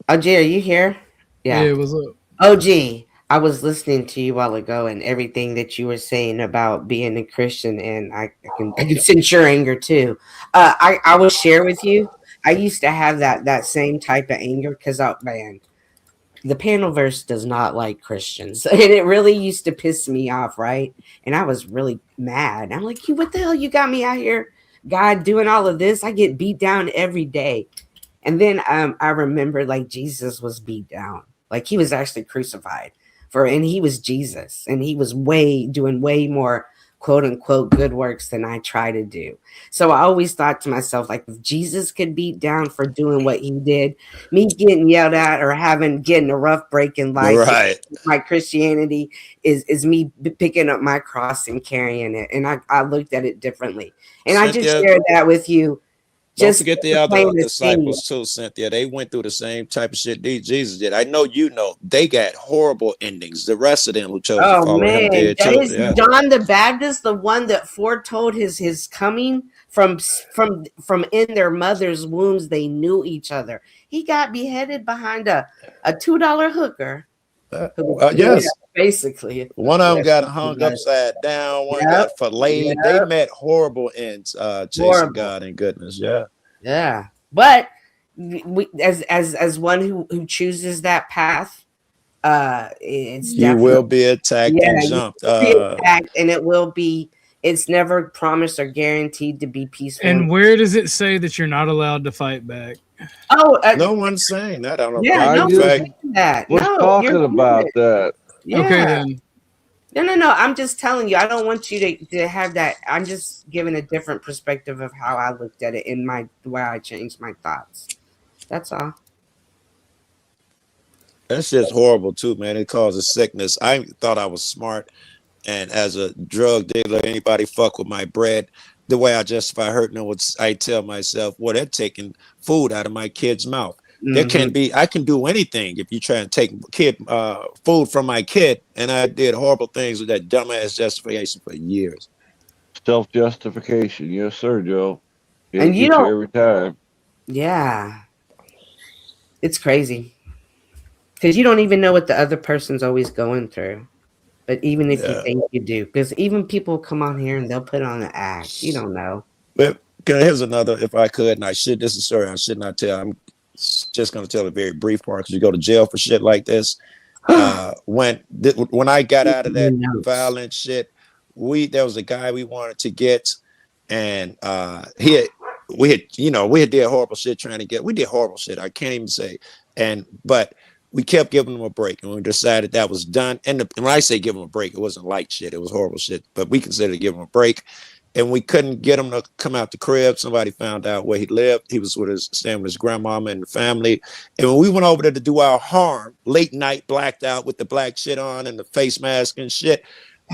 OG, are you here? Yeah, what's up? OG, I was listening to you a while ago and everything that you were saying about being a Christian, and I can sense your anger too. I will share with you. I used to have that same type of anger because, man, the Panelverse does not like Christians, and it really used to piss me off, right? And I was really mad. I'm like, what the hell, you got me out here God doing all of this. I get beat down every day. And then I remember like Jesus was beat down. Like he was actually crucified and he was Jesus. And he was doing way more quote unquote good works than I try to do. So I always thought to myself, like, if Jesus could beat down for doing what he did, me getting yelled at or getting a rough break in life, Right. my Christianity is me picking up my cross and carrying it. And I looked at it differently. And Cynthia, I just shared that with you. Don't forget the other disciples too, Cynthia. They went through the same type of shit Jesus did. I know you know they got horrible endings. The rest of them who chose to follow him did too. Is John the Baptist the one that foretold his coming from in their mother's wombs? They knew each other. He got beheaded behind a $2 hooker. Yes, basically. One of them got hung upside down. One got filleted. They met horrible ends. Chasing God and goodness. Yeah. But we, as one who chooses that path, you will be attacked and jumped. And it will be. It's never promised or guaranteed to be peaceful. And where does it say that you're not allowed to fight back? Oh, no one's saying that. I don't know. Yeah, no one's saying that. We're talking about that. Yeah. Okay, then. No. I'm just telling you. I don't want you to have that. I'm just giving a different perspective of how I looked at it in the way I changed my thoughts. That's all. That's just horrible too, man. It causes sickness. I thought I was smart, and as a drug dealer, anybody fuck with my bread. The way I justify hurting them was I tell myself, well, they're taking food out of my kid's mouth. Mm-hmm. There can be, I can do anything if you try and take food from my kid. And I did horrible things with that dumbass justification for years. Self-justification. Yes, sir, Joe. And you don't, every time. Yeah. It's crazy. Because you don't even know what the other person's always going through. But even if you think you do, because even people come on here and they'll put on an act. You don't know. But here's another, if I could, and this is a story I should not tell. I'm just going to tell a very brief part because you go to jail for shit like this. When I got out of that violent shit, there was a guy we wanted to get, and we had did horrible shit we did horrible shit. I can't even say, but we kept giving them a break, and we decided that was done. And when I say give them a break, it wasn't light shit. It was horrible shit, but we considered giving them a break. And we couldn't get him to come out the crib. Somebody found out where he lived. He was staying with his grandmama and the family. And when we went over there to do our harm, late night, blacked out with the black shit on and the face mask and shit,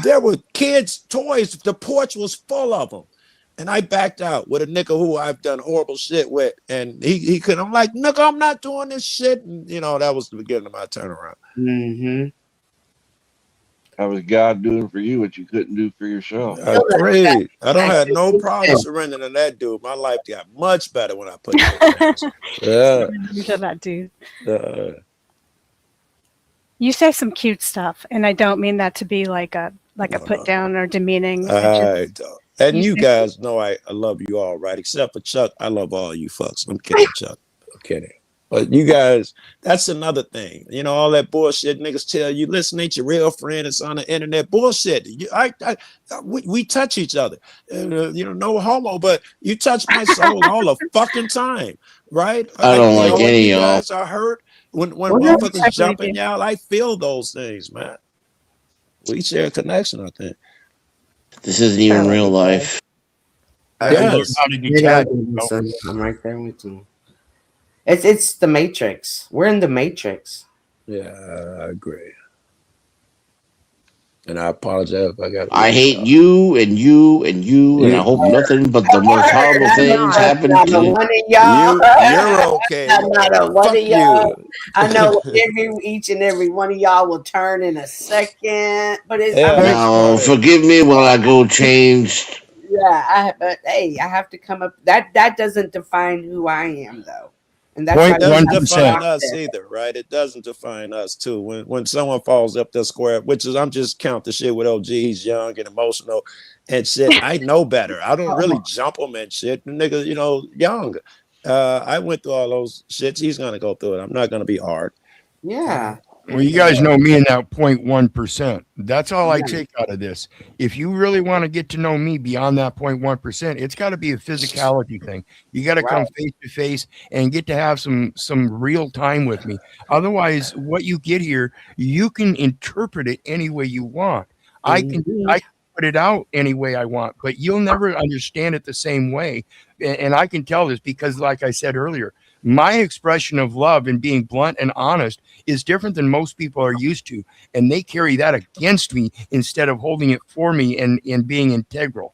there were kids' toys. The porch was full of them. And I backed out with a nigga who I've done horrible shit with. And he couldn't. I'm like, nigga, I'm not doing this shit. And, that was the beginning of my turnaround. Mm-hmm. How was God doing for you what you couldn't do for yourself? I prayed. I don't have no problem surrendering to that dude. My life got much better when I put it to that dude. You say some cute stuff, and I don't mean that to be like a put down or demeaning. And you guys know I love you all, right? Except for Chuck. I love all you fucks. I'm kidding, Chuck. I'm kidding. But you guys, that's another thing. All that bullshit niggas tell you, listen, ain't your real friend. It's on the internet. Bullshit. We touch each other. No homo, but you touch my soul all the fucking time, right? I don't like any of y'all. Guys are hurt when motherfuckers jumping y'all. I feel those things, man. We share a connection, I think. This isn't even real life. Yes. I'm right there with you. It's the Matrix. We're in the Matrix. Yeah, I agree. And I apologize if I got. I hate you and you and you, and I hope nothing but the most horrible things happen to you. One of y'all. You're okay. Not a one of y'all. I know each and every one of y'all will turn in a second, but it's now forgive me while I go change. Yeah, but hey, I have to come up. That doesn't define who I am, though. And that's it doesn't define us either, right? It doesn't define us too. When someone falls up the square, which is I'm just count the shit with OG. He's young and emotional and shit. I know better. I don't really jump him and shit. The nigga, young. I went through all those shits. He's gonna go through it. I'm not gonna be hard. Yeah. Well, you guys know me in that 0.1%. That's all I take out of this. If you really want to get to know me beyond that 0.1%, it's got to be a physicality thing. You got to come face to face and get to have some real time with me. Otherwise, what you get here, you can interpret it any way you want. I can put it out any way I want, but you'll never understand it the same way. And I can tell this because, like I said earlier, my expression of love and being blunt and honest is different than most people are used to. And they carry that against me instead of holding it for me and being integral.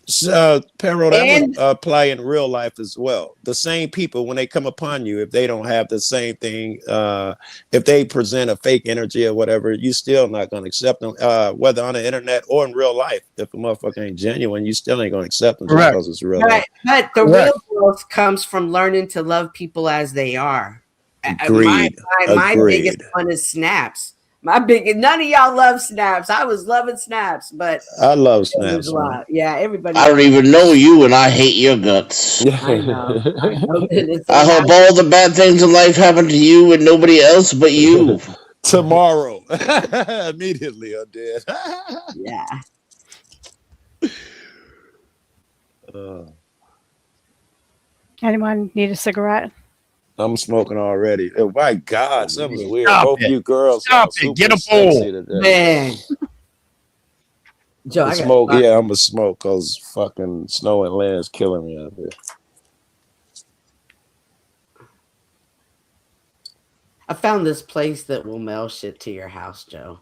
Pero, that would apply in real life as well. The same people, when they come upon you, if they don't have the same thing, if they present a fake energy or whatever, you still not going to accept them, whether on the internet or in real life. If a motherfucker ain't genuine, you still ain't going to accept them just because it's real life. But the real growth comes from learning to love people as they are. Agreed. My biggest one is snaps. None of y'all love snaps. I was loving snaps, but I love snaps. Yeah, everybody. I don't even know you, and I hate your guts. I know. I hope all the bad things in life happen to you and nobody else but you. Tomorrow, immediately, I'm dead. Yeah. Anyone need a cigarette? I'm smoking already. Oh my God, something's weird. Stop Both it. you girls, Stop it. Get a bowl, man. Joe, I smoke. Yeah, I'm gonna smoke because fucking snow and land's killing me out here. I found this place that will mail shit to your house, Joe.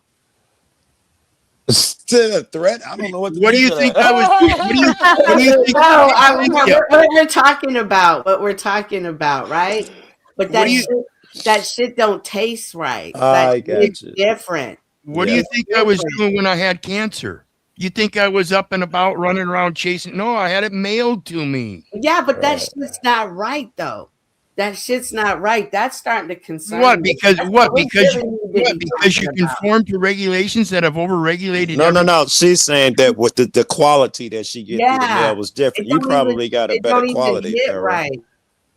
Still a threat? I don't know what. What do you think I was? What do you think? What we're talking about? What we're talking about, right? But that shit don't taste right. I got you. Different. What do you think I was doing when I had cancer? You think I was up and about running around chasing? No, I had it mailed to me. Yeah, but that shit's not right, though. That shit's not right. That's starting to concern what? me. Because you conform to regulations that have overregulated. No. She's saying that with the quality that she get through the mail was different. You probably got a better quality. Right.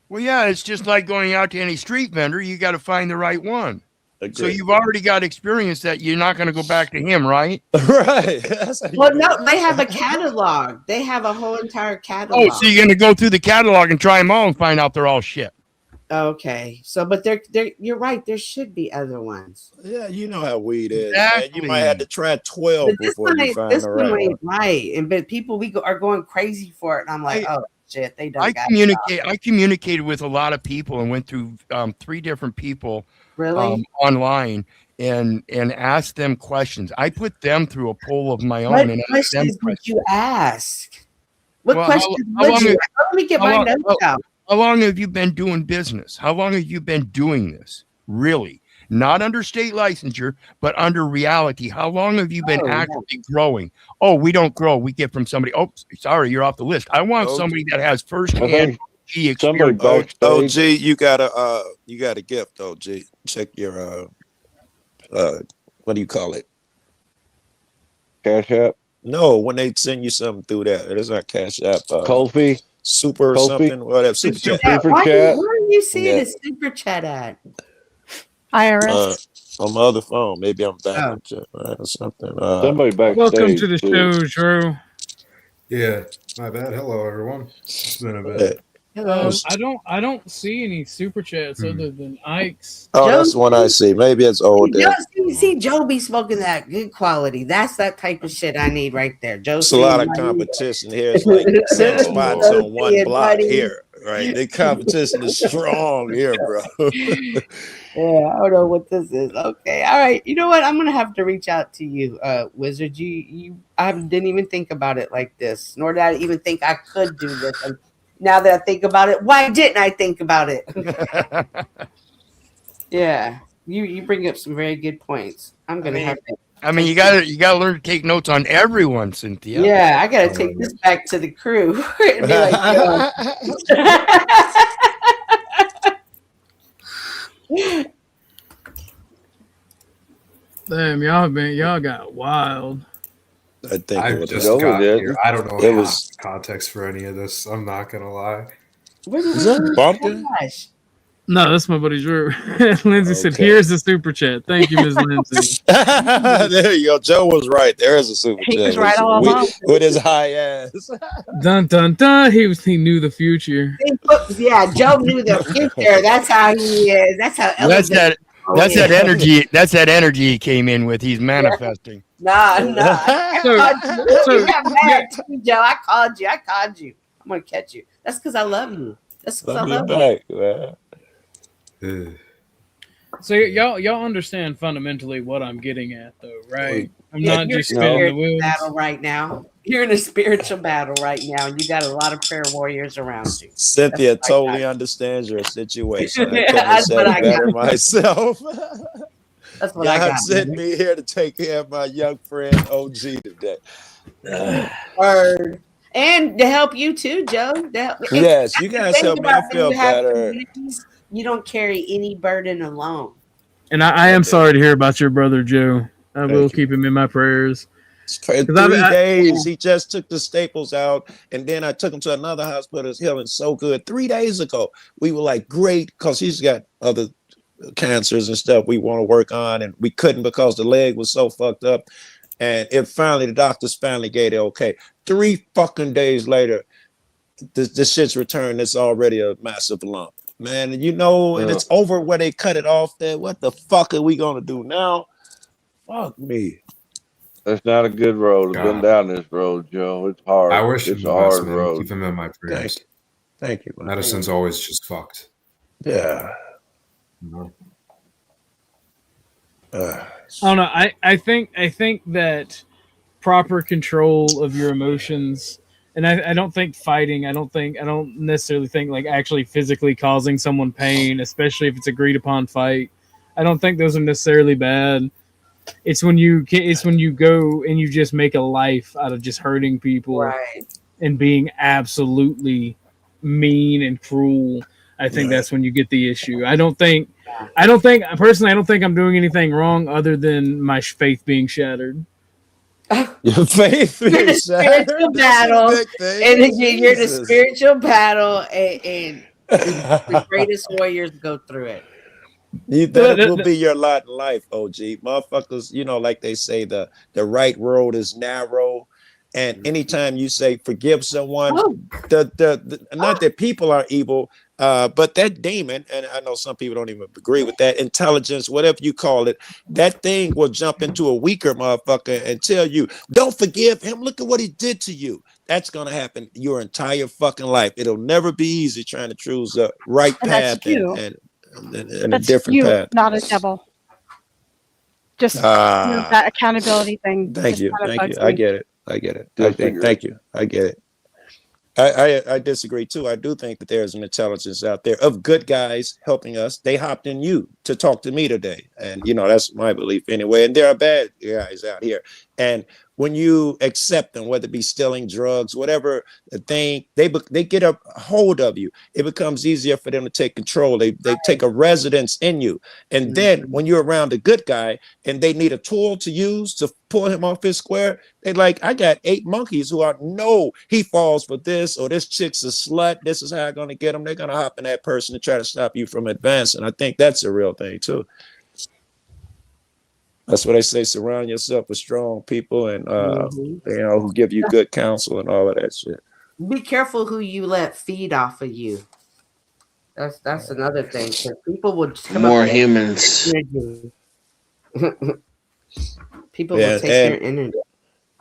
Well, yeah, it's just like going out to any street vendor. You got to find the right one. Agreed. So you've already got experience that you're not going to go back to him, right? Right. Well, no, they have a catalog. They have a whole entire catalog. Oh, so you're going to go through the catalog and try them all and find out they're all shit. Okay, so but you're right. There should be other ones. Yeah, you know how weed is. Exactly. Man. You might have to try 12 before you find the right one. Right, but people are going crazy for it, and I'm like, oh shit, they don't. I communicated with a lot of people and went through 3 different people online and asked them questions. I put them through a poll of my own. What and questions would you ask? What questions would you? Let me get my notes out. How long have you been doing business? How long have you been doing this? Really? Not under state licensure, but under reality. How long have you been actively growing? Oh, we don't grow. We get from somebody. Oh, sorry, you're off the list. I want somebody that has firsthand experience. OG, you got a gift, OG. Check your what do you call it? Cashapp? No, when they send you something through that, it is not Cashapp. Kofi? Super Kofi? Something, whatever. Super chat. Where are you seeing a super chat at? IRS. On my other phone. Maybe I'm back or something. Somebody backstage. Welcome to the show, Drew. Yeah, my bad. Hello, everyone. It's been a bit. Hello. I don't see any super chats other than Ike's. Oh, that's the one I see. Maybe it's old. See, Joe be smoking that good quality. That's that type of shit I need right there. Joe, it's a lot of competition here. It's like 10 spots on one block here, right? The competition is strong here, bro. Yeah, I don't know what this is. Okay, all right. You know what? I'm gonna have to reach out to you, Wizard. I didn't even think about it like this, nor did I even think I could do this. And now that I think about it, why didn't I think about it? Yeah, you bring up some very good points. I'm gonna have to. I mean, you gotta learn to take notes on everyone, Cynthia. Yeah, I gotta take this back to the crew and be like, Damn, y'all got wild. I think I just got here. I don't know context for any of this. I'm not gonna lie. Is that bumpkin? No, that's my buddy Drew. Lindsay said, Okay. "Here's the super chat." Thank you, Ms. Lindsay. There you go. Joe was right. There is a super He chat was right all along. with his high ass. Dun dun dun. He knew the future. Yeah, Joe knew the future. That's how he is. That's how. That's that. That's that energy. That's that energy he came in with. He's manifesting. Nah. So- You got mad too, Joe. I called you. I'm gonna catch you. That's because I love you. That's because I love you. Back, man. So y'all understand fundamentally what I'm getting at, though, right? I'm not You're just in a spinning the spiritual wheels. battle right now. You're in a spiritual battle right now, and you got a lot of prayer warriors around you. Cynthia That's what I totally got. understands your situation. I Yeah, couldn't have that's said what it I better got. myself. That's what I God got. sent man. me here to take care of my young friend OG today. Word. And to help you too, Joe. To help, Yes, you guys help me. I feel better. You don't carry any burden alone. And I am sorry to hear about your brother Joe. I will keep him in my prayers. For 3 days, he just took the staples out, and then I took him to another hospital. It's healing so good. 3 days ago, we were like, great, because he's got other cancers and stuff we want to work on, and we couldn't because the leg was so fucked up. And the doctors finally gave it okay. 3 fucking days later, the shit's returned. It's already a massive lump, man. And and it's over where they cut it off there. What the fuck are we gonna do now? Fuck me. That's not a good road. I've been down this road, Joe. It's hard. I wish him it's the a best, hard man. road. Keep him in my prayers. Thank you. Man. Medicine's always just fucked. Yeah. I don't know. I think that proper control of your emotions, and I don't think fighting. I don't necessarily think like actually physically causing someone pain, especially if it's agreed upon fight. I don't think those are necessarily bad. It's when you go and you just make a life out of just hurting people, right, and being absolutely mean and cruel. I think that's when you get the issue. I don't think personally I'm doing anything wrong other than my faith being shattered. Your faith You're in a being spiritual shattered? battle, That's a big thing. and you're in a Jesus. spiritual battle, and the greatest warriors go through it. That will be your lot in life, OG. Motherfuckers, like they say, the right road is narrow. And anytime you say forgive someone, not that people are evil, but that demon, and I know some people don't even agree with that, intelligence, whatever you call it, that thing will jump into a weaker motherfucker and tell you, don't forgive him. Look at what he did to you. That's going to happen your entire fucking life. It'll never be easy trying to choose the right path and a different path. Not a devil. Just that accountability thing. Thank you. Me. I get it. Thank you. I get it. I disagree too. I do think that there's an intelligence out there of good guys helping us. They hopped in you to talk to me today. And that's my belief anyway. And there are bad guys out here. And when you accept them, whether it be stealing drugs, whatever the thing, they get a hold of you. It becomes easier for them to take control. They take a residence in you. And then when you're around a good guy and they need a tool to use to pull him off his square, they're like, I got 8 monkeys who he falls for this, or this chick's a slut. This is how I'm going to get them. They're going to hop in that person to try to stop you from advancing. I think that's a real thing too. That's what I say. Surround yourself with strong people and, who give you good counsel and all of that shit. Be careful who you let feed off of you. That's another thing. People will come more up with humans. People will take your energy.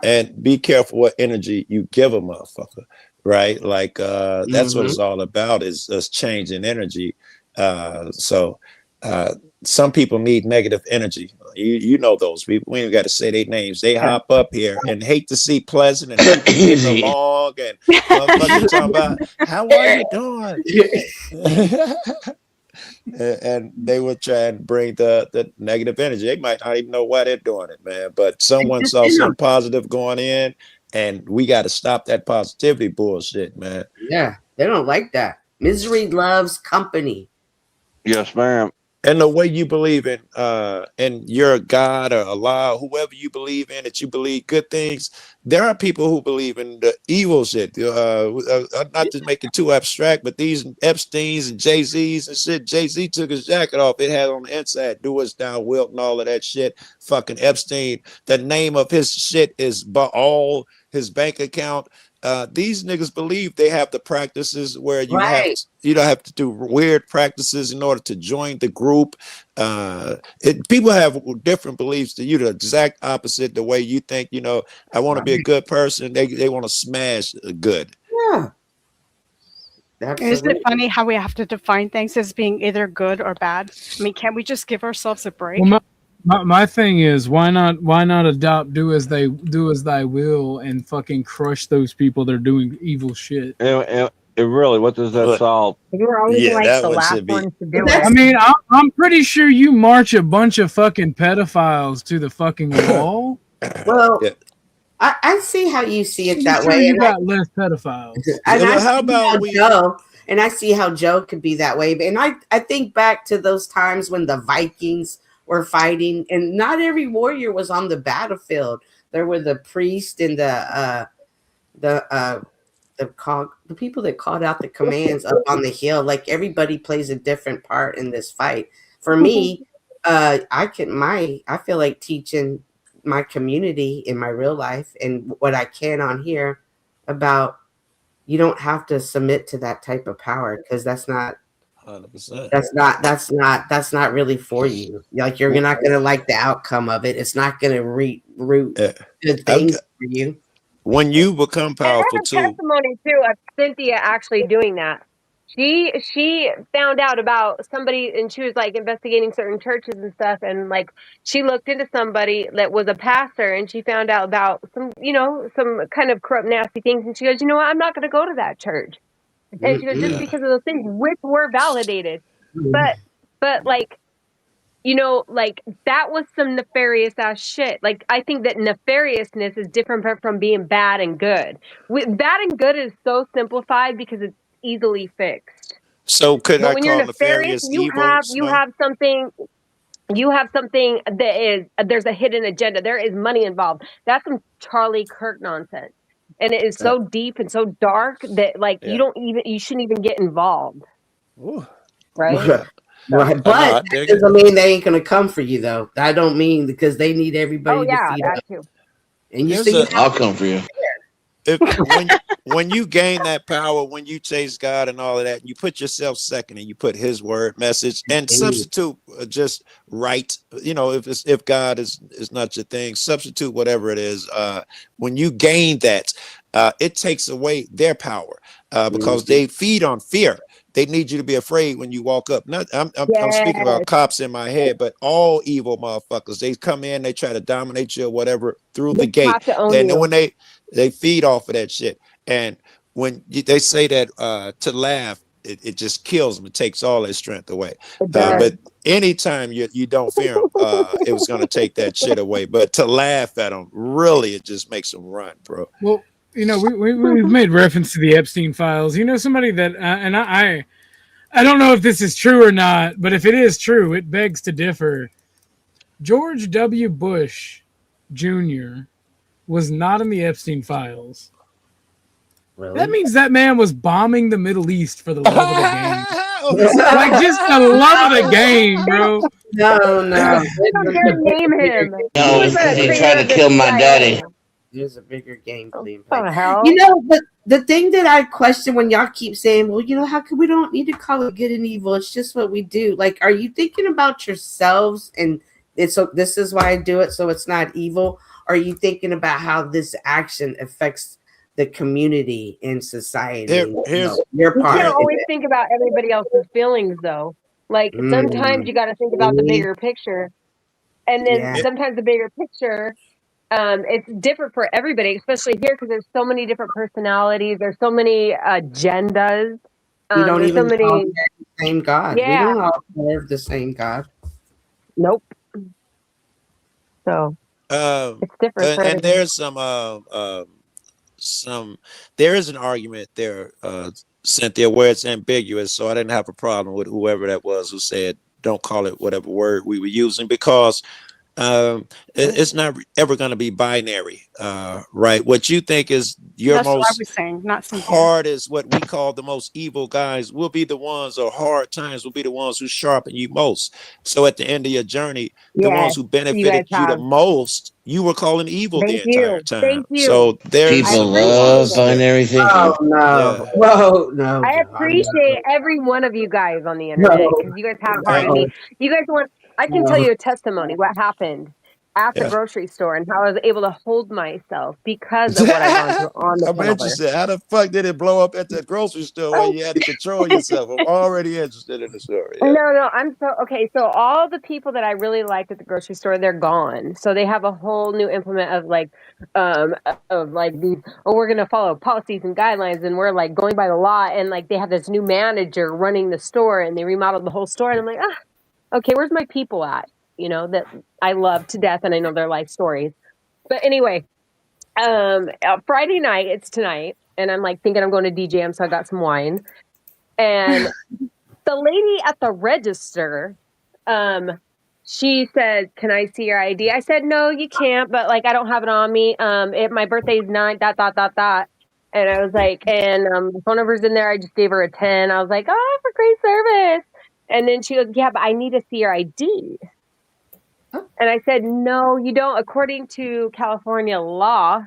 And be careful what energy you give a motherfucker, right? Like that's what it's all about, is us changing energy. Some people need negative energy. You know those people. We ain't got to say their names. They hop up here and hate to see pleasant and hate to get along and motherfuckers talking about, how are you doing? And they will try and bring the negative energy. They might not even know why they're doing it, man. But someone saw something positive going in, and we got to stop that positivity bullshit, man. Yeah, they don't like that. Misery loves company. Yes, ma'am. And the way you believe in your God or Allah, whoever you believe in, that you believe good things, there are people who believe in the evil shit. Not to make it too abstract, but these Epsteins and Jay-Z's and shit. Jay-Z took his jacket off. It had on the inside, "Do us down, Wilt," and all of that shit. Fucking Epstein. The name of his shit is Baal, his bank account. These niggas believe they have the practices where you don't have to do weird practices in order to join the group. People have different beliefs to you, the exact opposite. The way you think, I want to be a good person, they want to smash good. Yeah. Isn't it funny how we have to define things as being either good or bad? I mean, can't we just give ourselves a break? Well, my thing is, why not adopt do as thy will and fucking crush those people that are doing evil shit? And really, what does that solve? You're always like the last one to do it. I mean, I'm pretty sure you march a bunch of fucking pedophiles to the fucking wall. Well, I see how you see it that way. You got less pedophiles. And I see how Joe could be that way. And I think back to those times when the Vikings were fighting, and not every warrior was on the battlefield. There were the priest and the people that called out the commands up on the hill. Like, everybody plays a different part in this fight. For me, I feel like teaching my community in my real life and what I can on here about, you don't have to submit to that type of power, because that's not 100%. That's not really for you. Like, you're not going to like the outcome of it. It's not going to root good things for you. When you become powerful I have a testimony too of Cynthia actually doing that. She found out about somebody, and she was like investigating certain churches and stuff, and like she looked into somebody that was a pastor, and she found out about some kind of corrupt, nasty things, and she goes, I'm not going to go to that church. And she goes, just because of those things, which were validated. But like, like that was some nefarious ass shit. Like, I think that nefariousness is different from being bad and good. Bad and good is so simplified because it's easily fixed. So could but I when call you're nefarious nefarious, evil? You have something that is, there's a hidden agenda. There is money involved. That's some Charlie Kirk nonsense. And it is so deep and so dark that you shouldn't even get involved. Ooh. Right? Right. But that doesn't mean they ain't gonna come for you, though. I don't mean, because they need everybody to feed up. Too. And I'll come for you. When you gain that power, when you chase God and all of that, you put yourself second and you put His word, message, and substitute just right. If God is not your thing, substitute whatever it is. When you gain that, it takes away their power because they feed on fear. They need you to be afraid when you walk up. I'm speaking about cops in my head, but all evil motherfuckers. They come in, they try to dominate you or whatever through the gate. And when they feed off of that shit. And when they say that to laugh, it just kills them. It takes all their strength away. But anytime you don't fear them, it was going to take that shit away. But to laugh at them, really, it just makes them run, bro. Well, we've made reference to the Epstein files. Somebody that, and I don't know if this is true or not, but if it is true, it begs to differ. George W. Bush Jr. was not in the Epstein files. Really? That means that man was bombing the Middle East for the love of the game. Like, just the love of the game, bro. No. Don't dare name him. No, he tried to kill my daddy. There's a bigger game plan. What the hell? But the thing that I question when y'all keep saying, well, how come we don't need to call it good and evil? It's just what we do. Like, are you thinking about yourselves and this is why I do it, so it's not evil? Or are you thinking about how this action affects the community and society? You can't always think about everybody else's feelings, though. Like, sometimes you got to think about the bigger picture. And then sometimes the bigger picture, it's different for everybody, especially here, because there's so many different personalities. There's so many agendas. We don't even serve the same God. Yeah. We don't all serve the same God. Nope. So it's different. And there's there is an argument there, Cynthia, where it's ambiguous. So I didn't have a problem with whoever that was who said don't call it whatever word we were using, because it's not ever going to be binary, right? What you think is your That's what I most was saying, not Cynthia. hard is what we call the most evil guys will be the ones, or hard times will be the ones who sharpen you most. So at the end of your journey, the Yes, ones who you guys benefited you the have. most, you were calling evil the Thank entire you. time. Thank you. So there's I People some appreciate love nuance it. there. binary thinking. Oh no! Yeah. Whoa, no, I Joe. appreciate every one of you guys on the internet No, because you guys have heart in Thank me. you. You guys want, I can tell you a testimony what happened at the Yeah. grocery store and how I was able to hold myself because of what I've gone through on the I'm channel. interested. How the fuck did it blow up at the grocery store where you had to control yourself? I'm already interested in the story. Yeah. No, I'm so okay. So all the people that I really liked at the grocery store, they're gone. So they have a whole new implement of like these, oh, we're gonna follow policies and guidelines, and we're like going by the law, and like they have this new manager running the store, and they remodeled the whole store, and I'm like, okay, where's my people at? You know, that I love to death, and I know their life stories. But anyway, Friday night, it's tonight, and I'm like thinking I'm going to DJM, so I got some wine, and the lady at the register, she said, "Can I see your ID?" I said, "No, you can't, but like I don't have it on me. My birthday's 9, ... And I was like, and the phone number's in there. I just gave her a 10. I was like, oh, for great service. And then she goes, yeah, but I need to see your ID. And I said, no, you don't. According to California law,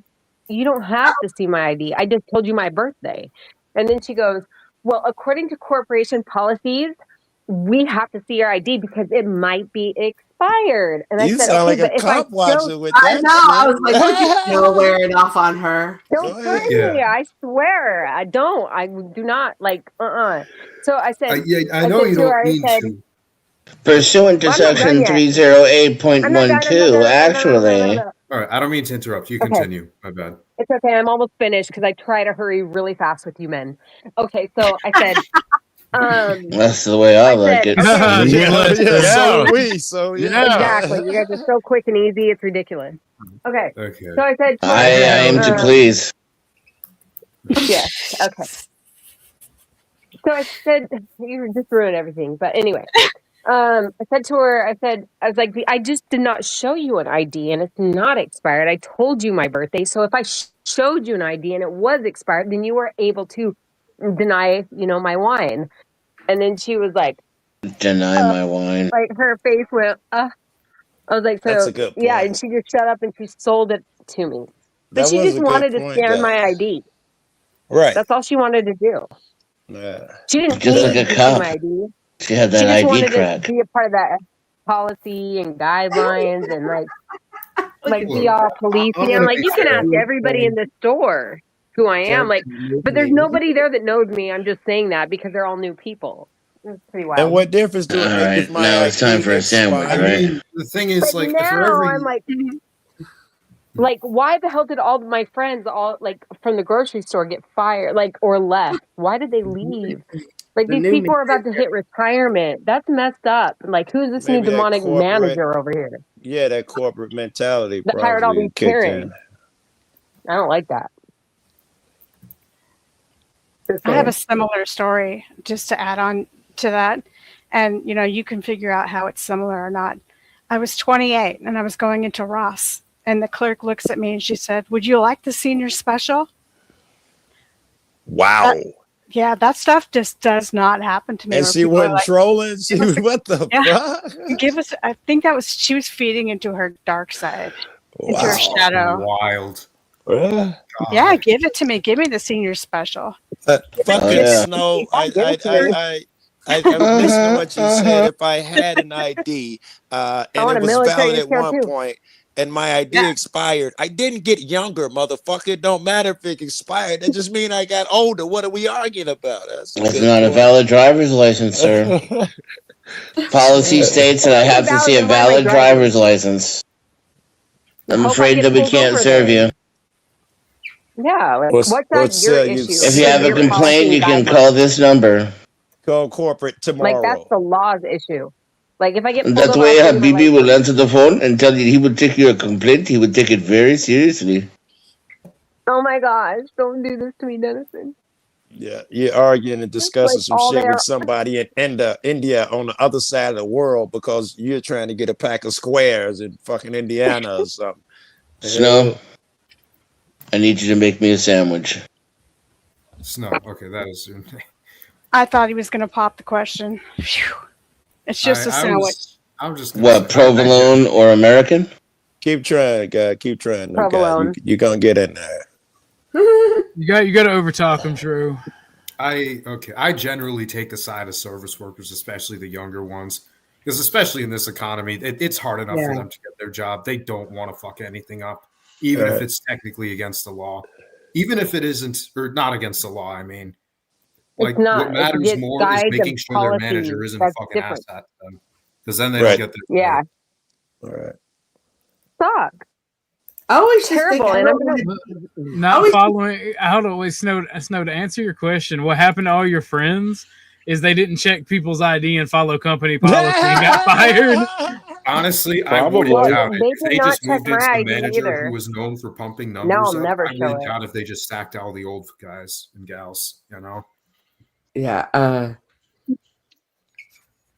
you don't have to see my ID. I just told you my birthday. And then she goes, well, according to corporation policies, we have to see your ID because it might be expired. And I You said, sound okay, like a but if I cop watcher don't, with I that know. I shit. was like, look at you wearing off on her. don't Go threaten ahead. me. Yeah. I swear, I don't. I do not like. So I said, Yeah, I I know said you to her, don't I mean said, to. Pursuant to well, I'm not done section yet. I'm not done. 308.12, actually. All right, I don't mean to interrupt. You Okay. continue. My bad. It's okay. I'm almost finished because I try to hurry really fast with you men. Okay, so I said, That's the way I like said, it. okay, Yeah, so do we. So yeah. exactly. You guys are so quick and easy. It's ridiculous. Okay, Okay. so I said, to her, I aim to please. yes, okay. So I said, you just ruined everything. But anyway, I said to her, I was like, I just did not show you an ID and it's not expired. I told you my birthday. So if I showed you an ID and it was expired, then you were able to deny, my wine. And then she was like, Deny my wine. like her face went, I was like, That's so a good yeah. point. And she just shut up and she sold it to me. But That she was just a good wanted to point, scan though. my ID. Right. That's all she wanted to do. Yeah. She didn't Just need like a to see cop. my ID. She had She that just ID wanted crack. to be a part of that policy and guidelines and like be all policey. I'm like, you can ask everybody in the store who I am. Like, but there's nobody there that knows me. I'm just saying that because they're all new people. It's pretty wild. And what difference do it All make if right, my now it's time ID for a sandwich, expired? I right? mean, the thing is, But like, now forever. I'm like, why the hell did all my friends all like from the grocery store get fired, like, or left? Why did they leave? Like, The these new people are about to hit retirement. That's messed up. Like, who's this new Maybe that demonic corporate, manager over here yeah, that corporate mentality that hired all probably these kicked Karens? in. I don't like that. I have a similar story just to add on to that. And, you can figure out how it's similar or not. I was 28 and I was going into Ross. And the clerk looks at me and she said, would you like the senior special? Wow. Yeah, that stuff just does not happen to me. And where she people are wasn't like, trolling. She was, what the fuck? give us, I think she was feeding into her dark side, into her shadow. Wild. Yeah, give it to me. Give me the senior special. Fucking Snow. I listened to what you said. If I had an ID and it was valid at one point and my ID expired, I didn't get younger, motherfucker. It don't matter if it expired. That just means I got older. What are we arguing about? That's not a valid driver's license, sir. Policy states that I have to see a valid driver's license. I'm afraid that we can't serve you. Yeah, like, what's your issue? If you have a complaint, you can call this number. Call corporate tomorrow. Like, that's the law's issue. Like, if I get That's the way Habibi will answer the phone and tell you he would take your complaint. He would take it very seriously. Oh my gosh, don't do this to me, Denison. Yeah, you're arguing and discussing Like some all shit their with somebody in India on the other side of the world because you're trying to get a pack of squares in fucking Indiana or something. Snow, I need you to make me a sandwich. Snow. Okay, that is. I thought he was going to pop the question. Phew. It's just a sandwich. I'm just what, provolone or American? Keep trying, guy. Keep trying, guy. Provolone. You're gonna get in there. You got to overtalk him, True. I generally take the side of service workers, especially the younger ones, because especially in this economy, it's hard enough for them to get their job. They don't want to fuck anything up, even if it's technically against the law, even if it isn't or not against the law. I mean, like what matters more is making sure their manager isn't a fucking asset to them, because then they don't get their yeah. All right. Suck. I always terrible. And I'm gonna not following. Hold on, wait, Snow. To answer your question, what happened to all your friends is they didn't check people's ID and follow company policy and got fired. Honestly, I wouldn't doubt it. If they just moved into the manager who was known for pumping numbers up, I wouldn't doubt if they just sacked all the old guys and gals, you know? Yeah.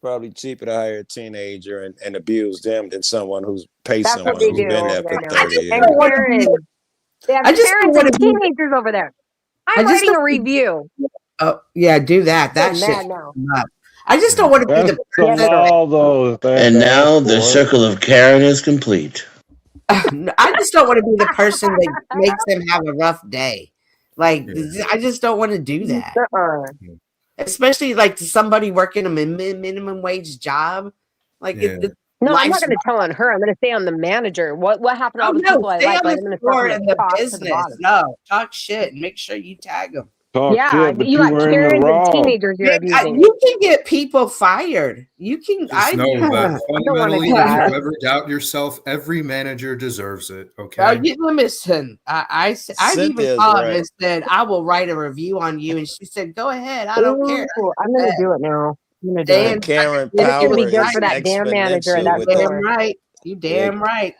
Probably cheaper to hire a teenager and abuse them than someone who's paid someone who's been there for 30 years. And Karen, they have parents and teenagers over there. I'm writing a review. Oh yeah, do that. That shit. Now. I just don't want to be the person. And now the circle of Karen is complete. I just don't want to be the person that makes them have a rough day. Like I just don't want to do that. Especially like somebody working a minimum wage job. Like no, I'm not going to tell on her. I'm going to say on the manager. What happened to all the people I like? I'm going to start in the business. No, talk shit and make sure you tag them. Yeah, you got Karens and teenagers you're abusing. You can get people fired. You can. Just know that fundamentally, if you ever doubt yourself, every manager deserves it. Okay. Listen, I even called her and said I will write a review on you, and she said, "Go ahead, I don't care." I'm going to do it now. I'm going to do it. Karen It's going to be Power good is for that damn manager at that Damn store. right. You damn right.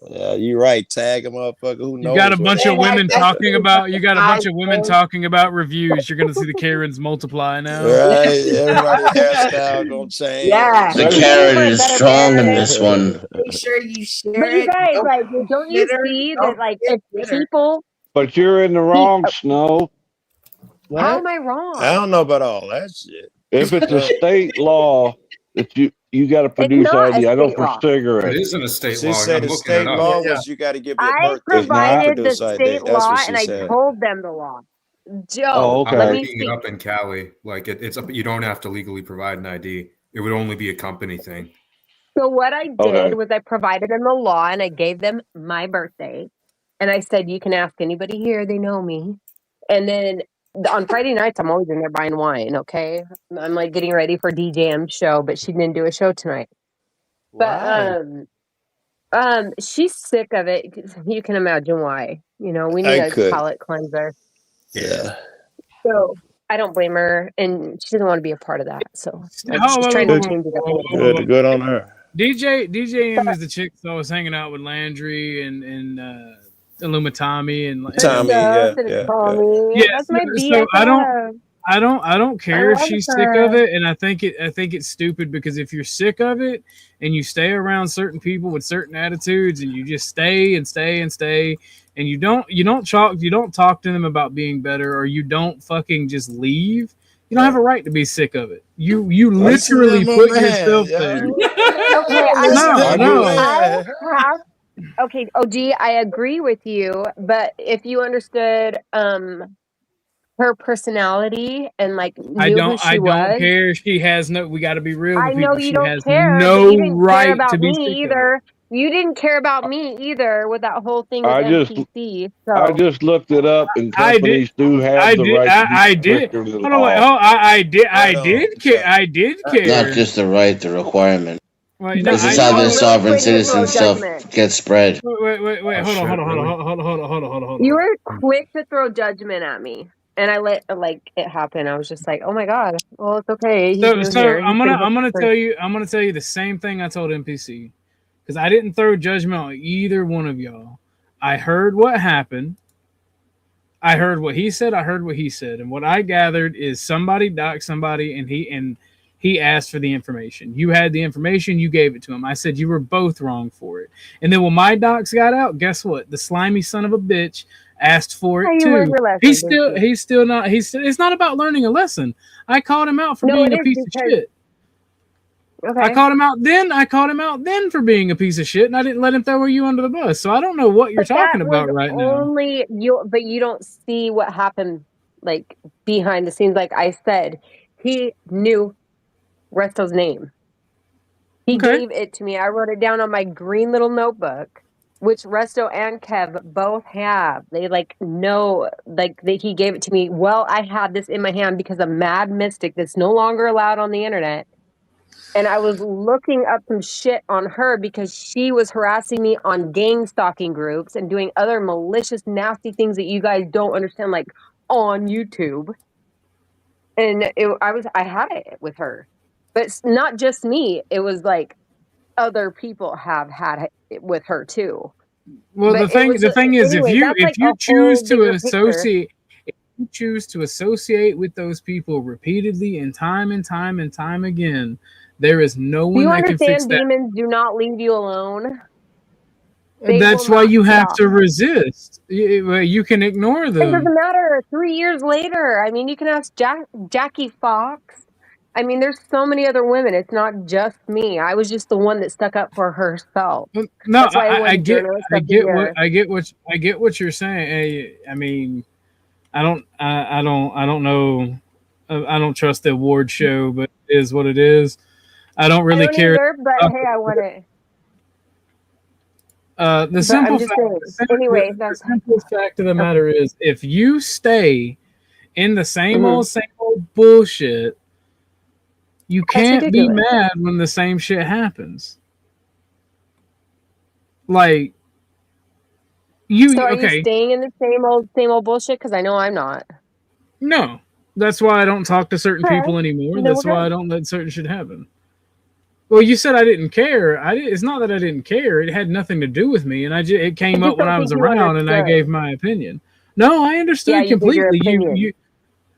Yeah, you're right. Tag a motherfucker. Who knows? You got a bunch of women talking about. You got a bunch of women talking about reviews. You're gonna see the Karens multiply now. Right, everybody hairstyle gonna change. Yeah, the Karen is strong in this one. Make sure you share But you it. guys, like, don't you see that, like, if people? But you're in the wrong, Snow. How am I wrong? I don't know about all that shit. If it's a state law that you got to produce ID, I know for cigarettes. It isn't a state She law. said I'm the looking state it up. law was you got to give your I birthday. provided the produce ID. state That's law, what she and I said. told them the law. Joe, Oh, okay. let I'm me looking see. it up in Cali. Like it's up. You don't have to legally provide an ID. It would only be a company thing. So what I did was I provided them the law, and I gave them my birthday, and I said, "You can ask anybody here; they know me." And then on Friday nights, I'm always in there buying wine. Okay, I'm like getting ready for DJM's show, but she didn't do a show tonight. But she's sick of it. You can imagine why. You know, we need a palate cleanser. Yeah. So I don't blame her, and she doesn't want to be a part of that. So she's trying to change it. Good on her. DJM is the chick that was hanging out with Landry and Illumitami and Tommy. That's my so I don't care if she's sick of it, and I think it's stupid because if you're sick of it and you stay around certain people with certain attitudes and you just stay and you don't talk to them about being better, or you don't fucking just leave, you don't have a right to be sick of it. You literally put yourself there. Okay, OG, I agree with you, but if you understood her personality and like I don't care. She has no. We got to be real. I know you don't care. No you didn't right care about to be me either. You didn't care about me either with that whole thing with NPC. So I just looked it up, and companies do have the right. I did. I did care. I did care. Not just the right, the requirement. Right, this is how this sovereign citizen stuff gets spread. Wait. Hold on. You were quick to throw judgment at me, and I let it happen. I was just like, "Oh my god, well, it's okay." So I'm gonna tell you the same thing I told NPC, because I didn't throw judgment on either one of y'all. I heard what happened. I heard what he said. I heard what he said, and what I gathered is somebody doxed somebody, and he asked for the information. You had the information. You gave it to him. I said you were both wrong for it. And then when my docs got out, guess what? The slimy son of a bitch asked for it too. He's still not. It's not about learning a lesson. I called him out for being a piece of shit. Okay. I called him out then. I called him out then for being a piece of shit, and I didn't let him throw you under the bus. So I don't know what you're talking about right now. But you don't see what happened like behind the scenes. Like I said, he knew Resto's name. He gave it to me. I wrote it down on my green little notebook, which Resto and Kev both have. They know he gave it to me. Well, I had this in my hand because a mad mystic that's no longer allowed on the internet. And I was looking up some shit on her because she was harassing me on gang stalking groups and doing other malicious, nasty things that you guys don't understand, like on YouTube. And I had it with her, but it's not just me. It was like other people have had it with her too. Well, the thing is, if you choose to associate. If you choose to associate with those people repeatedly and time again, there is no one that can fix that. Demons do not leave you alone. That's why you have to resist. You can ignore them. It doesn't matter. 3 years later, I mean, you can ask Jackie Fox. I mean, there's so many other women. It's not just me. I was just the one that stuck up for herself. No, I get what you're saying. I mean, I don't know. I don't trust the award show, but it is what it is. I don't really care. Either, but hey, I want it. The simple fact of the matter is, if you stay in the same old bullshit, you can't be mad when the same shit happens. Like you, so are you staying in the same old bullshit? Because I know I'm not. No, that's why I don't talk to certain people anymore. That's why I don't let certain shit happen. Well, you said I didn't care. It's not that I didn't care. It had nothing to do with me, and it came up when I was around, and I gave my opinion. No, I understood completely.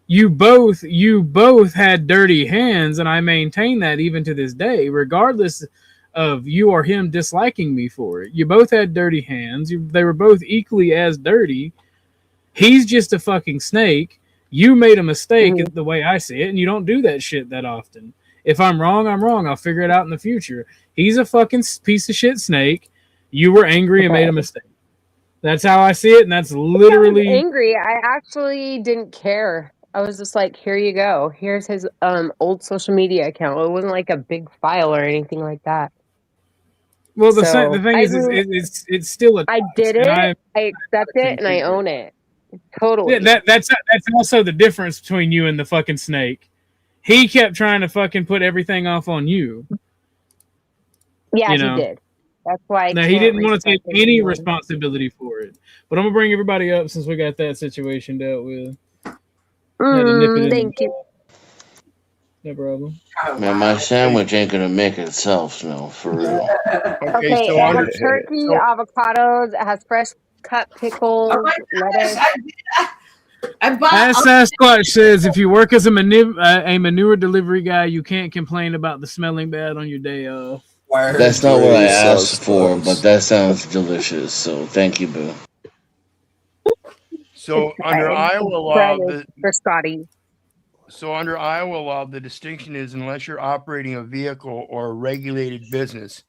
You both had dirty hands, and I maintain that even to this day, regardless of you or him disliking me for it. You both had dirty hands. They were both equally as dirty. He's just a fucking snake. You made a mistake the way I see it, and you don't do that shit that often. If I'm wrong, I'm wrong. I'll figure it out in the future. He's a fucking piece of shit snake. You were angry and made a mistake. That's how I see it, and that's literally... I was angry. I actually didn't care. I was just like, here you go. Here's his old social media account. It wasn't like a big file or anything like that. Well, the thing is, it's still a... I did it, I accept it, and I own it. Totally. Yeah, that's also the difference between you and the fucking snake. He kept trying to fucking put everything off on you. Yeah, he did. That's why. Now, he didn't want to take any responsibility for it. But I'm going to bring everybody up since we got that situation dealt with. Thank you. No problem. Man, my sandwich ain't going to make itself, no, for real. Okay, so it has turkey, avocados, it has fresh cut pickles, lettuce. As Sasquatch says, if you work as a manure delivery guy, you can't complain about the smelling bad on your day off. That's not what I asked for, but that sounds delicious. So thank you, Boo. So under Iowa law, under Iowa law, the distinction is unless you're operating a vehicle or a regulated business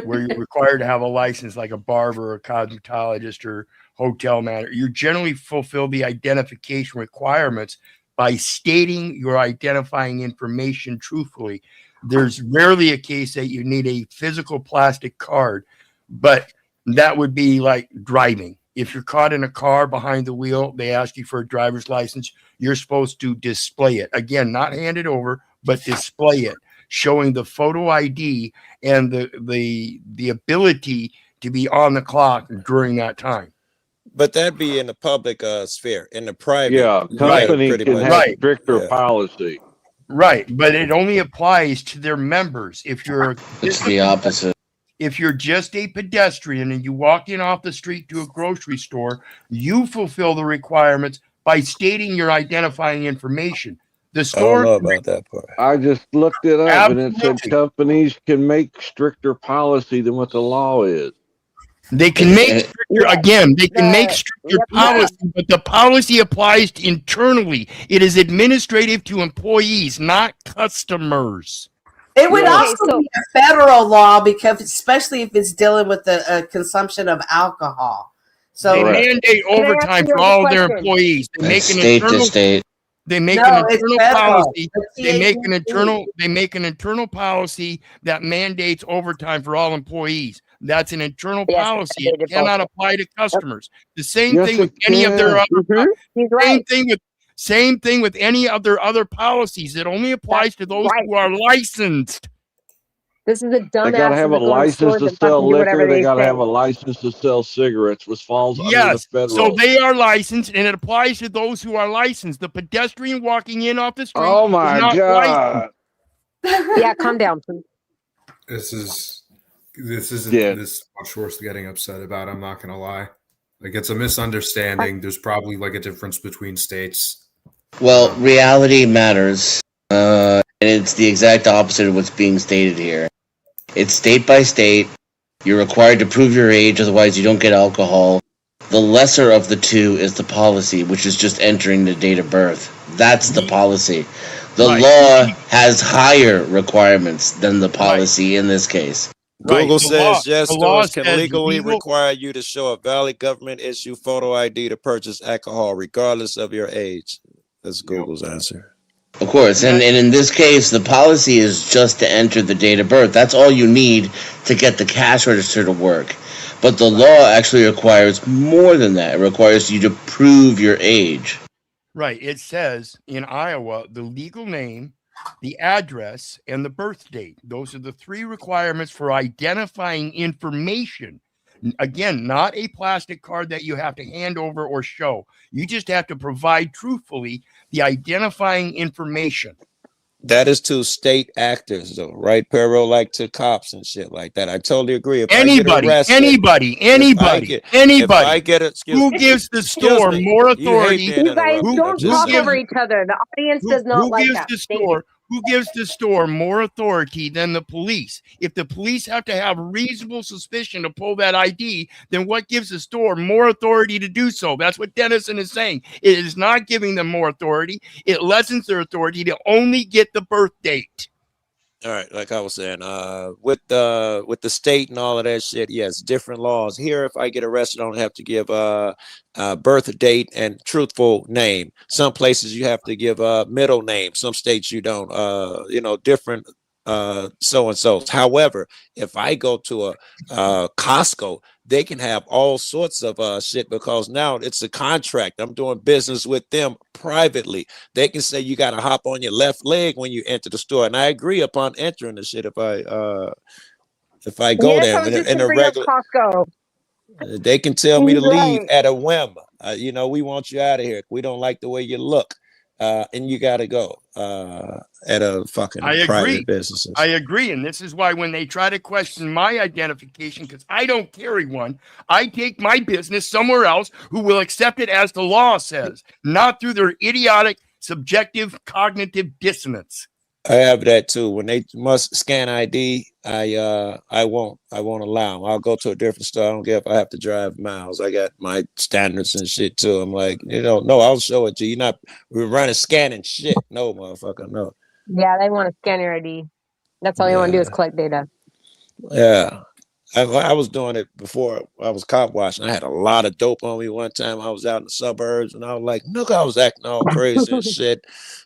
where you're required to have a license, like a barber, or a cosmetologist, or hotel manager, you generally fulfill the identification requirements by stating your identifying information truthfully. There's rarely a case that you need a physical plastic card, but that would be like driving. If you're caught in a car behind the wheel, they ask you for a driver's license. You're supposed to display it. Again, not hand it over, but display it, showing the photo ID and the ability to be on the clock during that time. But that'd be in the public sphere. In the private, company can have stricter policy. Right, but it only applies to their members. If you're, it's the opposite. if you're just a pedestrian and you walk in off the street to a grocery store, you fulfill the requirements by stating your identifying information. The I store. don't know about that part. I just looked it up, and it said Absolutely. companies can make stricter policy than what the law is. They can make stricter, again, they can make stricter policy, but the policy applies internally. It is administrative to employees, not customers. It would also be a federal law, because especially if it's dealing with the consumption of alcohol. So they mandate overtime for all their employees. They make an internal state. They make an internal policy. They make an internal policy that mandates overtime for all employees. That's an internal policy. It cannot apply to customers. The same thing with any of their other. Same thing with any of their other policies. It only applies to those who are licensed. This is a dumbass. They gotta have a license to sell liquor. They gotta have a license to sell cigarettes, which falls under the federal. So they are licensed, and it applies to those who are licensed. The pedestrian walking in off the street. Oh my God! Yeah, calm down, please. This is much worse getting upset about. I'm not gonna lie. Like, it's a misunderstanding. There's probably like a difference between states. Well, reality matters. And it's the exact opposite of what's being stated here. It's state by state. You're required to prove your age, otherwise you don't get alcohol. The lesser of the two is the policy, which is just entering the date of birth. That's the policy. The law has higher requirements than the policy in this case. Google says yes, stores can legally require you to show a valid government-issued photo ID to purchase alcohol, regardless of your age. That's Google's answer. Of course, and in this case, the policy is just to enter the date of birth. That's all you need to get the cash register to work. But the law actually requires more than that. It requires you to prove your age. Right. It says in Iowa, the legal name, the address, and the birth date. Those are the three requirements for identifying information. Again, not a plastic card that you have to hand over or show. You just have to provide truthfully the identifying information. That is to state actors, though, right? Perro, like to cops and shit like that. I totally agree. If Anybody. If I get it, who gives the store more authority? You guys don't talk over each other. The audience does not like that. Who gives the store more authority than the police? If the police have to have reasonable suspicion to pull that ID, then what gives the store more authority to do so? That's what Dennison is saying. It is not giving them more authority. It lessens their authority to only get the birth date. All right, like I was saying, with the state and all of that shit, yes, different laws. Here, if I get arrested, I don't have to give birth date and truthful name. Some places you have to give middle name. Some states you don't. Different so and so. However, if I go to a Costco, they can have all sorts of shit, because now it's a contract. I'm doing business with them privately. They can say you got to hop on your left leg when you enter the store, and I agree upon entering the shit. If I go there in a regular Costco, they can tell me to leave at a whim. We want you out of here. We don't like the way you look. And you got to go at a fucking private business. I agree. And this is why when they try to question my identification, because I don't carry one, I take my business somewhere else who will accept it as the law says, not through their idiotic, subjective, cognitive dissonance. I have that too. When they must scan ID, I won't allow them. I'll go to a different store. I don't care if I have to drive miles. I got my standards and shit too. I'm like, no, I'll show it to you. We're running scanning shit. No, motherfucker, no. Yeah, they want to scan your ID. That's all you want to do is collect data. Yeah. I was doing it before I was cop watching. I had a lot of dope on me one time. I was out in the suburbs and I was like, look, I was acting all crazy and shit.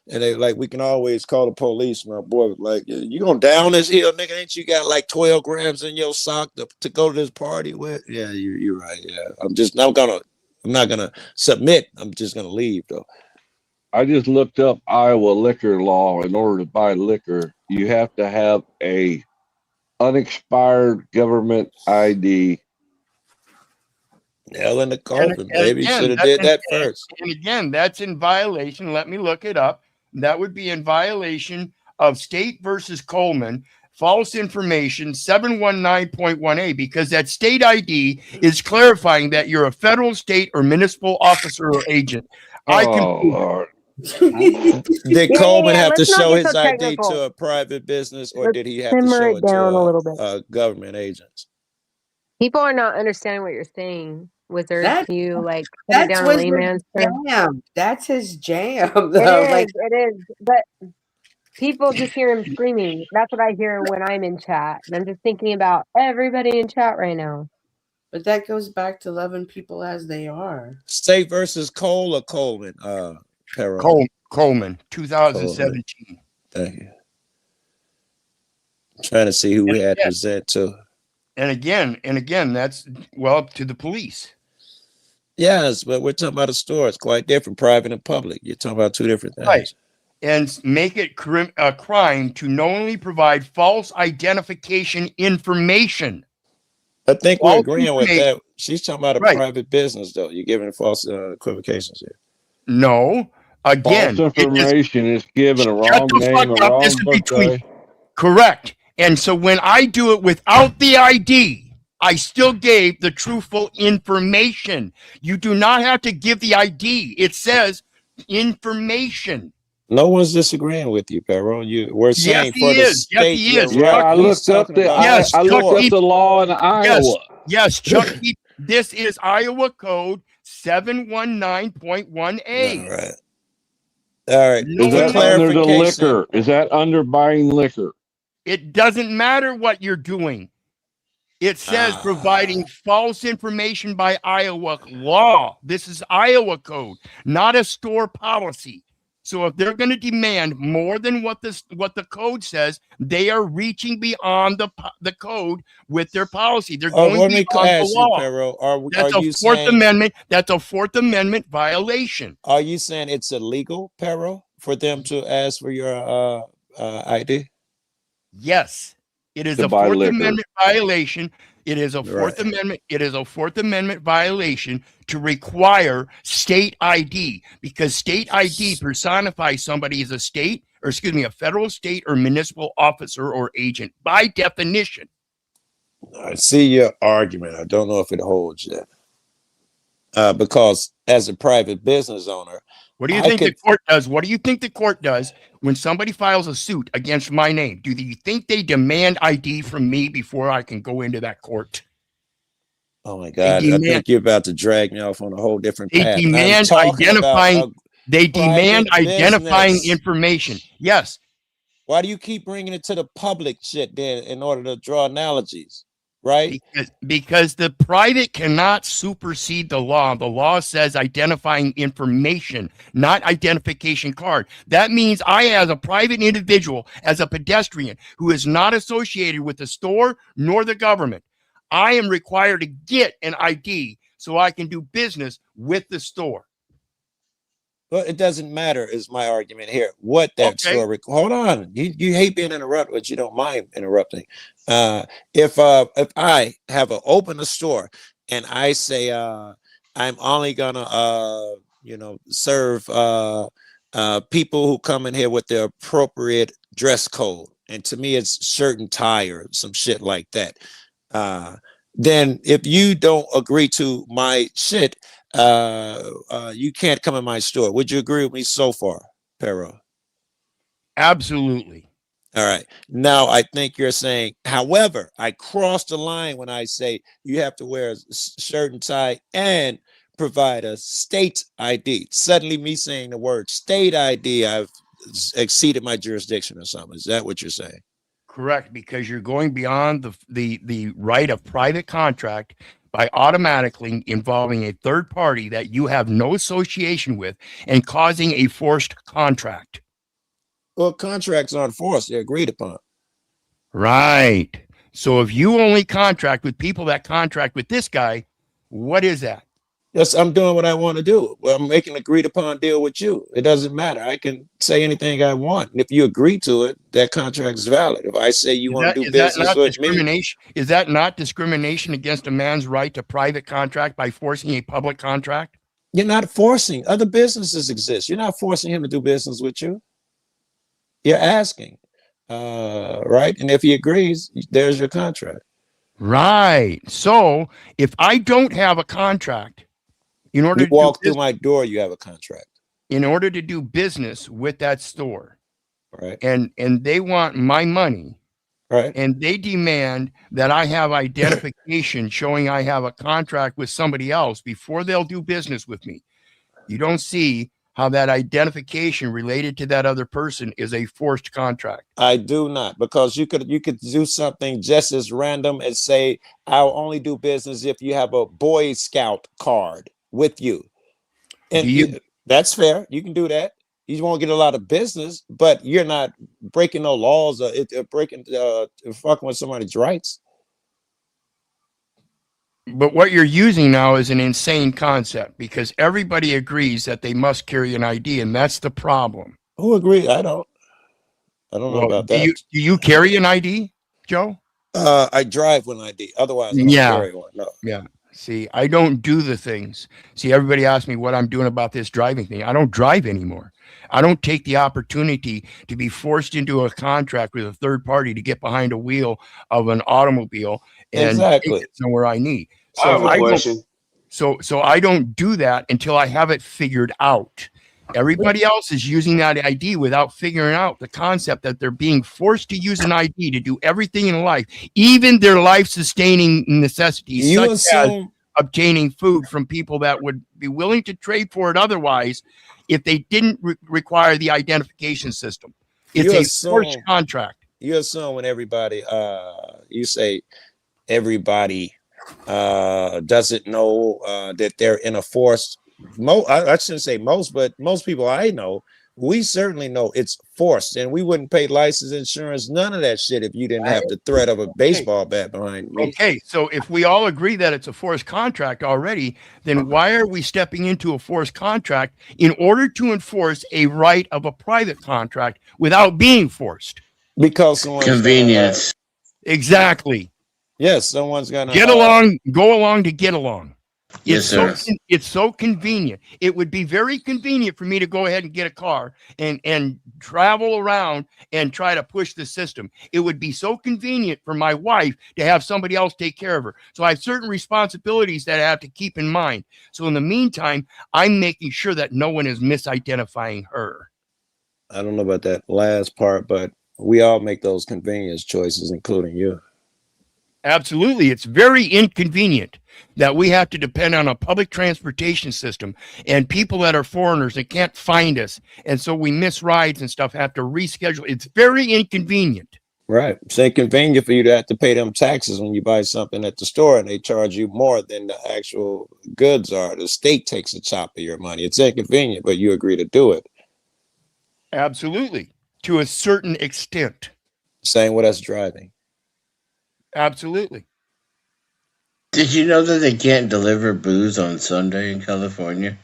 And they like, we can always call the police. My boy was like, you gonna down this hill, nigga? Ain't you got like 12 grams in your sock to go to this party with? Yeah, you're right. Yeah. I'm not gonna submit. I'm just gonna leave though. I just looked up Iowa liquor law. In order to buy liquor, you have to have a unexpired government ID. Hell in the coffin, baby. Should have did that first. And again, that's in violation. Let me look it up. That would be in violation of State versus Coleman, false information 719.1a, because that state ID is clarifying that you're a federal, state, or municipal officer or agent. Lord. Did Coleman have to let's not show get his so ID technical. to a private business, or Let's did he have to simmer show it it to down a little bit. government agents? People are not understanding what you're saying. Wizard, That- can you like put it That's down in Wizard's layman's terms? jam. That's his jam, It though. is, Like, it is. But people just hear him screaming. That's what I hear when I'm in chat. And I'm just thinking about everybody in chat right now. but that goes back to loving people as they are. State versus Cole or Coleman? Perro. Coleman, 2017. Coleman. Thank you. I'm trying to see who we had present to. And again, that's to the police. Yes, but we're talking about a store. It's quite different, private and public. You're talking about two different things. Right. And make it a crime to knowingly provide false identification information. I think we're agreeing with that. She's talking about a private business, though. You're giving false equivocations here. No. Again, false information is given a wrong name, a wrong birthday. Correct. And so when I do it without the ID, I still gave the truthful information. You do not have to give the ID. It says information. No one's disagreeing with you, Perro. We're saying for the state. Yes, he is. Yeah, I looked up the law in Iowa. Yes, Chuck. This is Iowa Code 719.1a. All right. Is that under the liquor? Is that under buying liquor? It doesn't matter what you're doing. It says providing false information by Iowa law. This is Iowa Code, not a store policy. So if they're going to demand more than what the code says, they are reaching beyond the code with their policy. They're going beyond the law. That's a Fourth Amendment. That's a Fourth Amendment violation. Are you saying it's illegal, Perro, for them to ask for your ID? Yes, it is a Fourth Amendment violation. It is a Fourth Amendment. It is a Fourth Amendment violation to require state ID, because state ID personifies somebody as a federal, state, or municipal officer or agent by definition. I see your argument. I don't know if it holds yet. Because as a private business owner, what do you think the court does? What do you think the court does when somebody files a suit against my name? Do you think they demand ID from me before I can go into that court? Oh my God! I think you're about to drag me off on a whole different path. They demand identifying information. Yes. Why do you keep bringing it to the public shit then in order to draw analogies? Right? Because the private cannot supersede the law. The law says identifying information, not identification card. That means I, as a private individual, as a pedestrian who is not associated with the store nor the government, I am required to get an ID so I can do business with the store. Well, it doesn't matter, is my argument here. What that store hold on. You hate being interrupted, but you don't mind interrupting. If I have open a store and I say I'm only gonna serve people who come in here with the appropriate dress code, and to me it's shirt and tie or some shit like that. Then if you don't agree to my shit, you can't come in my store. Would you agree with me so far, Perro? Absolutely. All right. Now I think you're saying, however, I crossed the line when I say you have to wear a shirt and tie and provide a state ID. Suddenly me saying the word state ID, I've exceeded my jurisdiction or something. Is that what you're saying? Correct, because you're going beyond the right of private contract by automatically involving a third party that you have no association with and causing a forced contract. Well, contracts aren't forced, they're agreed upon. Right. So if you only contract with people that contract with this guy, what is that? Yes, I'm doing what I want to do. Well, I'm making an agreed upon deal with you. It doesn't matter. I can say anything I want. And if you agree to it, that contract is valid. If I say you want to do business with me. Is that not discrimination against a man's right to private contract by forcing a public contract? You're not forcing. Other businesses exist. You're not forcing him to do business with you. You're asking. Right? And if he agrees, there's your contract. Right. So if I don't have a contract, in order You to do walk through business, my door, you have a contract. in order to do business with that store, Right. and they want my money, Right. and they demand that I have identification showing I have a contract with somebody else before they'll do business with me. You don't see how that identification related to that other person is a forced contract. I do not, because you could do something just as random as say, I'll only do business if you have a Boy Scout card with you. And that's fair. You can do that. You won't get a lot of business, but you're not breaking no laws or breaking fucking with somebody's rights. But what you're using now is an insane concept, because everybody agrees that they must carry an ID, and that's the problem. Who agrees? I don't know about that. Do you carry an ID, Joe? I drive with an ID. Otherwise, I don't carry one. No. Yeah. See, I don't do the things. See, everybody asks me what I'm doing about this driving thing. I don't drive anymore. I don't take the opportunity to be forced into a contract with a third party to get behind a wheel of an automobile and take it somewhere I need. So I have a question. So I don't do that until I have it figured out. Everybody else is using that ID without figuring out the concept that they're being forced to use an ID to do everything in life, even their life-sustaining necessities, such as obtaining food from people that would be willing to trade for it otherwise if they didn't require the identification system. It's a forced contract. You assume when everybody, you say everybody doesn't know that they're in a forced. I shouldn't say most, but most people I know, we certainly know it's forced, and we wouldn't pay license insurance, none of that shit, if you didn't have the threat of a baseball bat behind me. Okay, so if we all agree that it's a forced contract already, then why are we stepping into a forced contract in order to enforce a right of a private contract without being forced? Because someone's convenience. Exactly. Yes, someone's gonna get along, go along to get along. Yes, sir. It's so convenient. It would be very convenient for me to go ahead and get a car and travel around and try to push the system. It would be so convenient for my wife to have somebody else take care of her. So I have certain responsibilities that I have to keep in mind. So in the meantime, I'm making sure that no one is misidentifying her. I don't know about that last part, but we all make those convenience choices, including you. Absolutely. It's very inconvenient that we have to depend on a public transportation system and people that are foreigners that can't find us. And so we miss rides and stuff, have to reschedule. It's very inconvenient. Right. It's inconvenient for you to have to pay them taxes when you buy something at the store, and they charge you more than the actual goods are. The state takes a chop of your money. It's inconvenient, but you agree to do it. Absolutely. To a certain extent. Same with us driving. Absolutely. Did you know that they can't deliver booze on Sunday in California?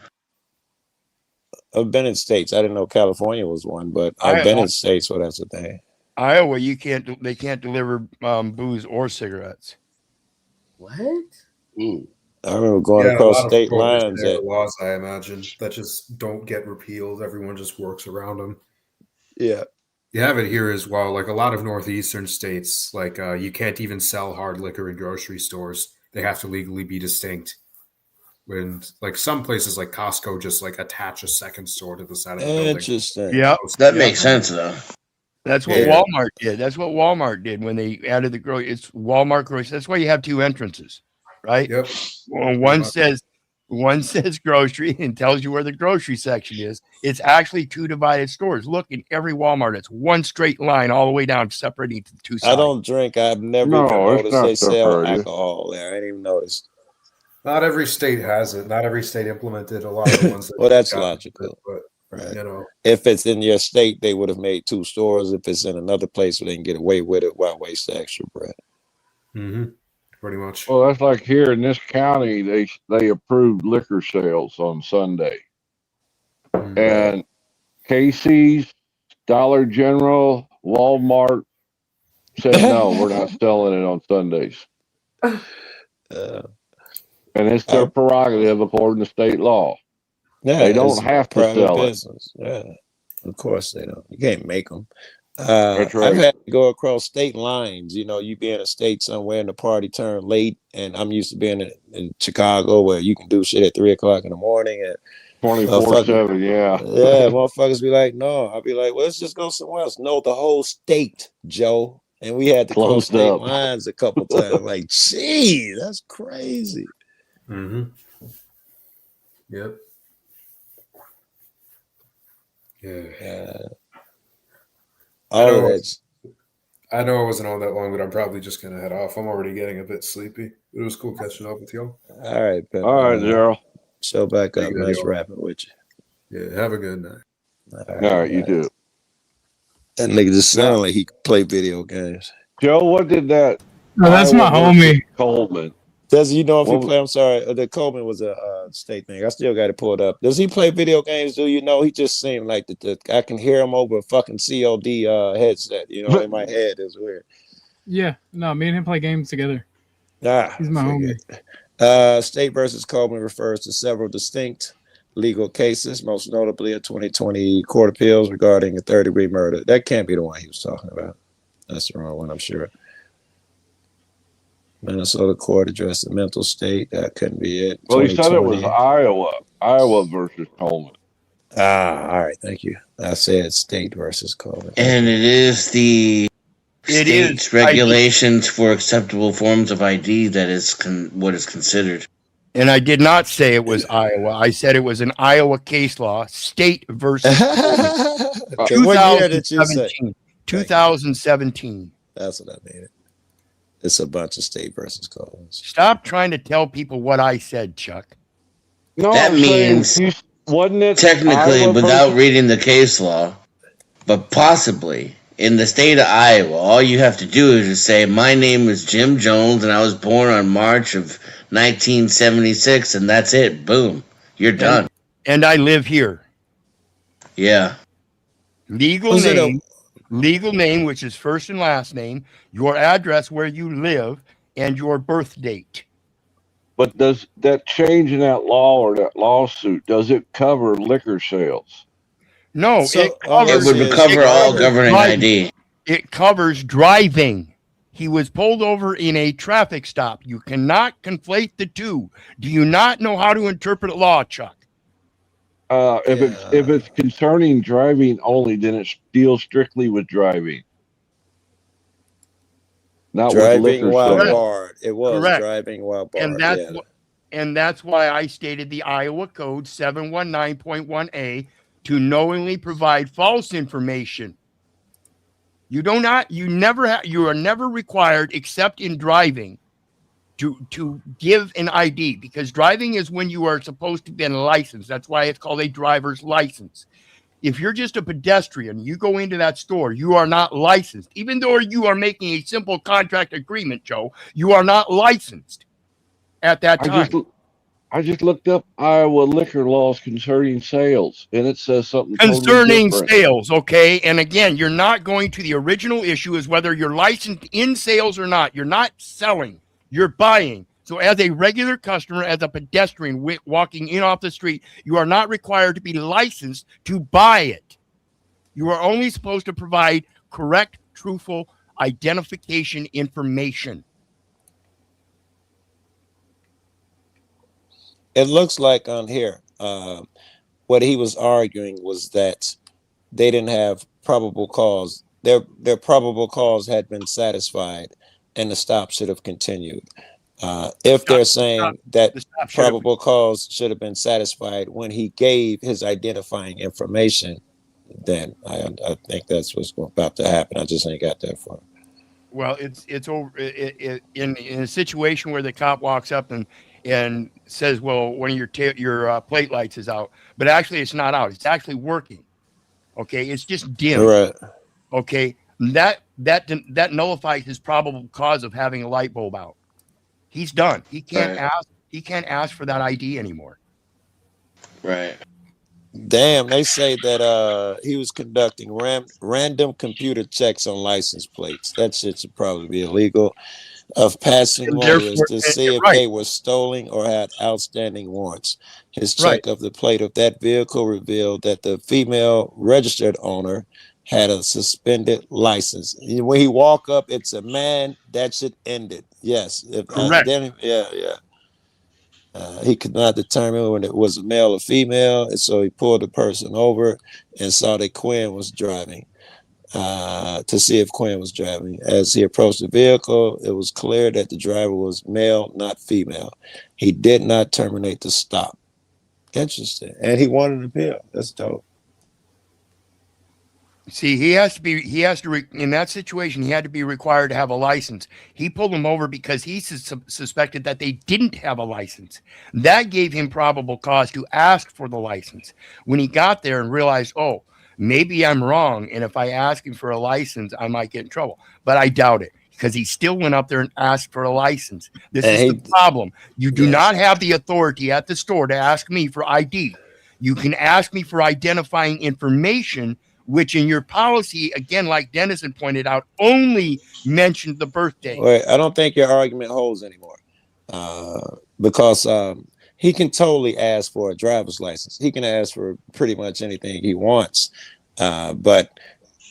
I've been in states. I didn't know California was one, but I've been in states where that's a thing. Iowa, they can't deliver booze or cigarettes. What? I remember going across state lines. Laws, I imagine, that just don't get repealed. Everyone just works around them. Yeah. You have it here as well. Like a lot of northeastern states, like you can't even sell hard liquor in grocery stores. They have to legally be distinct. When like some places like Costco just like attach a second store to the side of the building. Interesting. Yeah. That makes sense though. That's what Walmart did. That's what Walmart did when they added the grocery. It's Walmart grocery. That's why you have two entrances, right? Yep. Well, one says grocery and tells you where the grocery section is. It's actually two divided stores. Look, in every Walmart, it's one straight line all the way down, separating the two sides. I don't drink. I've never even noticed they sell alcohol there. I didn't even notice. Not every state has it. Not every state implemented a lot of the ones. Well, that's logical. But right. You know, if it's in your state, they would have made two stores. If it's in another place where they can get away with it, why waste the extra bread? Mm-hmm. Pretty much. Well, that's like here in this county, they approved liquor sales on Sunday. And Casey's, Dollar General, Walmart said, no, we're not selling it on Sundays. And it's their prerogative according to state law. Yeah, they don't have to sell business. Yeah, of course they don't. You can't make them. That's right. I've had to go across state lines. You know, you be in a state somewhere and the party turned late, and I'm used to being in Chicago where you can do shit at 3:00 in the morning. And 24/7, yeah. Yeah, motherfuckers be like, no. I'll be like, well, let's just go somewhere else. No, the whole state, Joe. And we had to cross Closed state up. lines a couple times. Like, gee, that's crazy. Mm-hmm. Yep. Yeah. All of that. I know I wasn't on that long, but I'm probably just gonna head off. I'm already getting a bit sleepy. It was cool catching up with y'all. All right, Pep. All right, Gerald. Show back Be up. good, Nice y'all. rapping with you. Yeah, have a good night. All right, you too. That nigga just sound like he could play video games. Joe, what did that? No, that's my homie. Coleman. Does you know if he What was- play? I'm sorry, the Coleman was a state thing. I still got to pull it up. Does he play video games? Do you know? He just seemed like I can hear him over a fucking COD headset. You know, in my head is weird. Yeah, no, me and him play games together. Ah, He's my homie. State versus Coleman refers to several distinct legal cases, most notably a 2020 court appeals regarding a third-degree murder. That can't be the one he was talking about. That's the wrong one, I'm sure. Minnesota court addressed the mental state. That couldn't be it. Well, he said it was Iowa versus Coleman. All right, thank you. I said state versus Coleman. And it is the It state's is regulations for acceptable forms of ID that is what is considered. And I did not say it was Iowa. I said it was an Iowa case law, state versus Okay, what year did you say? 2017. That's what I mean. It's a bunch of state versus Coleman. Stop trying to tell people what I said, Chuck. No, That means wasn't it technically Iowa without versus- reading the case law, but possibly in the state of Iowa, all you have to do is just say, my name is Jim Jones and I was born on March of 1976, and that's it. Boom. You're done. And I live here. Yeah. Legal name, which is first and last name, your address where you live, and your birth date. But does that change in that law or that lawsuit, does it cover liquor sales? No, So, it covers, It would cover all governing driving. ID. It covers driving. He was pulled over in a traffic stop. You cannot conflate the two. Do you not know how to interpret law, Chuck? If it's concerning driving only, then it deals strictly with driving. Not driving with liquor while sales. barred. It was Correct. driving while barred. And that's why I stated the Iowa Code 719.1A to knowingly provide false information. You are never required, except in driving, to give an ID, because driving is when you are supposed to be licensed. That's why it's called a driver's license. If you're just a pedestrian, you go into that store, you are not licensed. Even though you are making a simple contract agreement, Joe, you are not licensed at that time. I just looked up Iowa liquor laws concerning sales, and it says something Concerning totally different. sales, okay? And again, you're not going to the original issue is whether you're licensed in sales or not. You're not selling, you're buying. So as a regular customer, as a pedestrian walking in off the street, you are not required to be licensed to buy it. You are only supposed to provide correct, truthful identification information. It looks like on here, what he was arguing was that they didn't have probable cause. Their probable cause had been satisfied, and the stop should have continued. If they're saying that probable cause should have been satisfied when he gave his identifying information, then I think that's what's about to happen. I just ain't got that far. Well, it's over in a situation where the cop walks up and says, "Well, one of your plate lights is out," but actually it's not out. It's actually working. Okay, it's just dim. Right. Okay, that nullifies his probable cause of having a light bulb out. He's done. He can't ask. He can't ask for that ID anymore. Right. Damn, they say that he was conducting random computer checks on license plates. That shit should probably be illegal. Of passing lawyers to see if they were stolen or had outstanding warrants. His check of the plate of that vehicle revealed that the female registered owner had a suspended license. When he walk up, it's a man. That shit ended. Yes. Correct. He could not determine when it was a male or female, and so he pulled the person over and saw that Quinn was driving. To see if Quinn was driving. As he approached the vehicle, it was clear that the driver was male, not female. He did not terminate the stop. Interesting. And he wanted an appeal. That's dope. See, he has to in that situation, he had to be required to have a license. He pulled them over because he suspected that they didn't have a license. That gave him probable cause to ask for the license. When he got there and realized, oh, maybe I'm wrong, and if I ask him for a license, I might get in trouble. But I doubt it, because he still went up there and asked for a license. This is the problem. You do not have the authority at the store to ask me for ID. You can ask me for identifying information, which in your policy, again, like Dennison pointed out, only mentioned the birthday. Wait, I don't think your argument holds anymore. Because he can totally ask for a driver's license. He can ask for pretty much anything he wants. But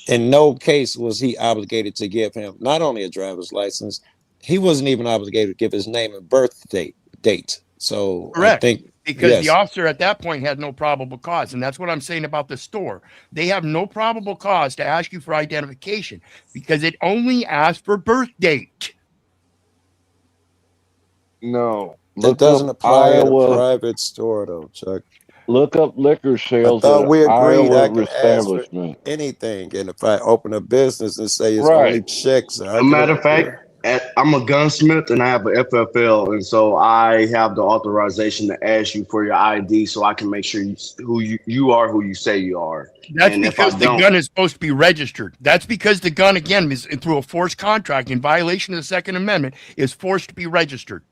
in no case was he obligated to give him not only a driver's license, he wasn't even obligated to give his name and birth date. So correct. I think because the officer at that point had no probable cause. And that's what I'm saying about the store. They have no probable cause to ask you for identification because it only asked for birth date. No. It doesn't apply at a private store, though, Chuck. Look up liquor sales. I thought we agreed I can ask for anything. And if I open a business and say it's only chicks, a matter of fact, I'm a gunsmith and I have an FFL, and so I have the authorization to ask you for your ID so I can make sure you are who you say you are. That's and because the gun is supposed to be registered. That's because the gun, again, is through a forced contract in violation of the Second Amendment, is forced to be registered.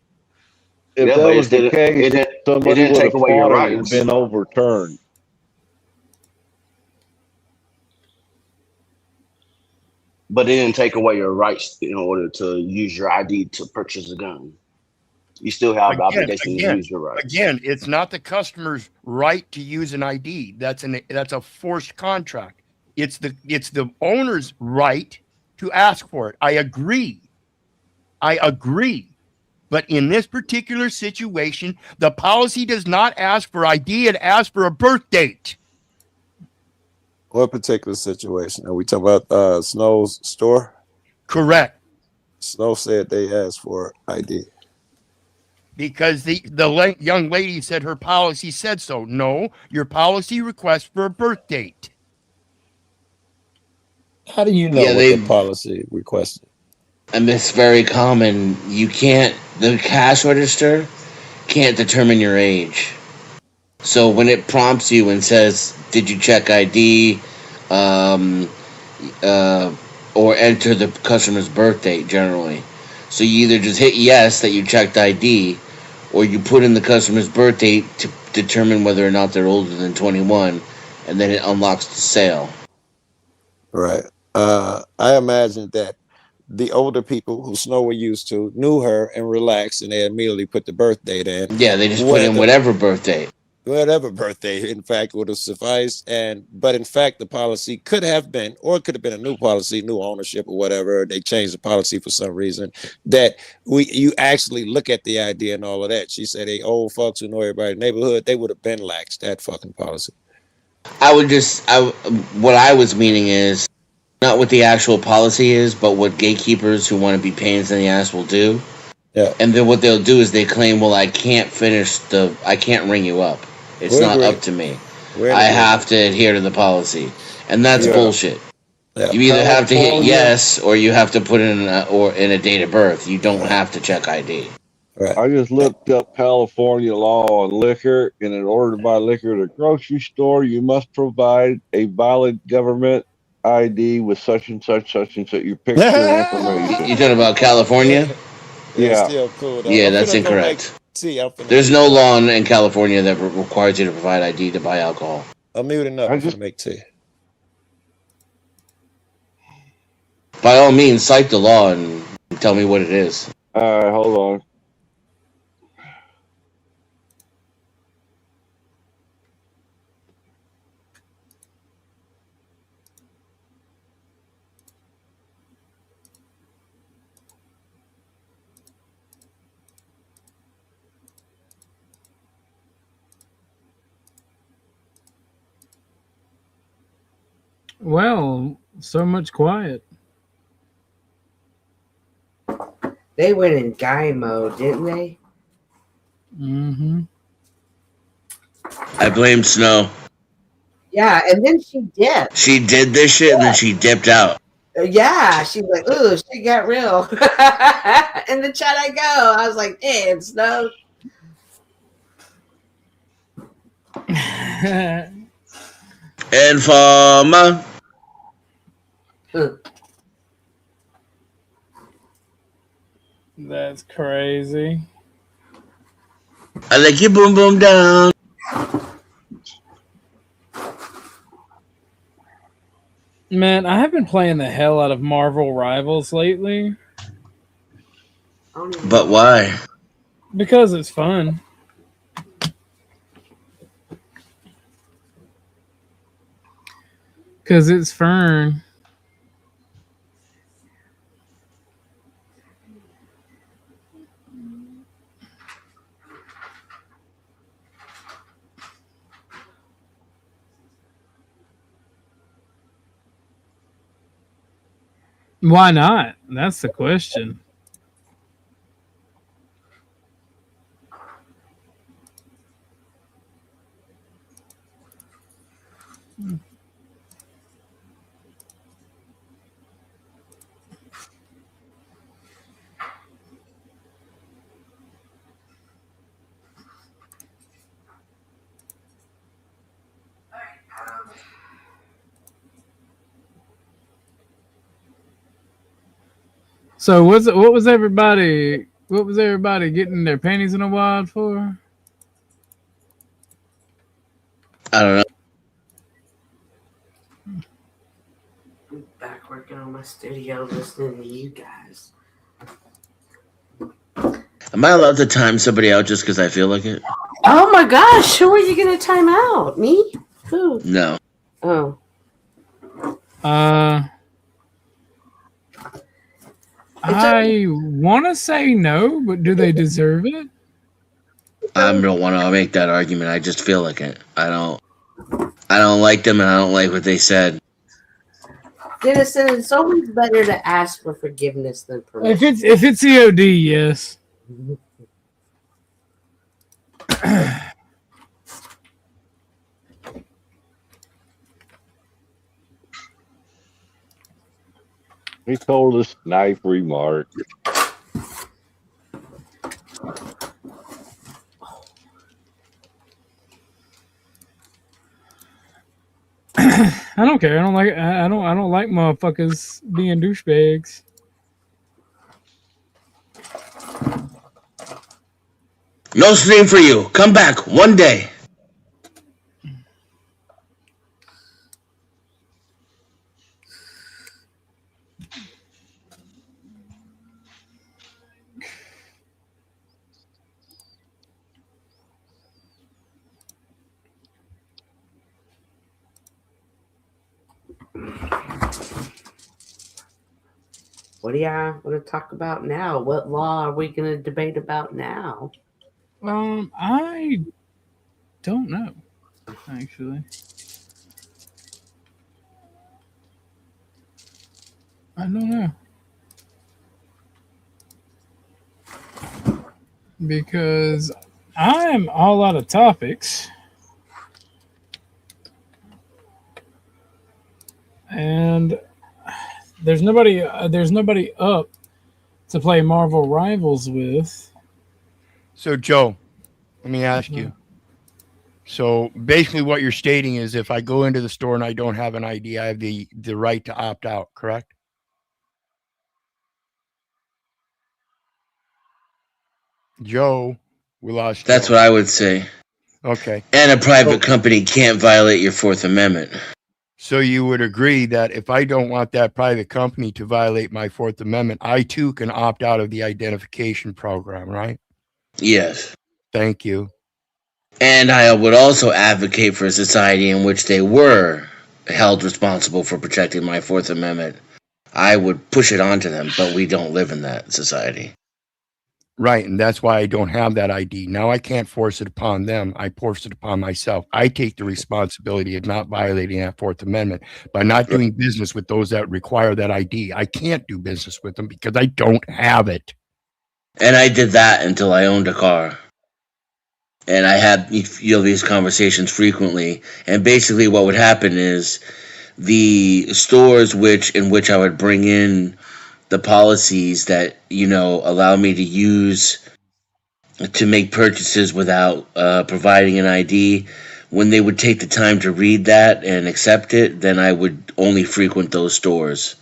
If that was the case, somebody would have fought it and been overturned. But it didn't take away your rights in order to use your ID to purchase a gun. You still have the obligation to use your rights. Again, it's not the customer's right to use an ID. That's a forced contract. It's the owner's right to ask for it. I agree. But in this particular situation, the policy does not ask for ID. It asks for a birth date. What particular situation? Are we talking about Snow's store? Correct. Snow said they asked for ID. Because the young lady said her policy said so. No, your policy requests for a birth date. How do you know what the policy requested? And it's very common. The cash register can't determine your age. So when it prompts you and says, did you check ID, or enter the customer's birth date generally. So you either just hit yes that you checked ID, or you put in the customer's birth date to determine whether or not they're older than 21, and then it unlocks the sale. Right. I imagine that the older people who Snow were used to knew her and relaxed, and they immediately put the birth date in. Yeah, they just put in whatever birth date. Whatever birthday, in fact, would have sufficed. But in fact, the policy could have been, or it could have been a new policy, new ownership or whatever. They changed the policy for some reason that you actually look at the idea and all of that. She said, they old folks who know everybody in the neighborhood, they would have been laxed that fucking policy. What I was meaning is not what the actual policy is, but what gatekeepers who want to be pains in the ass will do. Yeah. And then what they'll do is they claim, well, I can't ring you up. It's not up to me. I have to adhere to the policy. And that's bullshit. Yeah. You either have to hit yes, or you have to put in a date of birth. You don't have to check ID. Right. I just looked up California law on liquor, and in order to buy liquor at a grocery store, you must provide a valid government ID with such and such, your picture and information. You talking about California? Yeah. Still cool, though. Yeah, that's incorrect. There's no law in California that requires you to provide ID to buy alcohol. I'm muting up to make tea. By all means, cite the law and tell me what it is. All right, hold on. Well, so much quiet. They went in guy mode, didn't they? Mm-hmm. I blame Snow. Yeah, and then she dipped. She did this shit and then she dipped out. Yeah, she's like, ooh, she got real. In the chat I go. I was like, damn, Snow. Informer. That's crazy. I like your boom boom down. Man, I have been playing the hell out of Marvel Rivals lately. But why? Because it's fun. Because it's fun. Why not? That's the question. So what was everybody getting their panties in a wad for? I don't know. I'm back working on my studio listening to you guys. Am I allowed to time somebody out just because I feel like it? Oh my gosh, who are you gonna time out? Me? Who? No. Oh. I want to say no, but do they deserve it? I don't want to make that argument. I just feel like it. I don't like them, and I don't like what they said. Dennison, it's always better to ask for forgiveness than permission. If it's COD, yes. He told us knife remark. I don't care. I don't like motherfuckers being douchebags. No stream for you. Come back one day. What do y'all want to talk about now? What law are we going to debate about now? I don't know, actually. I don't know. Because I'm all out of topics. And there's nobody up to play Marvel Rivals with. So Joe, let me ask you. So basically what you're stating is if I go into the store and I don't have an ID, I have the right to opt out, correct? Joe, we lost Joe. That's what I would say. Okay. And a private company can't violate your Fourth Amendment. So you would agree that if I don't want that private company to violate my Fourth Amendment, I too can opt out of the identification program, right? Yes. Thank you. And I would also advocate for a society in which they were held responsible for protecting my Fourth Amendment. I would push it onto them, but we don't live in that society. Right, and that's why I don't have that ID. Now I can't force it upon them. I force it upon myself. I take the responsibility of not violating that Fourth Amendment by not doing business with those that require that ID. I can't do business with them because I don't have it. And I did that until I owned a car. And I had these conversations frequently. And basically what would happen is the stores in which I would bring in the policies that, allow me to use to make purchases without providing an ID, when they would take the time to read that and accept it, then I would only frequent those stores.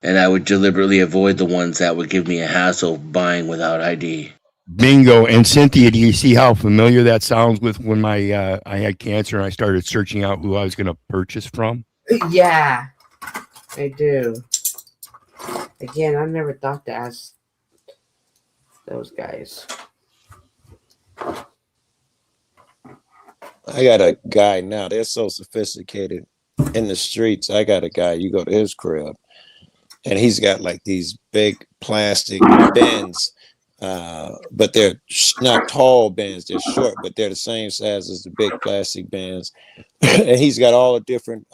And I would deliberately avoid the ones that would give me a hassle buying without ID. Bingo. And Cynthia, do you see how familiar that sounds with when I had cancer and I started searching out who I was going to purchase from? Yeah, I do. Again, I never thought to ask those guys. I got a guy now. They're so sophisticated in the streets. I got a guy. You go to his crib, and he's got like these big plastic bins, but they're not tall bins. They're short, but they're the same size as the big plastic bins. And he's got all the different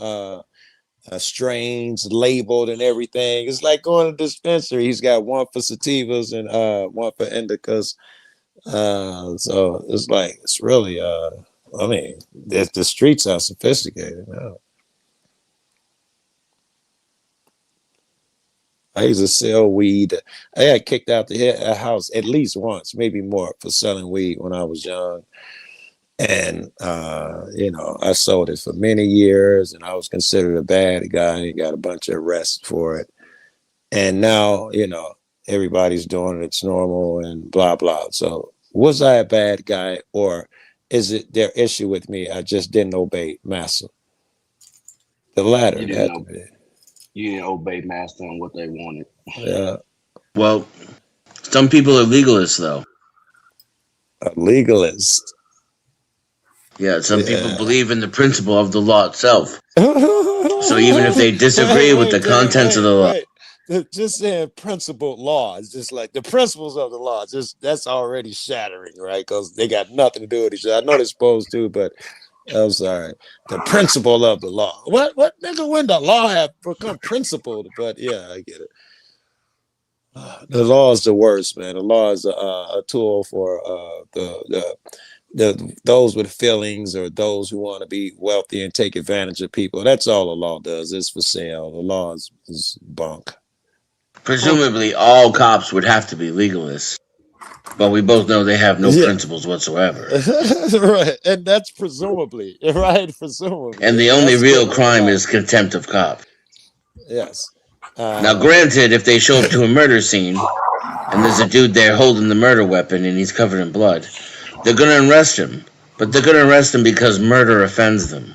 strains labeled and everything. It's like going to the dispensary. He's got one for sativas and one for indicas. So it's like, it's really I mean, the streets are sophisticated now. I used to sell weed. I got kicked out the house at least once, maybe more, for selling weed when I was young. And, I sold it for many years, and I was considered a bad guy. Got a bunch of arrests for it. And now, everybody's doing it. It's normal and blah, blah. So was I a bad guy, or is it their issue with me? I just didn't obey Massa. The latter. You didn't obey Master on what they wanted. Yeah. Well, some people are legalists, though. A legalist. Yeah, some people believe in the principle of the law itself. So even if they disagree with the contents of the law. Just saying principled law is just like the principles of the law. That's already shattering, right? Because they got nothing to do with each other. I know they're supposed to, but I'm sorry. The principle of the law. What nigga, when the law have become principled? But yeah, I get it. The law is the worst, man. The law is a tool for those with feelings, or those who want to be wealthy and take advantage of people. That's all the law does. It's for sale. The law is bunk. Presumably, all cops would have to be legalists, but we both know they have no principles whatsoever. Right, and that's presumably, right? Presumably. And the only real crime is contempt of cop. Yes. Now, granted, if they show up to a murder scene and there's a dude there holding the murder weapon and he's covered in blood, they're going to arrest him. But they're going to arrest him because murder offends them.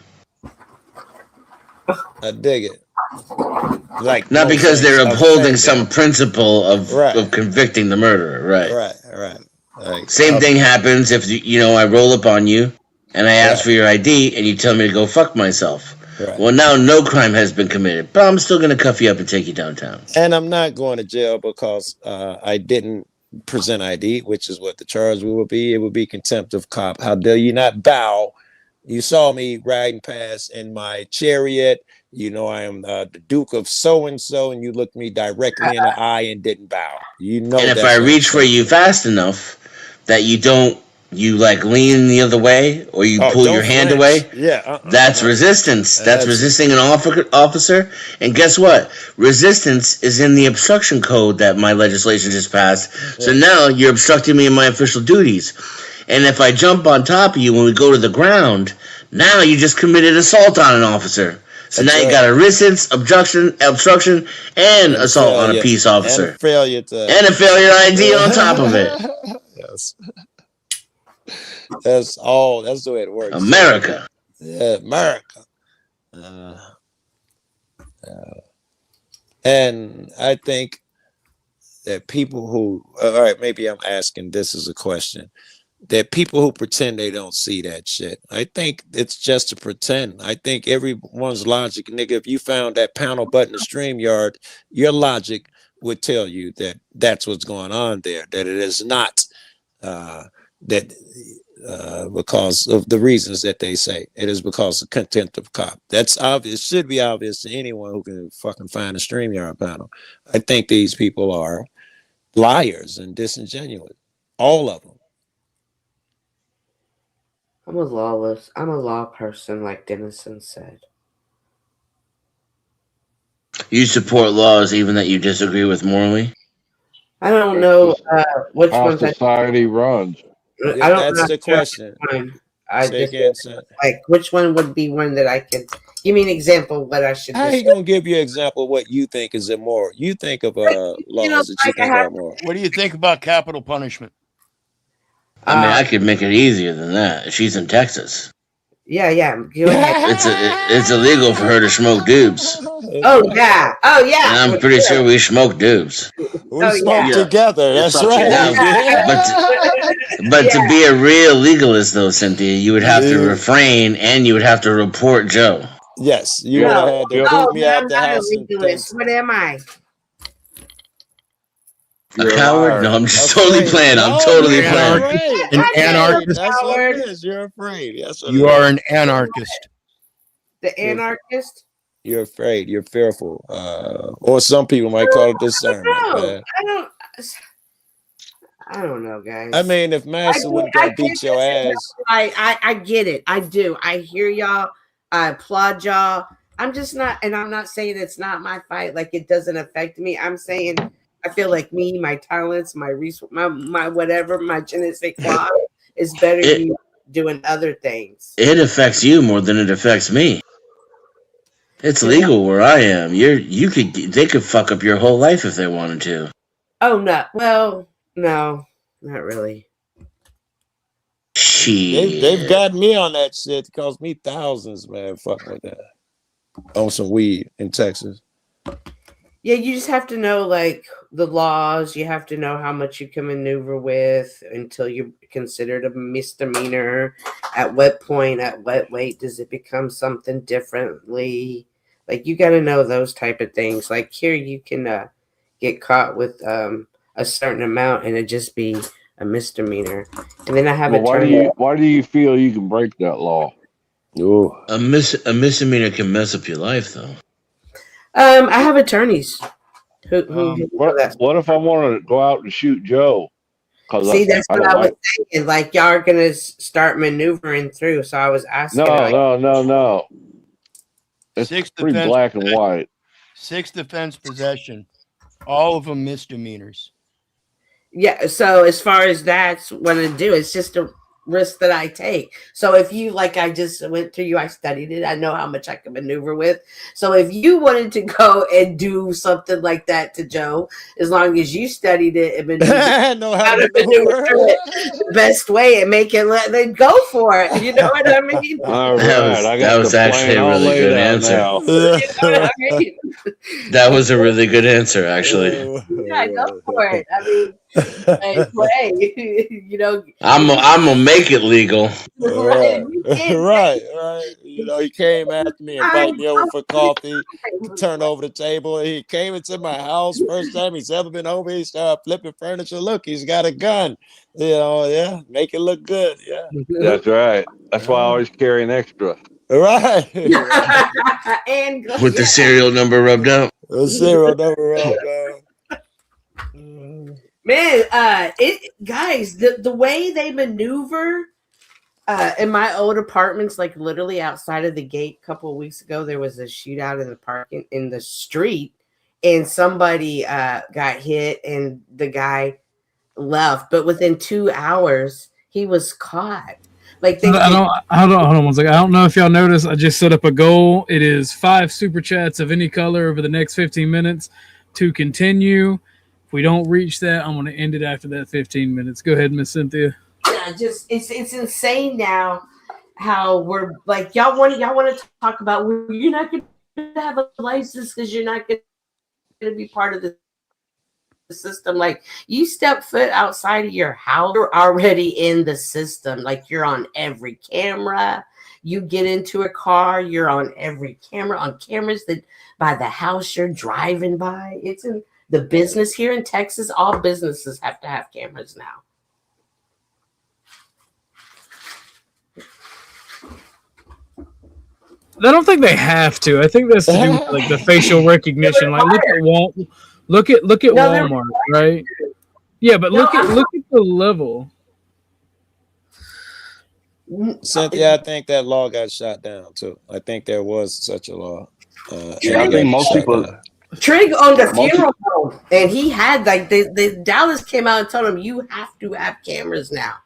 I dig it. Like, not because they're upholding some principle of convicting the murderer, right? Right. Like, same thing happens if I roll up on you and I ask for your ID and you tell me to go fuck myself. Right. Well, now no crime has been committed, but I'm still going to cuff you up and take you downtown. And I'm not going to jail because I didn't present ID, which is what the charge would be. It would be contempt of cop. How dare you not bow? You saw me riding past in my chariot. I am the Duke of so-and-so, and you looked me directly in the eye and didn't bow. And if I reach for you fast enough that you like lean the other way, or you pull your hand away, that's resistance. That's resisting an officer. And guess what? Resistance is in the obstruction code that my legislation just passed. So now you're obstructing me in my official duties. And if I jump on top of you when we go to the ground, now you just committed assault on an officer. So now you got a resistance, obstruction, and assault on a peace officer. And a failure ID on top of it. Yes. That's the way it works. America. Yeah, America. And I think that people who, all right, maybe I'm asking this as a question. That people who pretend they don't see that shit. I think it's just to pretend. I think everyone's logic, nigga, if you found that panel button in StreamYard, your logic would tell you that that's what's going on there, that it is not because of the reasons that they say. It is because of contempt of cop. That's obvious. It should be obvious to anyone who can fucking find a StreamYard panel. I think these people are liars and disingenuous. All of them. I'm a law person, like Dennison said. You support laws even that you disagree with morally? I don't know which How ones society runs. I don't That's know the question. I Say just again, son. like which one would be one that I could give me an example of what I should. How he gonna give you an example of what you think is immoral? You think of laws that you think are immoral. What do you think about capital punishment? I mean, I could make it easier than that. She's in Texas. Yeah. Go ahead. It's illegal for her to smoke dubs. Oh yeah. And I'm pretty sure we smoke dubs. We smoke together. That's right. But to be a real legalist, though, Cynthia, you would have to refrain and you would have to report Joe. Yes, you would have had to boot me out the house. What am I? A coward? No, I'm just totally playing. I'm totally playing. An anarchist. That's what it is. You're afraid. That's what You are an anarchist. The anarchist? You're afraid. You're fearful. Or some people might call it discernment. Man. I don't know, guys. I mean, if Master wouldn't go beat your ass. I get it. I do. I hear y'all. I applaud y'all. I'm just not, and I'm not saying it's not my fight. Like it doesn't affect me. I'm saying I feel like me, my talents, my resource, my whatever, my genetic law is better than you doing other things. It affects you more than it affects me. It's legal where I am. They could fuck up your whole life if they wanted to. Oh no. Well, no, not really. They've got me on that shit. It cost me thousands, man. Fuck with that. On some weed in Texas. Yeah, you just have to know like the laws. You have to know how much you can maneuver with until you're considered a misdemeanor. At what point, at what weight does it become something differently? Like you got to know those type of things. Like here, you can get caught with a certain amount and it just be a misdemeanor. And then I have why do you feel you can break that law? Ooh. A misdemeanor can mess up your life, though. I have attorneys who what if I want to go out and shoot Joe? See, that's what I was thinking. Like y'all are gonna start maneuvering through. So I was asking. No. It's pretty black and white. 6th offense possession, all of them misdemeanors. Yeah. So as far as that's what I do, it's just a risk that I take. So if you like, I just went through you, I studied it. I know how much I can maneuver with. So if you wanted to go and do something like that to Joe, as long as you studied it and know how to maneuver it the best way and make it then go for it. You know what I mean? All right, that was actually a really good answer. That was a really good answer, actually. Yeah, go for it. I mean, you know, I'm gonna make it legal. Right. You know, he came after me, invited me over for coffee, turned over the table. He came into my house first time he's ever been over. He started flipping furniture. Look, he's got a gun. You know, yeah, make it look good. Yeah, that's right. That's why I always carry an extra. Right. And with the serial number rubbed out. The serial number rubbed out. Man, guys, the way they maneuver in my old apartments, like literally outside of the gate a couple of weeks ago, there was a shootout in the park in the street, and somebody got hit, and the guy left. But within 2 hours, he was caught. Like hold on one second. I don't know if y'all noticed. I just set up a goal. It is 5 super chats of any color over the next 15 minutes to continue. If we don't reach that, I'm going to end it after that 15 minutes. Go ahead, Miss Cynthia. Yeah, just it's insane now how we're like y'all want to talk about you're not going to have a license because you're not going to be part of the system. Like you step foot outside of your house, you're already in the system. Like you're on every camera. You get into a car, you're on every camera, on cameras that by the house you're driving by. the business here in Texas, all businesses have to have cameras now. I don't think they have to. I think that's to do with like the facial recognition. Like look at Walmart, right? Yeah, but look at the level. Cynthia, I think that law got shot down too. I think there was such a law. Yeah, I think most people. Trig owned a funeral home, and he had like the Dallas came out and told him you have to have cameras now.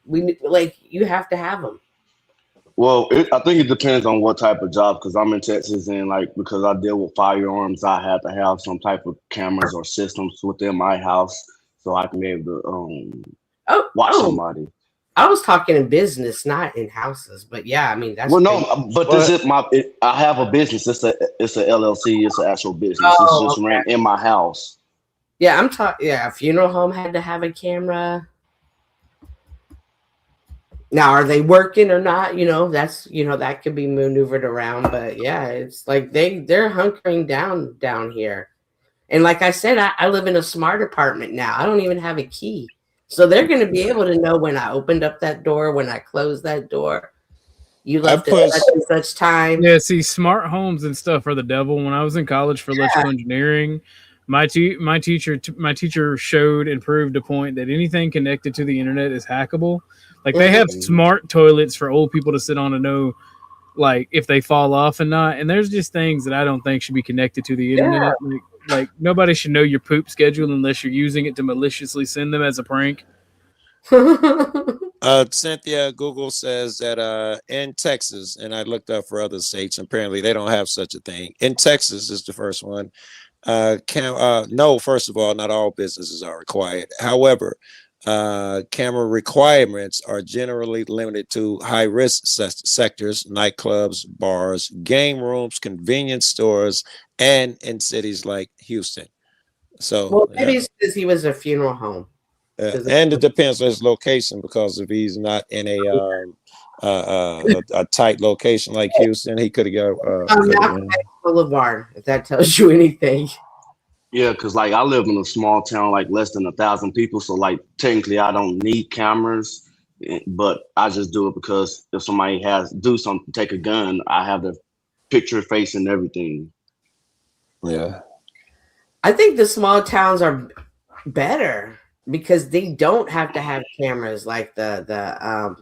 You have to have them. Well, I think it depends on what type of job. Because I'm in Texas, and like because I deal with firearms, I have to have some type of cameras or systems within my house so I can be able to watch somebody. I was talking in business, not in houses, but yeah, I mean that's. Well, no, but this is I have a business. It's a LLC. It's an actual business. It's just ran in my house. Yeah, I'm talking. Yeah, a funeral home had to have a camera. Now, are they working or not? That's that could be maneuvered around, but yeah, it's like they're hunkering down here, and like I said, I live in a smart apartment now. I don't even have a key. So they're going to be able to know when I opened up that door, when I closed that door. You left at such time. Yeah, see, smart homes and stuff are the devil. When I was in college for electrical engineering, my teacher showed and proved a point that anything connected to the internet is hackable. Like they have smart toilets for old people to sit on to know, like if they fall off and not. And there's just things that I don't think should be connected to the internet. Like nobody should know your poop schedule unless you're using it to maliciously send them as a prank. Cynthia, Google says that in Texas, and I looked up for other states, apparently they don't have such a thing. In Texas is the first one. No, first of all, not all businesses are required. However, camera requirements are generally limited to high-risk sectors, nightclubs, bars, game rooms, convenience stores, and in cities like Houston. So maybe it's because he was a funeral home. And it depends on his location, because if he's not in a tight location like Houston, he could have got Boulevard, if that tells you anything. Yeah, because like I live in a small town, like less than 1,000 people, so like technically I don't need cameras, but I just do it because if somebody do something, take a gun, I have the picture, face, and everything. Yeah, I think the small towns are better because they don't have to have cameras like the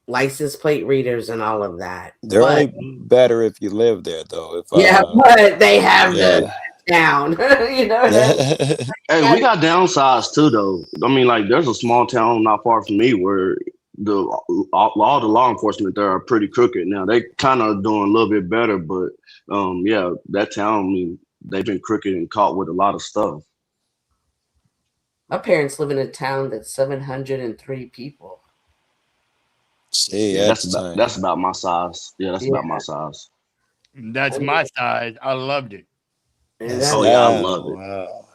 license plate readers and all of that. They're only better if you live there, though. But they have the town. Hey, we got downsides too, though. I mean, like there's a small town not far from me where all the law enforcement there are pretty crooked. Now they kind of doing a little bit better, but yeah, that town, I mean, they've been crooked and caught with a lot of stuff. My parents live in a town that's 703 people. See, that's about my size. Yeah, that's about my size. That's my size. I loved it. I love it. Wow.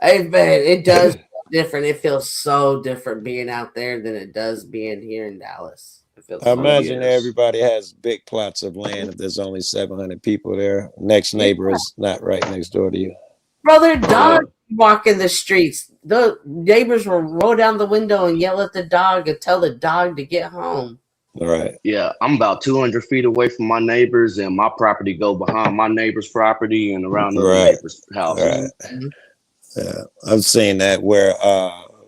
Hey, man, it does feel different. It feels so different being out there than it does being here in Dallas. I imagine everybody has big plots of land. If there's only 700 people there, next neighbor is not right next door to you. Brother, dogs walk in the streets. The neighbors will roll down the window and yell at the dog and tell the dog to get home. All right. Yeah, I'm about 200 feet away from my neighbors, and my property go behind my neighbor's property and around the neighbor's houses. Right. Yeah, I've seen that where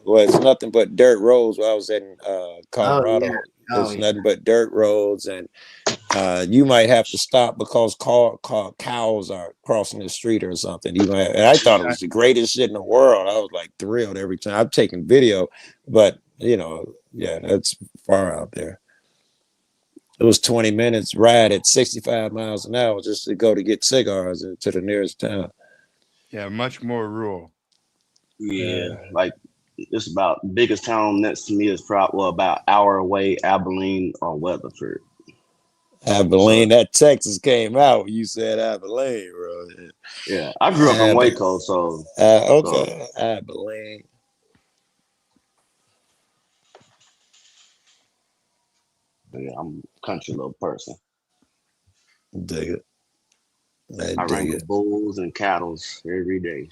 it's nothing but dirt roads. While I was in Colorado, there's nothing but dirt roads, and you might have to stop because cows are crossing the street or something. And I thought it was the greatest shit in the world. I was like thrilled every time. I've taken video, but that's far out there. It was 20 minutes ride at 65 miles an hour just to go to get cigars to the nearest town. Yeah, much more rural. Yeah, like it's about the biggest town next to me is probably about an hour away, Abilene or Weatherford. Abilene, that Texas came out when you said Abilene, bro. Yeah, I grew up in Waco, so okay, Abilene. Yeah, I'm a country little person. Dig it. I wrangle bulls and cattle every day.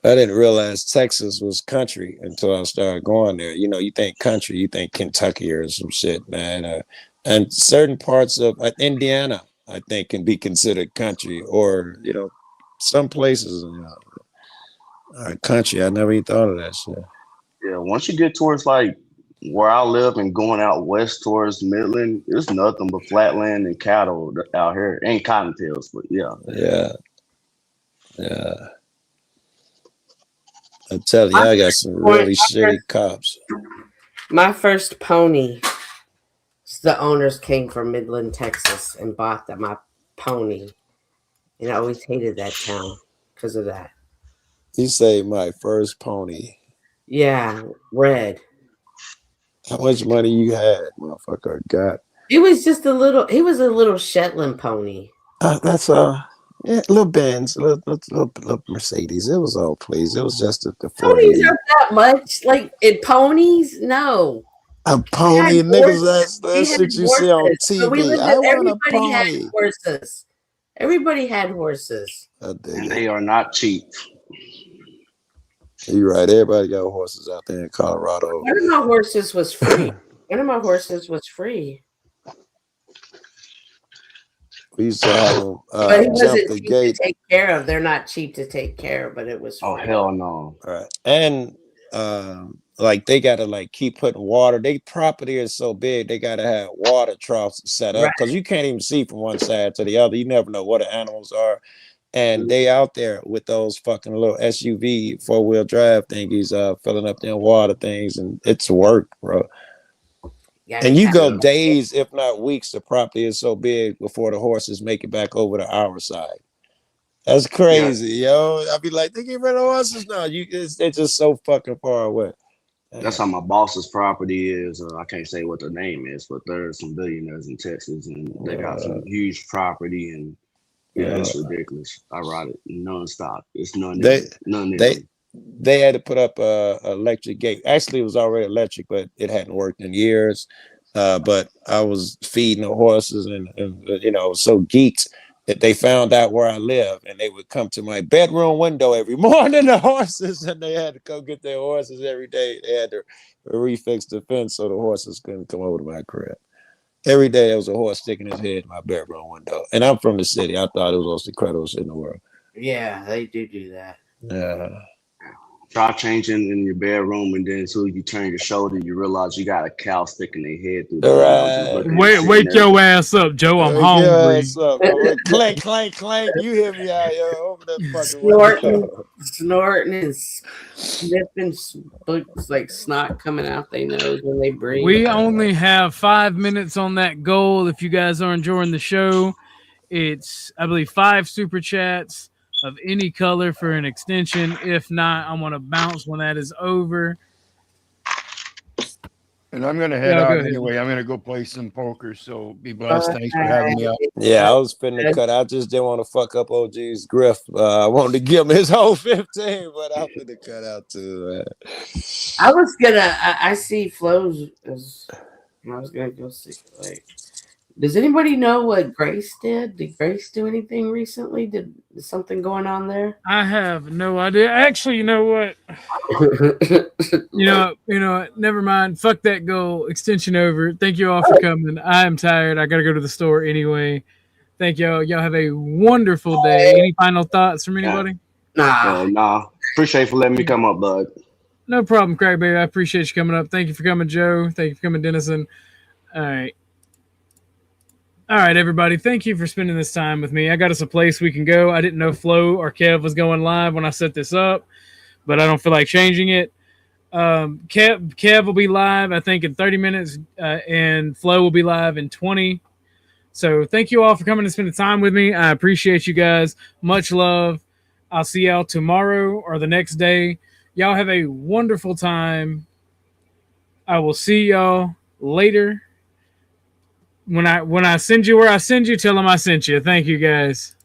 I didn't realize Texas was country until I started going there. You know, you think country, you think Kentucky or some shit, man. And certain parts of Indiana, I think, can be considered country, or you know, some places are country. I never even thought of that shit. Yeah, once you get towards like where I live and going out west towards Midland, it's nothing but flatland and cattle out here. Ain't cottontails, but yeah. I tell you, I got some really shitty cops. My first pony, the owners came from Midland, Texas, and bought my pony, and I always hated that town because of that. You say my first pony? Yeah, red. How much money you had, motherfucker? Got? It was just a little. He was a little Shetland pony. That's yeah, little Benz, little Mercedes. It was all please. It was just the ponies aren't that much. Like in ponies, no. A pony, niggas. That's shit you see on TV. I want a pony. Had horses. Everybody had horses. And they are not cheap. You're right. Everybody got horses out there in Colorado. One of my horses was free. One of my horses was free. We used to have them but he jump wasn't the cheap gate. to take care of. They're not cheap to take care of, but it was free. Oh hell no! All right, and like they gotta like keep putting water. Their property is so big, they gotta have water troughs set up because you can't even see from one side to the other. You never know what the animals are, and they out there with those fucking little SUV 4-wheel drive thingies, filling up their water things, and it's work, bro. And you go days, if not weeks, the property is so big before the horses make it back over to our side. That's crazy, yo. I'd be like, they get rid of horses now. They're just so fucking far away. That's how my boss's property is. I can't say what the name is, but there's some billionaires in Texas, and they got some huge property, and it's ridiculous. I ride it nonstop. It's none. They had to put up a electric gate. Actually, it was already electric, but it hadn't worked in years. But I was feeding the horses, and you know, so geeked that they found out where I live, and they would come to my bedroom window every morning. The horses, and they had to go get their horses every day. They had to refix the fence so the horses couldn't come over to my crib. Every day there was a horse sticking his head in my bedroom window, and I'm from the city. I thought it was the most incredible shit in the world. Yeah, they do that. Yeah. Try changing in your bedroom, and then as soon as you turn your shoulder, you realize you got a cow sticking their head through the window. Wake your ass up, Joe. I'm hungry. Clank, clank, clank. You hear me out here over that fucking snorting and sniffing, looks like snot coming out their nose when they breathe. We only have 5 minutes on that goal. If you guys are enjoying the show, it's, I believe, 5 super chats of any color for an extension. If not, I'm going to bounce when that is over. And I'm going to head out anyway. I'm going to go play some poker. So be blessed. Thanks for having me out. Yeah, I was finna cut. I just didn't want to fuck up OG's griff. I wanted to give him his whole 15, but I'm finna cut out too. I was gonna. I see flows. I was gonna go see. Like, does anybody know what Grace did? Did Grace do anything recently? Did something going on there? I have no idea. Actually, you know what? you know what? Never mind. Fuck that goal. Extension over. Thank you all for coming. I am tired. I gotta go to the store anyway. Thank y'all. Y'all have a wonderful day. Any final thoughts from anybody? Nah. Appreciate for letting me come up, bud. No problem, Craig baby. I appreciate you coming up. Thank you for coming, Joe. Thank you for coming, Dennison. All right, everybody. Thank you for spending this time with me. I got us a place we can go. I didn't know Flo or Kev was going live when I set this up, but I don't feel like changing it. Kev will be live, I think, in 30 minutes, and Flo will be live in 20. So thank you all for coming and spending time with me. I appreciate you guys. Much love. I'll see y'all tomorrow or the next day. Y'all have a wonderful time. I will see y'all later. When I send you where I send you, tell them I sent you. Thank you, guys.